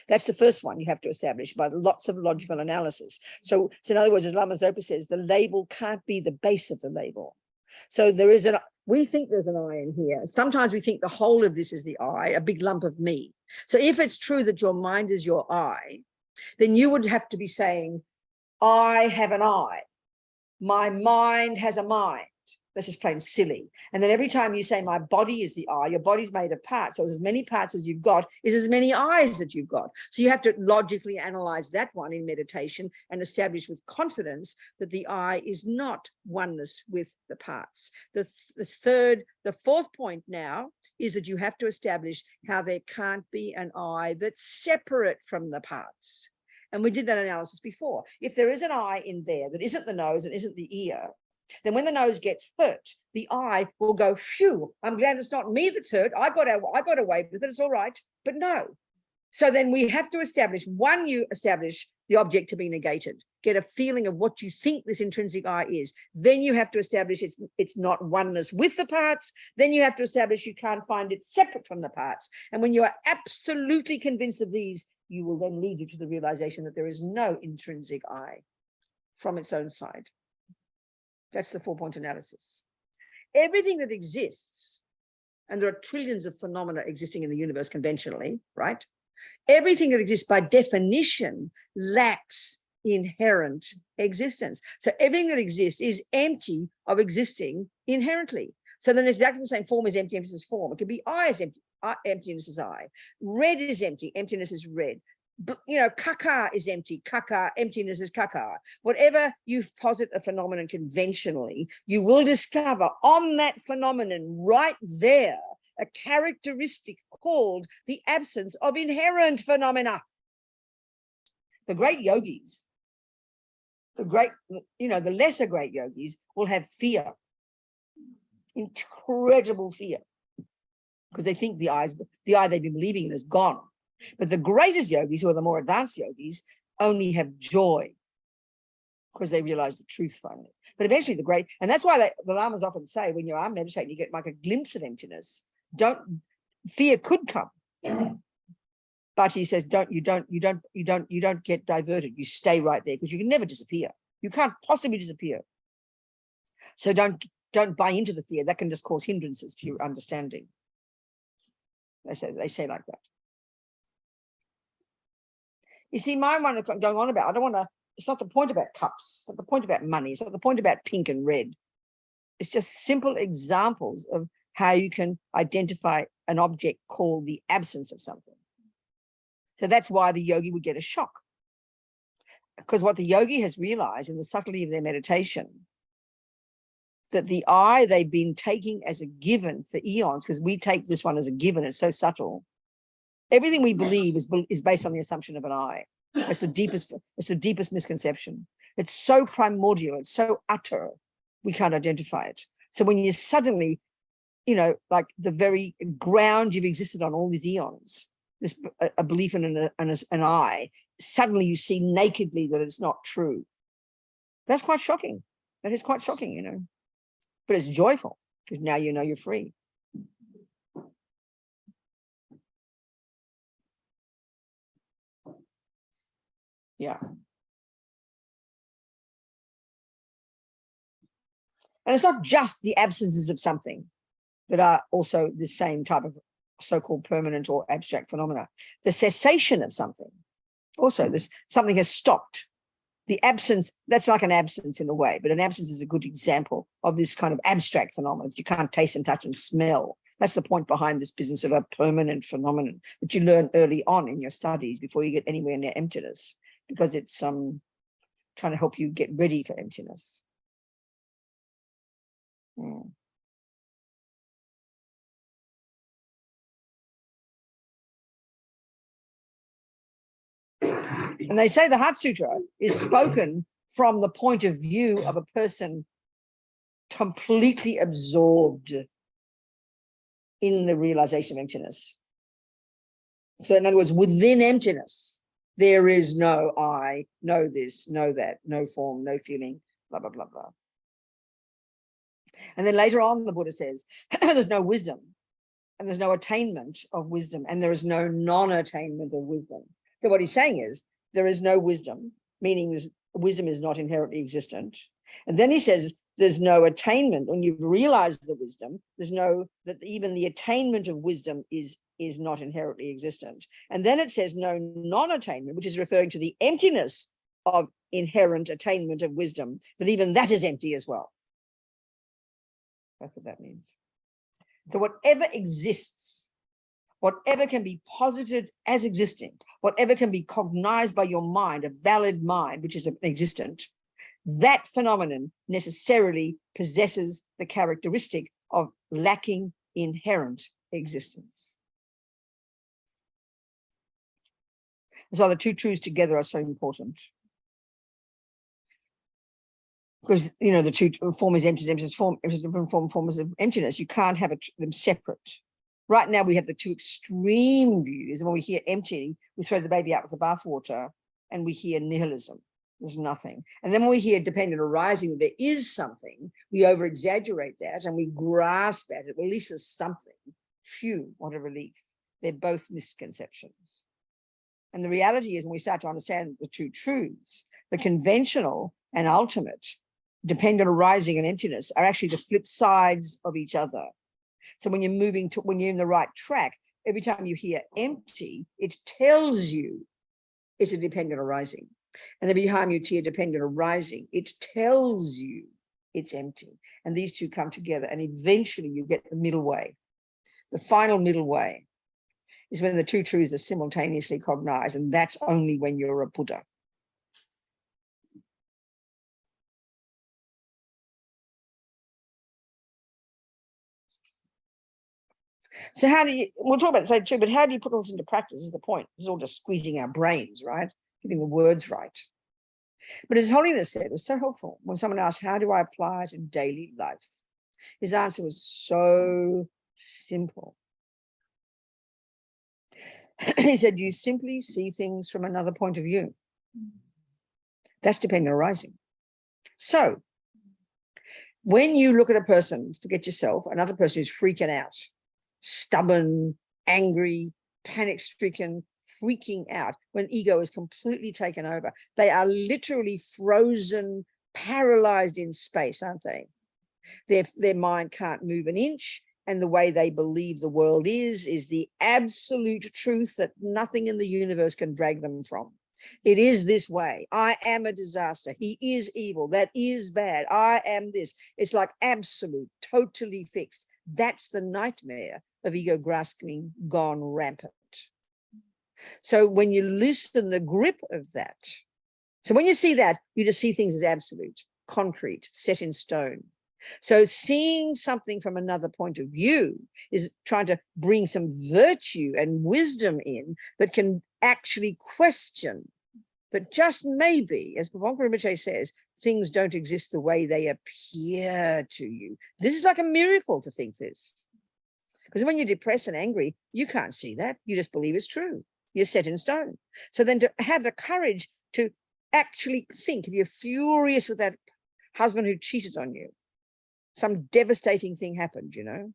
That's the first one you have to establish by lots of logical analysis. So in other words, as Lama Zopa says, the label can't be the base of the label. So we think there's an I in here. Sometimes we think the whole of this is the I, a big lump of me. So if it's true that your mind is your I, then you would have to be saying, I have an I. My mind has a mind. That's just plain silly. And then every time you say my body is the I, your body's made of parts. So as many parts as you've got is as many eyes that you've got. So you have to logically analyze that one in meditation and establish with confidence that the I is not oneness with the parts. The 4th point now is that you have to establish how there can't be an I that's separate from the parts. And we did that analysis before. If there is an I in there that isn't the nose and isn't the ear, then when the nose gets hurt, the I will go, phew, I'm glad it's not me that's hurt. I got away with it. It's all right. But no. So then we have to establish, one, you establish the object to be negated, get a feeling of what you think this intrinsic I is. Then you have to establish it's not oneness with the parts. Then you have to establish you can't find it separate from the parts. And when you are absolutely convinced of these, you will then lead you to the realization that there is no intrinsic I from its own side. That's the 4-point analysis. Everything that exists, and there are trillions of phenomena existing in the universe conventionally, right? Everything that exists by definition lacks inherent existence. So everything that exists is empty of existing inherently. So then it's exactly the same form as empty, emptiness is form. It could be I is empty, emptiness is I. Red is empty, emptiness is red. But, kaka is empty, kaka, emptiness is kaka. Whatever you posit a phenomenon conventionally, you will discover on that phenomenon right there a characteristic called the absence of inherent phenomena. The great yogis, the lesser great yogis will have fear, incredible fear, because they think the I they've been believing in is gone. But the greatest yogis, who are the more advanced yogis, only have joy because they realize the truth finally. But eventually and that's why the lamas often say, when you are meditating, you get like a glimpse of emptiness. Fear could come, but he says, you don't get diverted. You stay right there because you can never disappear. You can't possibly disappear. So don't buy into the fear. That can just cause hindrances to your understanding. They say like that. You see, my mind is going on about, it's not the point about cups, it's not the point about money, it's not the point about pink and red. It's just simple examples of how you can identify an object called the absence of something. So that's why the yogi would get a shock. Because what the yogi has realized in the subtlety of their meditation, that the I they've been taking as a given for eons, because we take this one as a given, it's so subtle. Everything we believe is based on the assumption of an I. It's the deepest misconception. It's so primordial, it's so utter, we can't identify it. So when you suddenly, like the very ground you've existed on all these eons, a belief in an I, suddenly you see nakedly that it's not true. That's quite shocking. That is quite shocking, But it's joyful because now you know you're free. Yeah. And it's not just the absences of something that are also the same type of so-called permanent or abstract phenomena. The cessation of something. Also, something has stopped. the absence, that's like an absence in a way, but an absence is a good example of this kind of abstract phenomenon that you can't taste and touch and smell. That's the point behind this business of a permanent phenomenon that you learn early on in your studies before you get anywhere near emptiness, because it's trying to help you get ready for emptiness. And they say the Heart Sutra is spoken from the point of view of a person completely absorbed in the realization of emptiness. So in other words, within emptiness, there is no I, no this, no that, no form, no feeling, blah, blah, blah, blah. And then later on, the Buddha says, there's no wisdom, and there's no attainment of wisdom, and there is no non-attainment of wisdom. So what he's saying is, there is no wisdom, meaning wisdom is not inherently existent. And then he says, there's no attainment. When you've realized the wisdom, there's no, that even the attainment of wisdom is not inherently existent. And then it says no non-attainment, which is referring to the emptiness of inherent attainment of wisdom, that even that is empty as well. That's what that means. So whatever exists, whatever can be posited as existing, whatever can be cognized by your mind, a valid mind, which is an existent, that phenomenon necessarily possesses the characteristic of lacking inherent existence. That's why the two truths together are so important. Because, you know, the two form is emptiness, form is different forms of emptiness. You can't have them separate. Right now, we have the two extreme views. And when we hear empty, we throw the baby out with the bathwater, and we hear nihilism. There's nothing. And then when we hear dependent arising, there is something, we over-exaggerate that and we grasp at it. Well, at least there's something. Phew, what a relief. They're both misconceptions. And the reality is, when we start to understand the two truths, the conventional and ultimate, dependent arising and emptiness, are actually the flip sides of each other. So when you're when you're in the right track, every time you hear empty, it tells you it's a dependent arising. And every time you hear dependent arising, it tells you it's empty. And these two come together, and eventually you get the middle way. The final middle way is when the two truths are simultaneously cognized, and that's only when you're a Buddha. So how do you, we'll talk about that too, but how do you put all this into practice is the point. This is all just squeezing our brains, right? Getting the words right. But His Holiness said, it was so helpful when someone asked, how do I apply it in daily life? His answer was so simple. He said, you simply see things from another point of view. That's dependent arising. So when you look at a person, forget yourself, another person who's freaking out, stubborn, angry, panic-stricken, freaking out, when ego is completely taken over, they are literally frozen, paralyzed in space, aren't they? Their mind can't move an inch, and the way they believe the world is the absolute truth that nothing in the universe can drag them from. It is this way. I am a disaster. He is evil. That is bad. I am this. It's like absolute, totally fixed. That's the nightmare of ego grasping gone rampant. So when you loosen the grip of that, so when you see that, you just see things as absolute, concrete, set in stone. So seeing something from another point of view is trying to bring some virtue and wisdom in that can actually question that just maybe, as Bhavanga Rinpoche says, things don't exist the way they appear to you. This is like a miracle to think this. Because when you're depressed and angry, you can't see that. You just believe it's true. You're set in stone. So then to have the courage to actually think, if you're furious with that husband who cheated on you, some devastating thing happened, you know,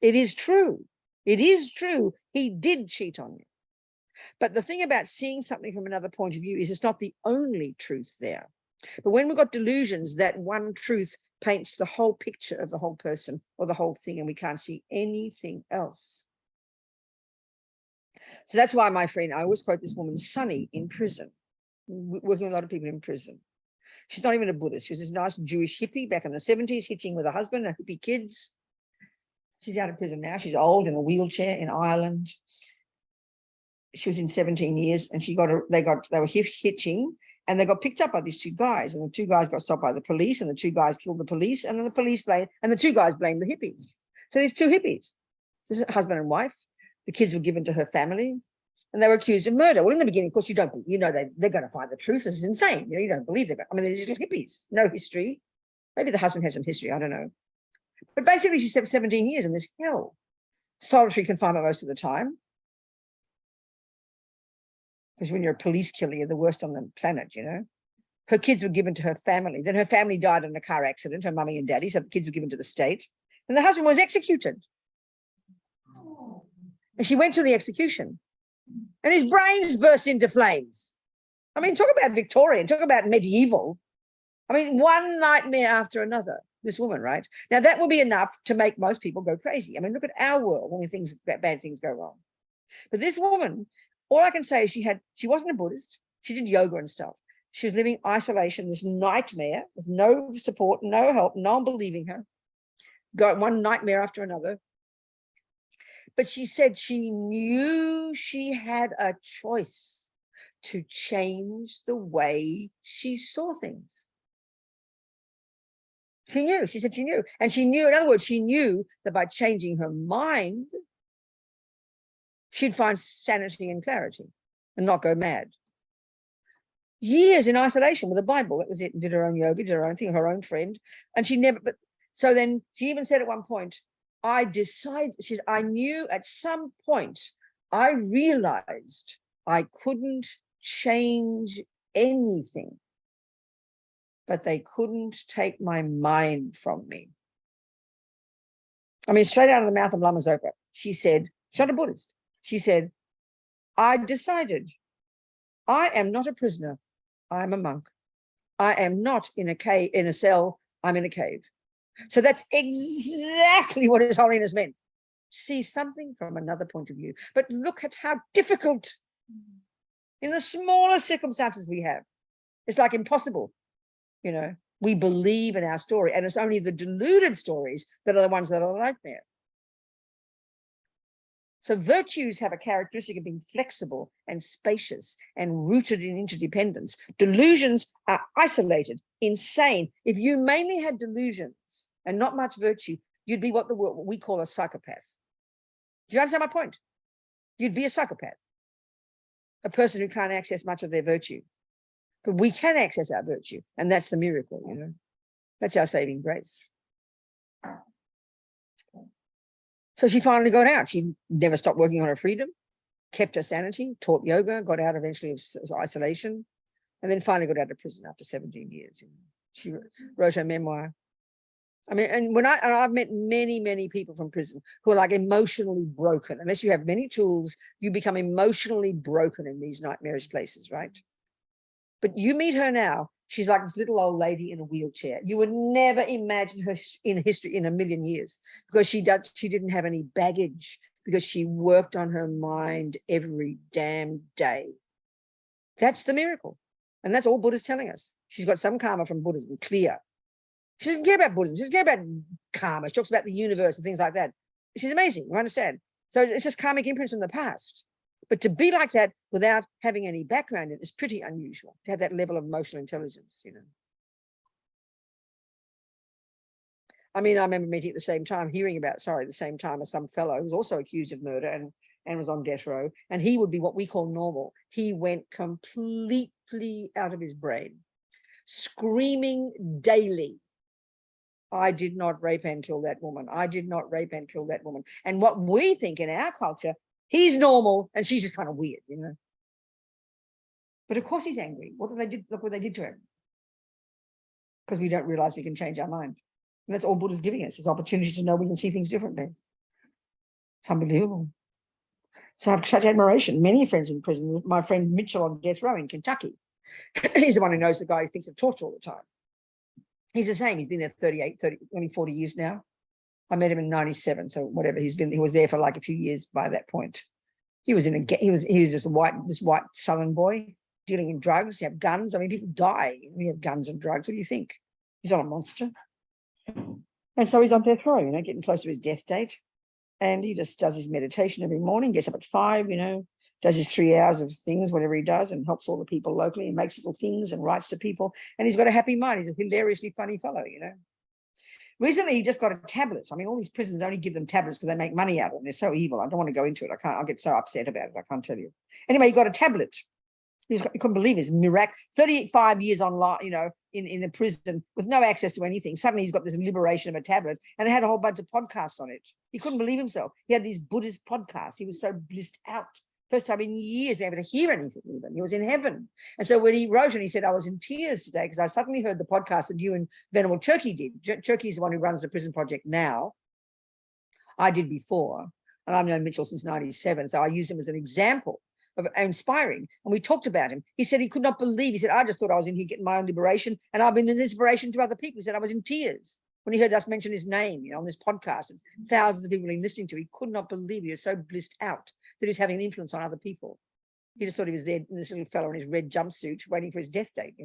it is true. It is true. He did cheat on you. But the thing about seeing something from another point of view is it's not the only truth there. But when we've got delusions, that one truth paints the whole picture of the whole person or the whole thing, and we can't see anything else. So that's why, my friend, I always quote this woman, Sunny, in prison, working with a lot of people in prison. She's not even a Buddhist. She was this nice Jewish hippie back in the 70s, hitching with her husband and hippie kids. She's out of prison now. She's old, in a wheelchair in Ireland. She was in 17 years, and they were hitching, and they got picked up by these two guys, and the two guys got stopped by the police, and the two guys killed the police, and then the two guys blamed the hippies. So these two hippies, this is husband and wife, the kids were given to her family, and they were accused of murder. Well, in the beginning, of course, they're going to find the truth. This is insane. You don't believe they're they're these little hippies, no history. Maybe the husband has some history, I don't know. But basically, she spent 17 years in this hell. Solitary confinement most of the time. Because when you're a police killer, you're the worst on the planet, Her kids were given to her family. Then her family died in a car accident, her mummy and daddy, so the kids were given to the state. And the husband was executed. And she went to the execution. And his brains burst into flames. Talk about Victorian, talk about medieval. One nightmare after another. This woman, right? Now, that will be enough to make most people go crazy. Look at our world when bad things go wrong. But this woman, all I can say is she wasn't a Buddhist. She did yoga and stuff. She was living isolation, this nightmare with no support, no help, no one believing her. Got one nightmare after another. But she said she knew she had a choice to change the way she saw things. She knew. She said she knew. And she knew, in other words, she knew that by changing her mind, she'd find sanity and clarity and not go mad. Years in isolation with the Bible. That was it. Did her own yoga, did her own thing, her own friend. And so then she even said at one point, I knew at some point, I realized I couldn't change anything, but they couldn't take my mind from me. Straight out of the mouth of Lama Zopa, she said, she's not a Buddhist. She said, I decided I am not a prisoner. I am a monk. I am not in a cell. I'm in a cave. So that's exactly what His Holiness meant. See something from another point of view. But look at how difficult in the smallest circumstances we have. It's like impossible. We believe in our story, and it's only the deluded stories that are the ones that are a nightmare. So virtues have a characteristic of being flexible and spacious and rooted in interdependence. Delusions are isolated, insane. If you mainly had delusions and not much virtue, you'd be what we call a psychopath. Do you understand my point? You'd be a psychopath, a person who can't access much of their virtue. But we can access our virtue, and that's the miracle, That's our saving grace. So she finally got out. She never stopped working on her freedom, kept her sanity, taught yoga, got out eventually of isolation, and then finally got out of prison after 17 years. She wrote her memoir. And I've met many, many people from prison who are like emotionally broken. Unless you have many tools, you become emotionally broken in these nightmarish places, right? But you meet her now, she's like this little old lady in a wheelchair. You would never imagine her in history in a million years, because she didn't have any baggage, because she worked on her mind every damn day. That's the miracle. And that's all Buddha's telling us. She's got some karma from Buddhism, clear. She doesn't care about Buddhism. She doesn't care about karma. She talks about the universe and things like that. She's amazing. You understand? So it's just karmic imprints from the past. But to be like that without having any background in it is pretty unusual, to have that level of emotional intelligence, I remember meeting at the same time, the same time as some fellow who was also accused of murder and was on death row. And he would be what we call normal. He went completely out of his brain, screaming daily, I did not rape and kill that woman. I did not rape and kill that woman. And what we think in our culture, he's normal and she's just kind of weird, But of course he's angry. Look what they did to him. Because we don't realize we can change our mind. And that's all Buddha's giving us, is opportunities to know we can see things differently. It's unbelievable. So I have such admiration. Many friends in prison. My friend Mitchell on death row in Kentucky. He's the one who knows the guy who thinks of torture all the time. He's the same. He's been there 40 years now. I met him in 97. So whatever, he was there for like a few years by that point. He was just this white Southern boy. dealing in drugs, you have guns. I mean, people die when you have guns and drugs. What do you think? He's not a monster. And so he's on death row, getting close to his death date. And he just does his meditation every morning, gets up at 5, does his 3 hours of things, whatever he does, and helps all the people locally and makes little things and writes to people. And he's got a happy mind. He's a hilariously funny fellow, Recently, he just got a tablet. I mean, all these prisons only give them tablets because they make money out of them. They're so evil. I don't want to go into it. I'll get so upset about it. I can't tell you. Anyway, he got a tablet. He couldn't believe his miracle. 35 years online, in the prison with no access to anything. Suddenly he's got this liberation of a tablet, and it had a whole bunch of podcasts on it. He couldn't believe himself. He had these Buddhist podcasts. He was so blissed out. First time in years being able to hear anything even. He was in heaven. And so when he wrote and he said, I was in tears today because I suddenly heard the podcast that you and Venerable Churky did. Churky is the one who runs the prison project now. I did before, and I've known Mitchell since 97. So I use him as an example of inspiring. And we talked about him. He said he could not believe. He said, I just thought I was in here getting my own liberation, and I've been an inspiration to other people. He said, I was in tears when he heard us mention his name, on this podcast, and thousands of people listening to him. He could not believe. He was so blissed out that he was having an influence on other people. He just thought he was there, this little fellow in his red jumpsuit, waiting for his death date,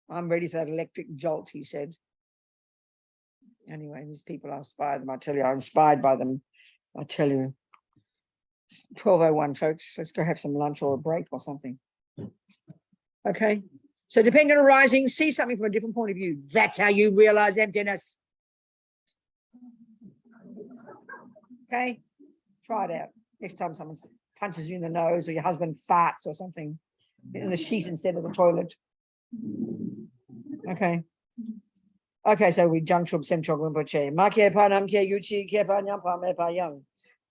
I'm ready for that electric jolt, he said. Anyway, these people, I inspired them. I tell you, I'm inspired by them. I tell you. 12:01, folks. Let's go have some lunch or a break or something. Okay. So dependent arising, see something from a different point of view. That's how you realize emptiness. Okay. Try it out. Next time someone punches you in the nose or your husband farts or something in the sheet instead of the toilet. Okay. Okay, so we jump to Semchog Rinpoche. Makye Panam Kye Yuchi Kye Panyam Pame Payang.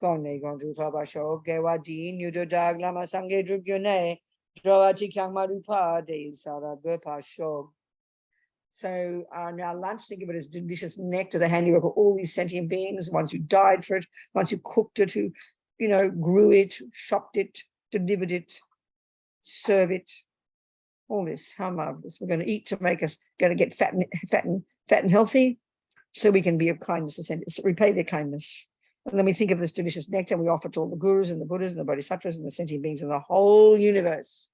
Gong ne gong ju pa ba sho gewa di nyu do dag lama sange drup yone drawa chi kyang marupa de sara go pa sho. So now lunch, think of it as delicious nectar, the handiwork of all these sentient beings, once who died for it, once who cooked it, who, grew it, shopped it, delivered it, serve it. All this, how marvelous. We're going to eat to make us going to get fat and healthy, so we can be of kindness, repay their kindness. And then we think of this delicious nectar and we offer it to all the gurus and the Buddhas and the Bodhisattvas and the sentient beings in the whole universe.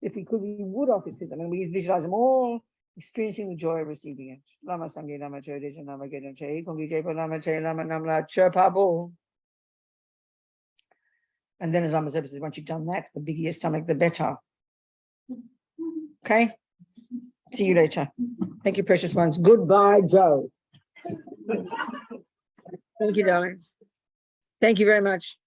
If we could, we would offer it to them, and we visualize them all experiencing the joy of receiving it. Lama Sangye Lama Chodis and Lama Gedam Che, Kongi Jepa Lama Che, Lama Namla Chirpabo. And then as Lama says, once you've done that, the bigger your stomach, the better. Okay? See you later. Thank you, precious ones. Goodbye, Joe. Thank you, darlings. Thank you very much.